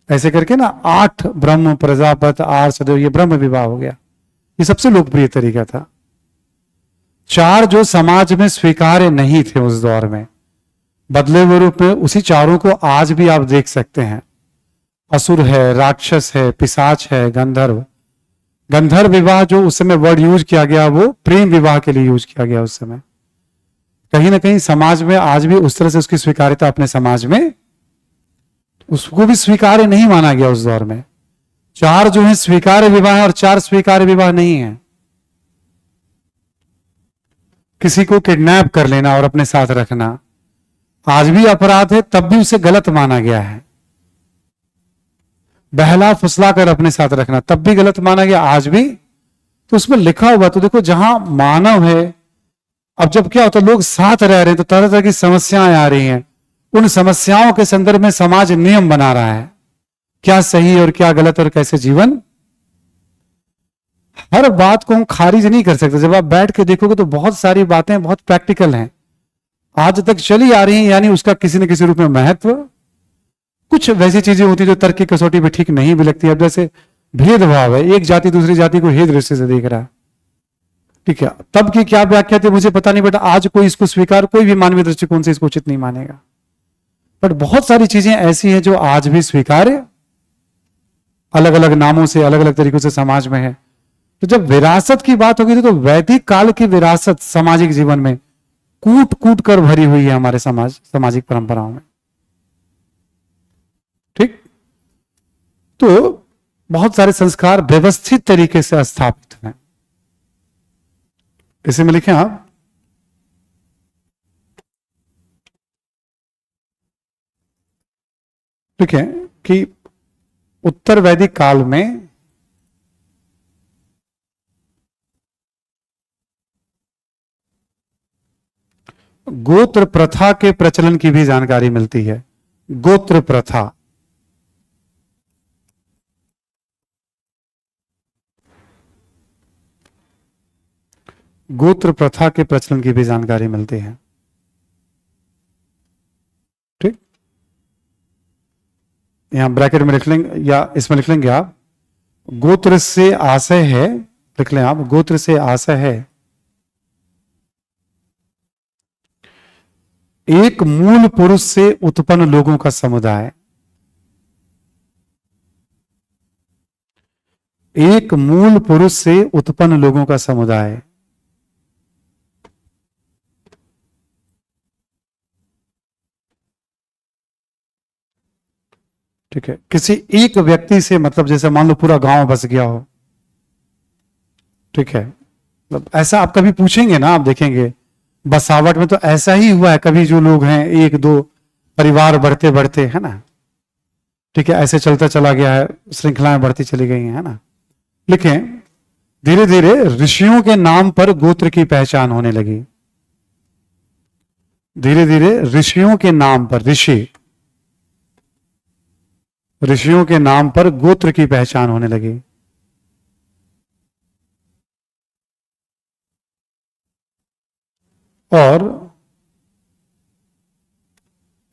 ऐसे करके ना 8 ब्रह्म, प्रजापति, आर्षदेव, ये ब्रह्म विवाह हो गया, ये सबसे लोकप्रिय तरीका था। 4 जो समाज में स्वीकार्य नहीं थे उस दौर में, बदले हुए रूप में उसी चारों को आज भी आप देख सकते हैं। असुर है, राक्षस है, पिशाच है, गंधर्व। गंधर्व विवाह जो उस समय वर्ड यूज किया गया वो प्रेम विवाह के लिए यूज किया गया उस समय। कहीं ना कहीं समाज में आज भी उस तरह से उसकी स्वीकार्यता अपने समाज में, उसको भी स्वीकार्य नहीं माना गया उस दौर में। 4 जो है स्वीकार्य विवाह है और 4 स्वीकार्य विवाह नहीं है। किसी को किडनैप कर लेना और अपने साथ रखना आज भी अपराध है, तब भी उसे गलत माना गया है। बहला फुसला कर अपने साथ रखना तब भी गलत माना गया, आज भी। तो उसमें लिखा हुआ, तो देखो जहां मानव है, अब जब क्या होता है लोग साथ रह रहे हैं तो तरह तरह की समस्याएं आ रही हैं, उन समस्याओं के संदर्भ में समाज नियम बना रहा है, क्या सही और क्या गलत और कैसे जीवन। हर बात को हम खारिज नहीं कर सकते। जब आप बैठ के देखोगे तो बहुत सारी बातें बहुत प्रैक्टिकल हैं, आज तक चली आ रही हैं, यानी उसका किसी न किसी रूप में महत्व। कुछ वैसी चीजें होती जो तर्क की कसौटी पे ठीक नहीं भी लगती है। अब जैसे भेदभाव है, एक जाति दूसरी जाति को हे दृष्टि से देख रहा है, ठीक है, तब की क्या व्याख्या थी मुझे पता नहीं, बट आज कोई इसको स्वीकार, कोई भी मानवीय दृष्टिकोण से इसको उचित नहीं मानेगा। बट बहुत सारी चीजें ऐसी हैं जो आज भी स्वीकार्य, अलग अलग नामों से, अलग अलग तरीकों से समाज में है। तो जब विरासत की बात होगी तो वैदिक काल की विरासत सामाजिक जीवन में कूट कूट कर भरी हुई है हमारे सामाजिक परंपराओं में। ठीक, तो बहुत सारे संस्कार व्यवस्थित तरीके से स्थापित हैं। इसे में लिखें आप, ठीक है, कि उत्तर वैदिक काल में गोत्र प्रथा के प्रचलन की भी जानकारी मिलती है। गोत्र प्रथा, गोत्र प्रथा के प्रचलन की भी जानकारी मिलती है। ठीक, यहां ब्रैकेट में लिख लेंगे या इसमें लिख लेंगे आप, गोत्र से आशय है, लिख लें आप, गोत्र से आशय है एक मूल पुरुष से उत्पन्न लोगों का समुदाय। एक मूल पुरुष से उत्पन्न लोगों का समुदाय। ठीक है, किसी एक व्यक्ति से, मतलब जैसे मान लो पूरा गांव बस गया हो, ठीक है, मतलब ऐसा आप कभी पूछेंगे ना, आप देखेंगे बसावट में तो ऐसा ही हुआ है। कभी जो लोग हैं 1-2 परिवार बढ़ते बढ़ते, है ना, ठीक है, ऐसे चलता चला गया है, श्रृंखलाएं बढ़ती चली गई हैं, है ना। लिखें, धीरे धीरे ऋषियों के नाम पर गोत्र की पहचान होने लगी। धीरे धीरे ऋषियों के नाम पर, ऋषियों के नाम पर गोत्र की पहचान होने लगी। और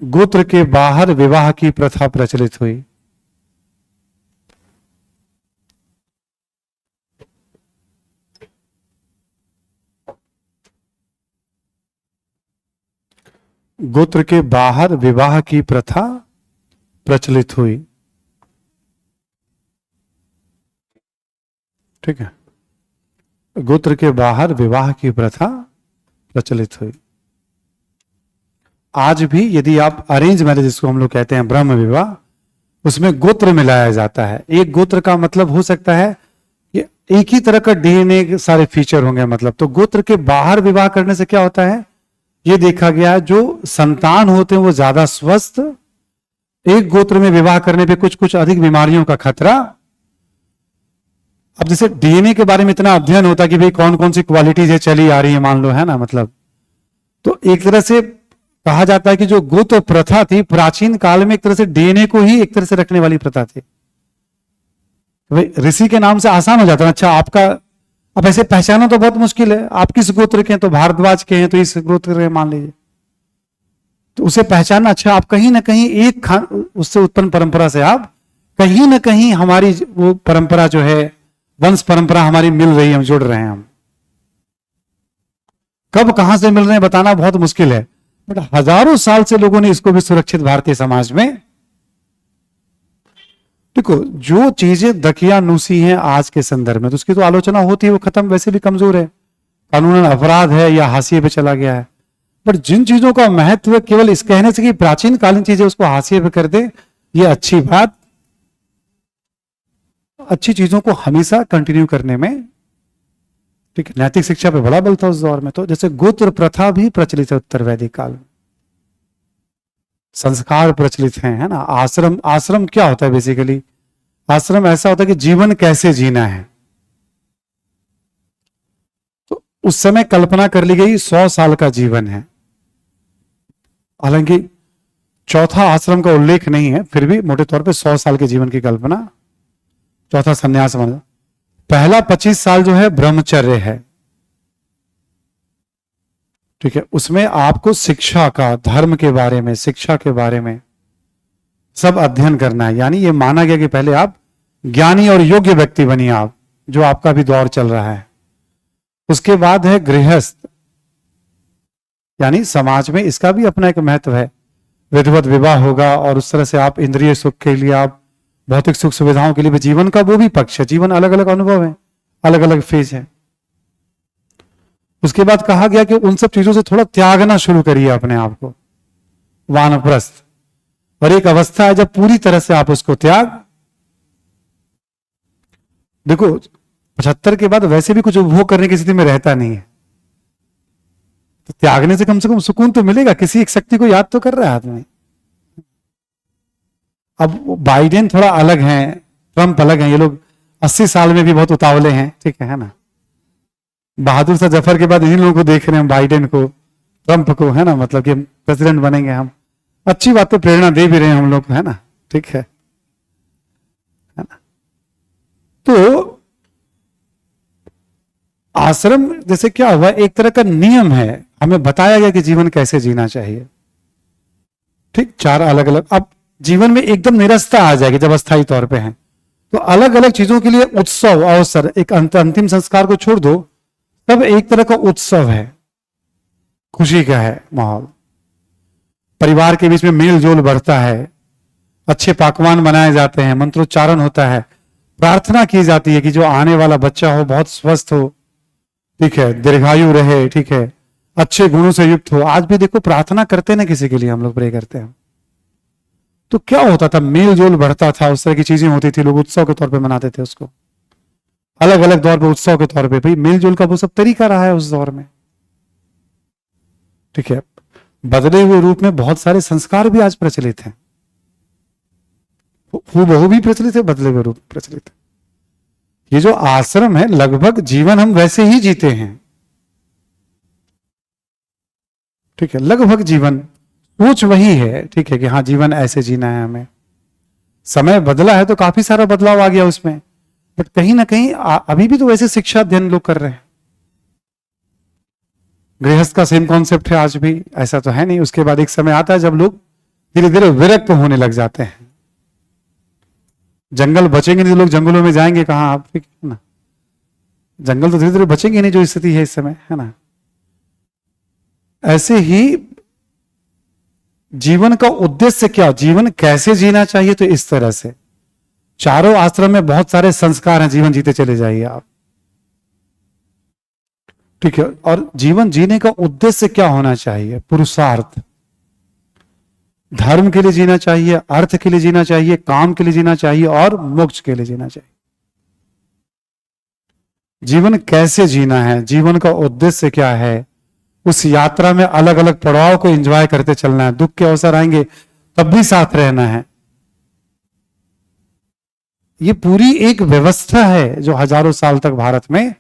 गोत्र के बाहर विवाह की प्रथा प्रचलित हुई। गोत्र के बाहर विवाह की प्रथा प्रचलित हुई। ठीक है, गोत्र के बाहर विवाह की प्रथा प्रचलित हुई। आज भी यदि आप अरेंज मैरिज, जिसको हम लोग कहते हैं ब्रह्म विवाह, उसमें गोत्र मिलाया जाता है। एक गोत्र का मतलब हो सकता है कि एक ही तरह का डीएनए के सारे फीचर होंगे, मतलब। तो गोत्र के बाहर विवाह करने से क्या होता है, ये देखा गया है जो संतान होते हैं वो ज्यादा स्वस्थ, एक गोत्र में विवाह करने पे कुछ कुछ अधिक बीमारियों का खतरा। अब जैसे डीएनए के बारे में इतना अध्ययन होता है कि भाई कौन कौन सी क्वालिटीज है चली आ रही है, मान लो, है ना, मतलब। तो एक तरह से कहा जाता है कि जो गोत्र प्रथा थी प्राचीन काल में, एक तरह से डीएनए को ही एक तरह से रखने वाली प्रथा थी। भाई ऋषि के नाम से आसान हो जाता है, अच्छा आपका, अब ऐसे पहचाना तो बहुत मुश्किल है, आप किस गोत्र के हैं, तो भारद्वाज के हैं, तो इस गोत्र के मान लीजिए, तो उसे पहचानना, अच्छा आप कहीं ना कहीं एक उससे उत्पन्न परंपरा से आप कहीं ना कहीं हमारी वो परंपरा जो है, वंश परंपरा हमारी मिल रही है, हम जुड़ रहे हैं। हम कब कहां से मिल रहे हैं बताना बहुत मुश्किल है, बट हजारों साल से लोगों ने इसको भी सुरक्षित भारतीय समाज में। देखो, जो चीजें दकियानूसी हैं आज के संदर्भ में, तो उसकी तो आलोचना होती है, वो खत्म, वैसे भी कमजोर है, कानूनन अपराध है या हाशिए पे चला गया है। पर जिन चीजों का महत्व केवल इस कहने से कि प्राचीन कालीन चीजें उसको हाशिए पे कर दे, ये अच्छी बात, अच्छी चीजों को हमेशा कंटिन्यू करने में, ठीक है, नैतिक शिक्षा पे बड़ा बल था उस दौर में। तो जैसे गोत्र प्रथा भी प्रचलित है उत्तर वैदिक काल में, संस्कार प्रचलित हैं, है ना। आश्रम, आश्रम क्या होता है बेसिकली, आश्रम ऐसा होता है कि जीवन कैसे जीना है। तो उस समय कल्पना कर ली गई 100 साल का जीवन है, हालांकि चौथा आश्रम का उल्लेख नहीं है, फिर भी मोटे तौर पे 100 साल के जीवन की कल्पना, चौथा संन्यास मान। पहला 25 साल जो है ब्रह्मचर्य है, ठीक है, उसमें आपको शिक्षा का, धर्म के बारे में, शिक्षा के बारे में सब अध्ययन करना है। यानी ये माना गया कि पहले आप ज्ञानी और योग्य व्यक्ति बनिए आप, जो आपका भी दौर चल रहा है। उसके बाद है गृहस्थ, यानी समाज में इसका भी अपना एक महत्व है, विधिवत विवाह होगा और उस तरह से आप इंद्रिय सुख के लिए, आप भौतिक सुख सुविधाओं के लिए भी, जीवन का वो भी पक्ष है, जीवन अलग अलग अनुभव है, अलग अलग फेज है। उसके बाद कहा गया कि उन सब चीजों से थोड़ा त्यागना शुरू करिए अपने आप को, वानप्रस्थ। और एक अवस्था है जब पूरी तरह से आप उसको त्याग, देखो 75 के बाद वैसे भी कुछ उपभोग करने की स्थिति में रहता नहीं है, तो त्यागने से कम सुकून तो मिलेगा, किसी एक शक्ति को याद तो कर रहा है आदमी। अब बाइडेन थोड़ा अलग हैं, ट्रंप अलग हैं, ये लोग 80 साल में भी बहुत उतावले हैं, ठीक है ना। बहादुर शाह जफर के बाद इन्हीं लोगों को देख रहे हैं, बाइडेन को, ट्रंप को, है ना, मतलब कि प्रेसिडेंट बनेंगे हम। अच्छी बात, तो प्रेरणा दे भी रहे हैं हम लोग, है ना, ठीक है ना। तो आश्रम जैसे क्या हुआ, एक तरह का नियम है, हमें बताया गया कि जीवन कैसे जीना चाहिए, ठीक, 4 अलग अलग। अब जीवन में एकदम निरस्ता आ जाएगी जब अस्थायी तौर पे हैं, तो अलग अलग चीजों के लिए उत्सव, अवसर, एक अंतिम संस्कार को छोड़ दो, तब एक तरह का उत्सव है, खुशी का है माहौल, परिवार के बीच में मेल जोल बढ़ता है, अच्छे पकवान बनाए जाते हैं, मंत्रोच्चारण होता है, प्रार्थना की जाती है कि जो आने वाला बच्चा हो बहुत स्वस्थ हो, ठीक है, दीर्घायु रहे, ठीक है, अच्छे गुणों से युक्त हो। आज भी देखो प्रार्थना करते ना, किसी के लिए हम लोग प्रे करते हैं, तो क्या होता था, मेल जोल बढ़ता था, उस तरह की चीजें होती थी, लोग उत्सव के तौर पे मनाते थे उसको, अलग अलग दौर पे उत्सव के तौर पे, भाई मेल जोल का वो सब तरीका रहा है उस दौर में, ठीक है। बदले हुए रूप में बहुत सारे संस्कार भी आज प्रचलित हैं, हूबहू भी प्रचलित है, बदले हुए रूप में प्रचलित है। ये जो आश्रम है, लगभग जीवन हम वैसे ही जीते हैं, ठीक है, लगभग जीवन सोच वही है, ठीक है, कि हाँ जीवन ऐसे जीना है हमें। समय बदला है तो काफी सारा बदलाव आ गया उसमें, बट कहीं ना कहीं अभी भी तो वैसे शिक्षा अध्ययन लोग कर रहे हैं। गृहस्थ का सेम कॉन्सेप्ट है आज भी, ऐसा तो है नहीं। उसके बाद एक समय आता है जब लोग धीरे धीरे विरक्त होने लग जाते हैं। जंगल बचेंगे नहीं तो लोग जंगलों में जाएंगे कहाँ, आप ठीक है ना, जंगल तो धीरे धीरे बचेंगे नहीं जो स्थिति है इस समय, है ना। ऐसे ही जीवन का उद्देश्य क्या, जीवन कैसे जीना चाहिए, तो इस तरह से चारों आश्रम में बहुत सारे संस्कार हैं, जीवन जीते चले जाइए आप, ठीक है। और जीवन जीने का उद्देश्य क्या होना चाहिए, पुरुषार्थ, धर्म के लिए जीना चाहिए, अर्थ के लिए जीना चाहिए, काम के लिए जीना चाहिए और मोक्ष के लिए जीना चाहिए। जीवन कैसे जीना है, जीवन का उद्देश्य क्या है, उस यात्रा में अलग अलग पड़ाव को एंजॉय करते चलना है। दुख के अवसर आएंगे तब भी साथ रहना है। ये पूरी एक व्यवस्था है जो हजारों साल तक भारत में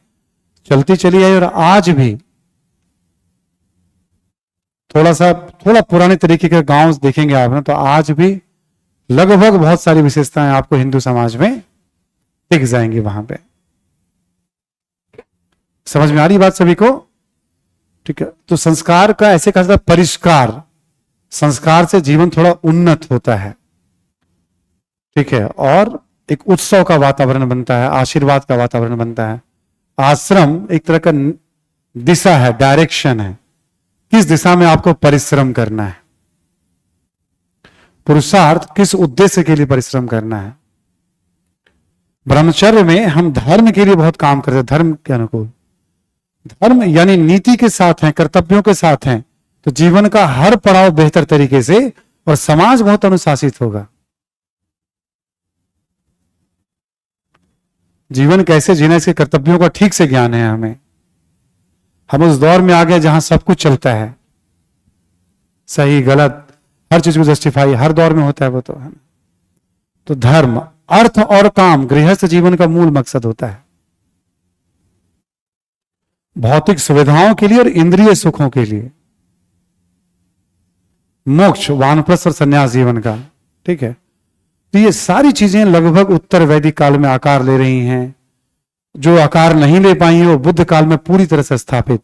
चलती चली आई, और आज भी थोड़ा पुराने तरीके के गांव देखेंगे आप ना, तो आज भी लगभग बहुत सारी विशेषताएं आपको हिंदू समाज में दिख जाएंगी वहां पे। समझ में आ रही बात सभी को, ठीक है। तो संस्कार का ऐसे कहा जाता है परिष्कार, संस्कार से जीवन थोड़ा उन्नत होता है, ठीक है, और एक उत्सव का वातावरण बनता है, आशीर्वाद का वातावरण बनता है। आश्रम एक तरह का दिशा है, डायरेक्शन है, किस दिशा में आपको परिश्रम करना है, पुरुषार्थ किस उद्देश्य के लिए परिश्रम करना है। ब्रह्मचर्य में हम धर्म के लिए बहुत काम करते हैं, धर्म के अनुकूल, धर्म यानी नीति के साथ हैं, कर्तव्यों के साथ हैं, तो जीवन का हर पड़ाव बेहतर तरीके से, और समाज बहुत अनुशासित होगा। जीवन कैसे जीना, इसके कर्तव्यों का ठीक से ज्ञान है हमें। हम उस दौर में आ गए जहां सब कुछ चलता है, सही गलत हर चीज को जस्टिफाई हर दौर में होता है, वो तो है। तो धर्म, अर्थ और काम गृहस्थ जीवन का मूल मकसद होता है, भौतिक सुविधाओं के लिए और इंद्रिय सुखों के लिए। मोक्ष वानप्रस्थ और संन्यास जीवन का, ठीक है। तो ये सारी चीजें लगभग उत्तर वैदिक काल में आकार ले रही हैं। जो आकार नहीं ले पाई वो बुद्ध काल में पूरी तरह से स्थापित।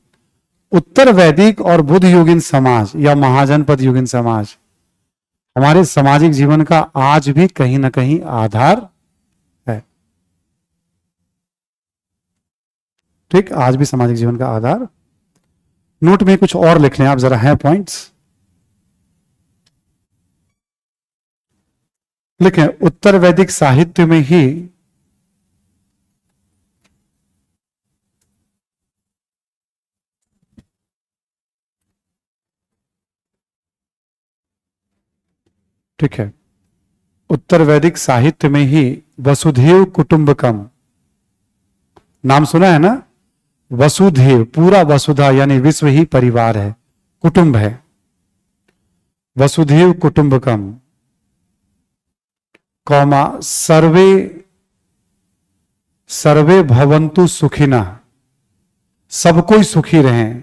उत्तर वैदिक और बुद्ध युगीन समाज या महाजनपद युगीन समाज हमारे सामाजिक जीवन का आज भी कहीं ना कहीं आधार है, ठीक, आज भी सामाजिक जीवन का आधार। नोट में कुछ और लिख लें आप जरा, है पॉइंट्स लिखें। उत्तर वैदिक साहित्य में ही ठीक है, उत्तर वैदिक साहित्य में ही वसुधैव कुटुंबकम नाम सुना है ना। वसुधैव पूरा, वसुधा यानी विश्व ही परिवार है, कुटुंब है। वसुधैव कुटुंबकम कौमा सर्वे सर्वे भवन्तु सुखिना, सब कोई सुखी रहें,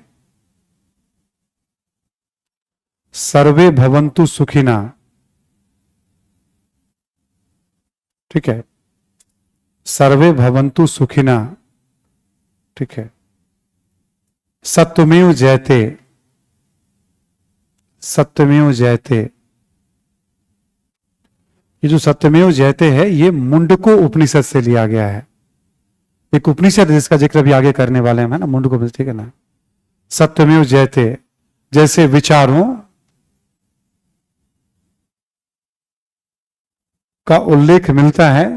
सर्वे भवन्तु सुखिना, ठीक है, सर्वे भवन्तु सुखिना, ठीक है। सत्यमेव जयते, सत्यमेव जयते, ये जो सत्यमेव जयते है ये मुंडको उपनिषद से लिया गया है। एक उपनिषद जिसका जिक्र भी आगे करने वाले हैं ना, मुंडको उपनिषद, ठीक है ना। सत्यमेव जयते, जैसे विचारों का उल्लेख मिलता है,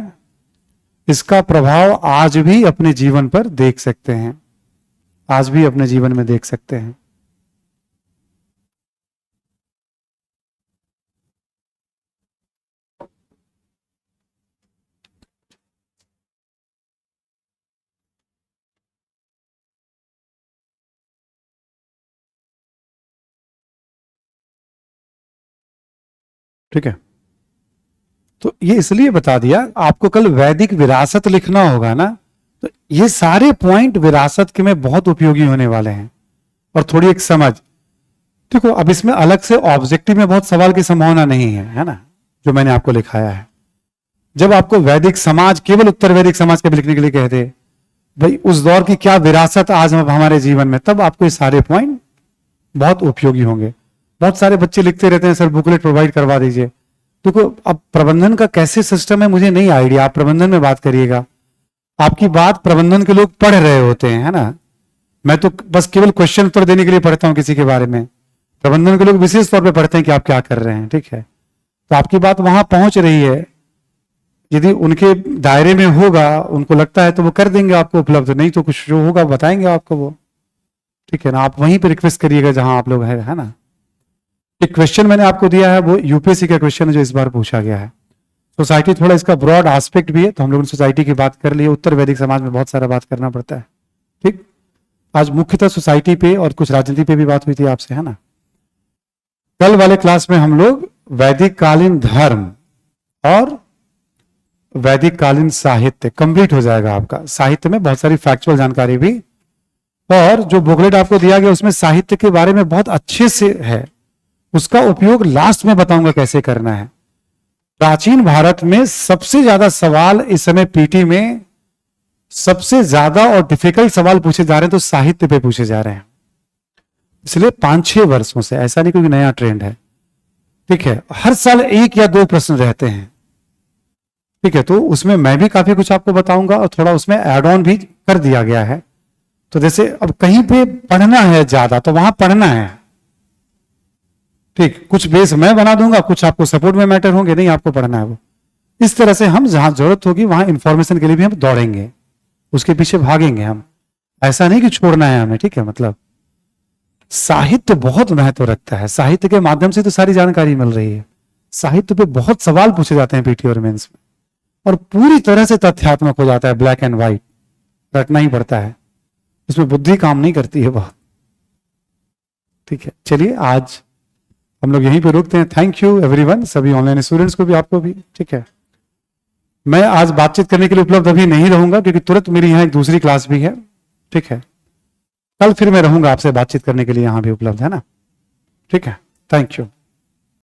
इसका प्रभाव आज भी अपने जीवन पर देख सकते हैं, आज भी अपने जीवन में देख सकते हैं। ठीक है। तो ये इसलिए बता दिया, आपको कल वैदिक विरासत लिखना होगा ना, तो ये सारे पॉइंट विरासत के में बहुत उपयोगी होने वाले हैं। और थोड़ी एक समझ, देखो अब इसमें अलग से ऑब्जेक्टिव में बहुत सवाल की संभावना नहीं है ना, जो मैंने आपको लिखाया है। जब आपको वैदिक समाज, केवल उत्तर वैदिक समाज के लिखने के लिए कहते, भाई उस दौर की क्या विरासत आज हमारे जीवन में, तब आपको ये सारे पॉइंट बहुत उपयोगी होंगे। बहुत सारे बच्चे लिखते रहते हैं सर बुकलेट प्रोवाइड करवा दीजिए। देखो अब प्रबंधन का कैसे सिस्टम है मुझे नहीं आइडिया, आप प्रबंधन में बात करिएगा, आपकी बात प्रबंधन के लोग पढ़ रहे होते हैं, है ना। मैं तो बस केवल क्वेश्चन उत्तर देने के लिए पढ़ता हूं किसी के बारे में, प्रबंधन के लोग विशेष तौर पे पढ़ते हैं कि आप क्या कर रहे हैं, ठीक है। तो आपकी बात वहां पहुंच रही है, यदि उनके दायरे में होगा, उनको लगता है तो वो कर देंगे आपको उपलब्ध, नहीं तो कुछ जो होगा बताएंगे आपको वो, ठीक है ना। आप वहीं पे रिक्वेस्ट करिएगा जहां आप लोग है ना। एक क्वेश्चन मैंने आपको दिया है, वो यूपीएससी का क्वेश्चन है जो इस बार पूछा गया है। सोसाइटी थोड़ा इसका ब्रॉड एस्पेक्ट भी है, तो हम लोगों ने सोसाइटी की बात कर ली है। उत्तर वैदिक समाज में बहुत सारा बात करना पड़ता है, ठीक। आज मुख्यतः सोसाइटी पे और कुछ राजनीति पे भी बात हुई थी आपसे, है ना। कल वाले क्लास में हम लोग वैदिक कालीन धर्म और वैदिक कालीन साहित्य कंप्लीट हो जाएगा आपका। साहित्य में बहुत सारी फैक्चुअल जानकारी भी, और जो बुकलेट आपको दिया गया उसमें साहित्य के बारे में बहुत अच्छे से है, उसका उपयोग लास्ट में बताऊंगा कैसे करना है। प्राचीन भारत में सबसे ज्यादा सवाल इस समय पीटी में, सबसे ज्यादा और डिफिकल्ट सवाल पूछे जा रहे हैं तो साहित्य पे पूछे जा रहे हैं, इसलिए 5-6 वर्षों से, ऐसा नहीं कोई नया ट्रेंड है, ठीक है। हर साल 1 या 2 प्रश्न रहते हैं, ठीक है। तो उसमें मैं भी काफी कुछ आपको बताऊंगा और थोड़ा उसमें एड ऑन भी कर दिया गया है। तो जैसे अब कहीं पे पढ़ना है ज्यादा तो वहां पढ़ना है, ठीक। कुछ बेस मैं बना दूंगा, कुछ आपको सपोर्ट में मैटर होंगे, नहीं आपको पढ़ना है वो। इस तरह से हम जहां जरूरत होगी वहां इंफॉर्मेशन के लिए भी हम दौड़ेंगे, उसके पीछे भागेंगे हम, ऐसा नहीं कि छोड़ना है हमें, ठीक है। मतलब साहित्य बहुत महत्व रखता है, साहित्य के माध्यम से तो सारी जानकारी मिल रही है। साहित्य पे बहुत सवाल पूछे जाते हैं पीटी और मेंस में, और पूरी तरह से तथ्यात्मक हो जाता है, ब्लैक एंड व्हाइट, रटना ही पड़ता है, इसमें बुद्धि काम नहीं करती है बहुत, ठीक है। चलिए आज हम लोग यहीं पे रुकते हैं। थैंक यू एवरीवन, सभी ऑनलाइन स्टूडेंट्स को भी, आपको भी, ठीक है। मैं आज बातचीत करने के लिए उपलब्ध अभी नहीं रहूंगा क्योंकि तुरंत मेरी यहाँ एक दूसरी क्लास भी है, ठीक है। कल फिर मैं रहूंगा आपसे बातचीत करने के लिए, यहाँ भी उपलब्ध है ना, ठीक है। Thank you.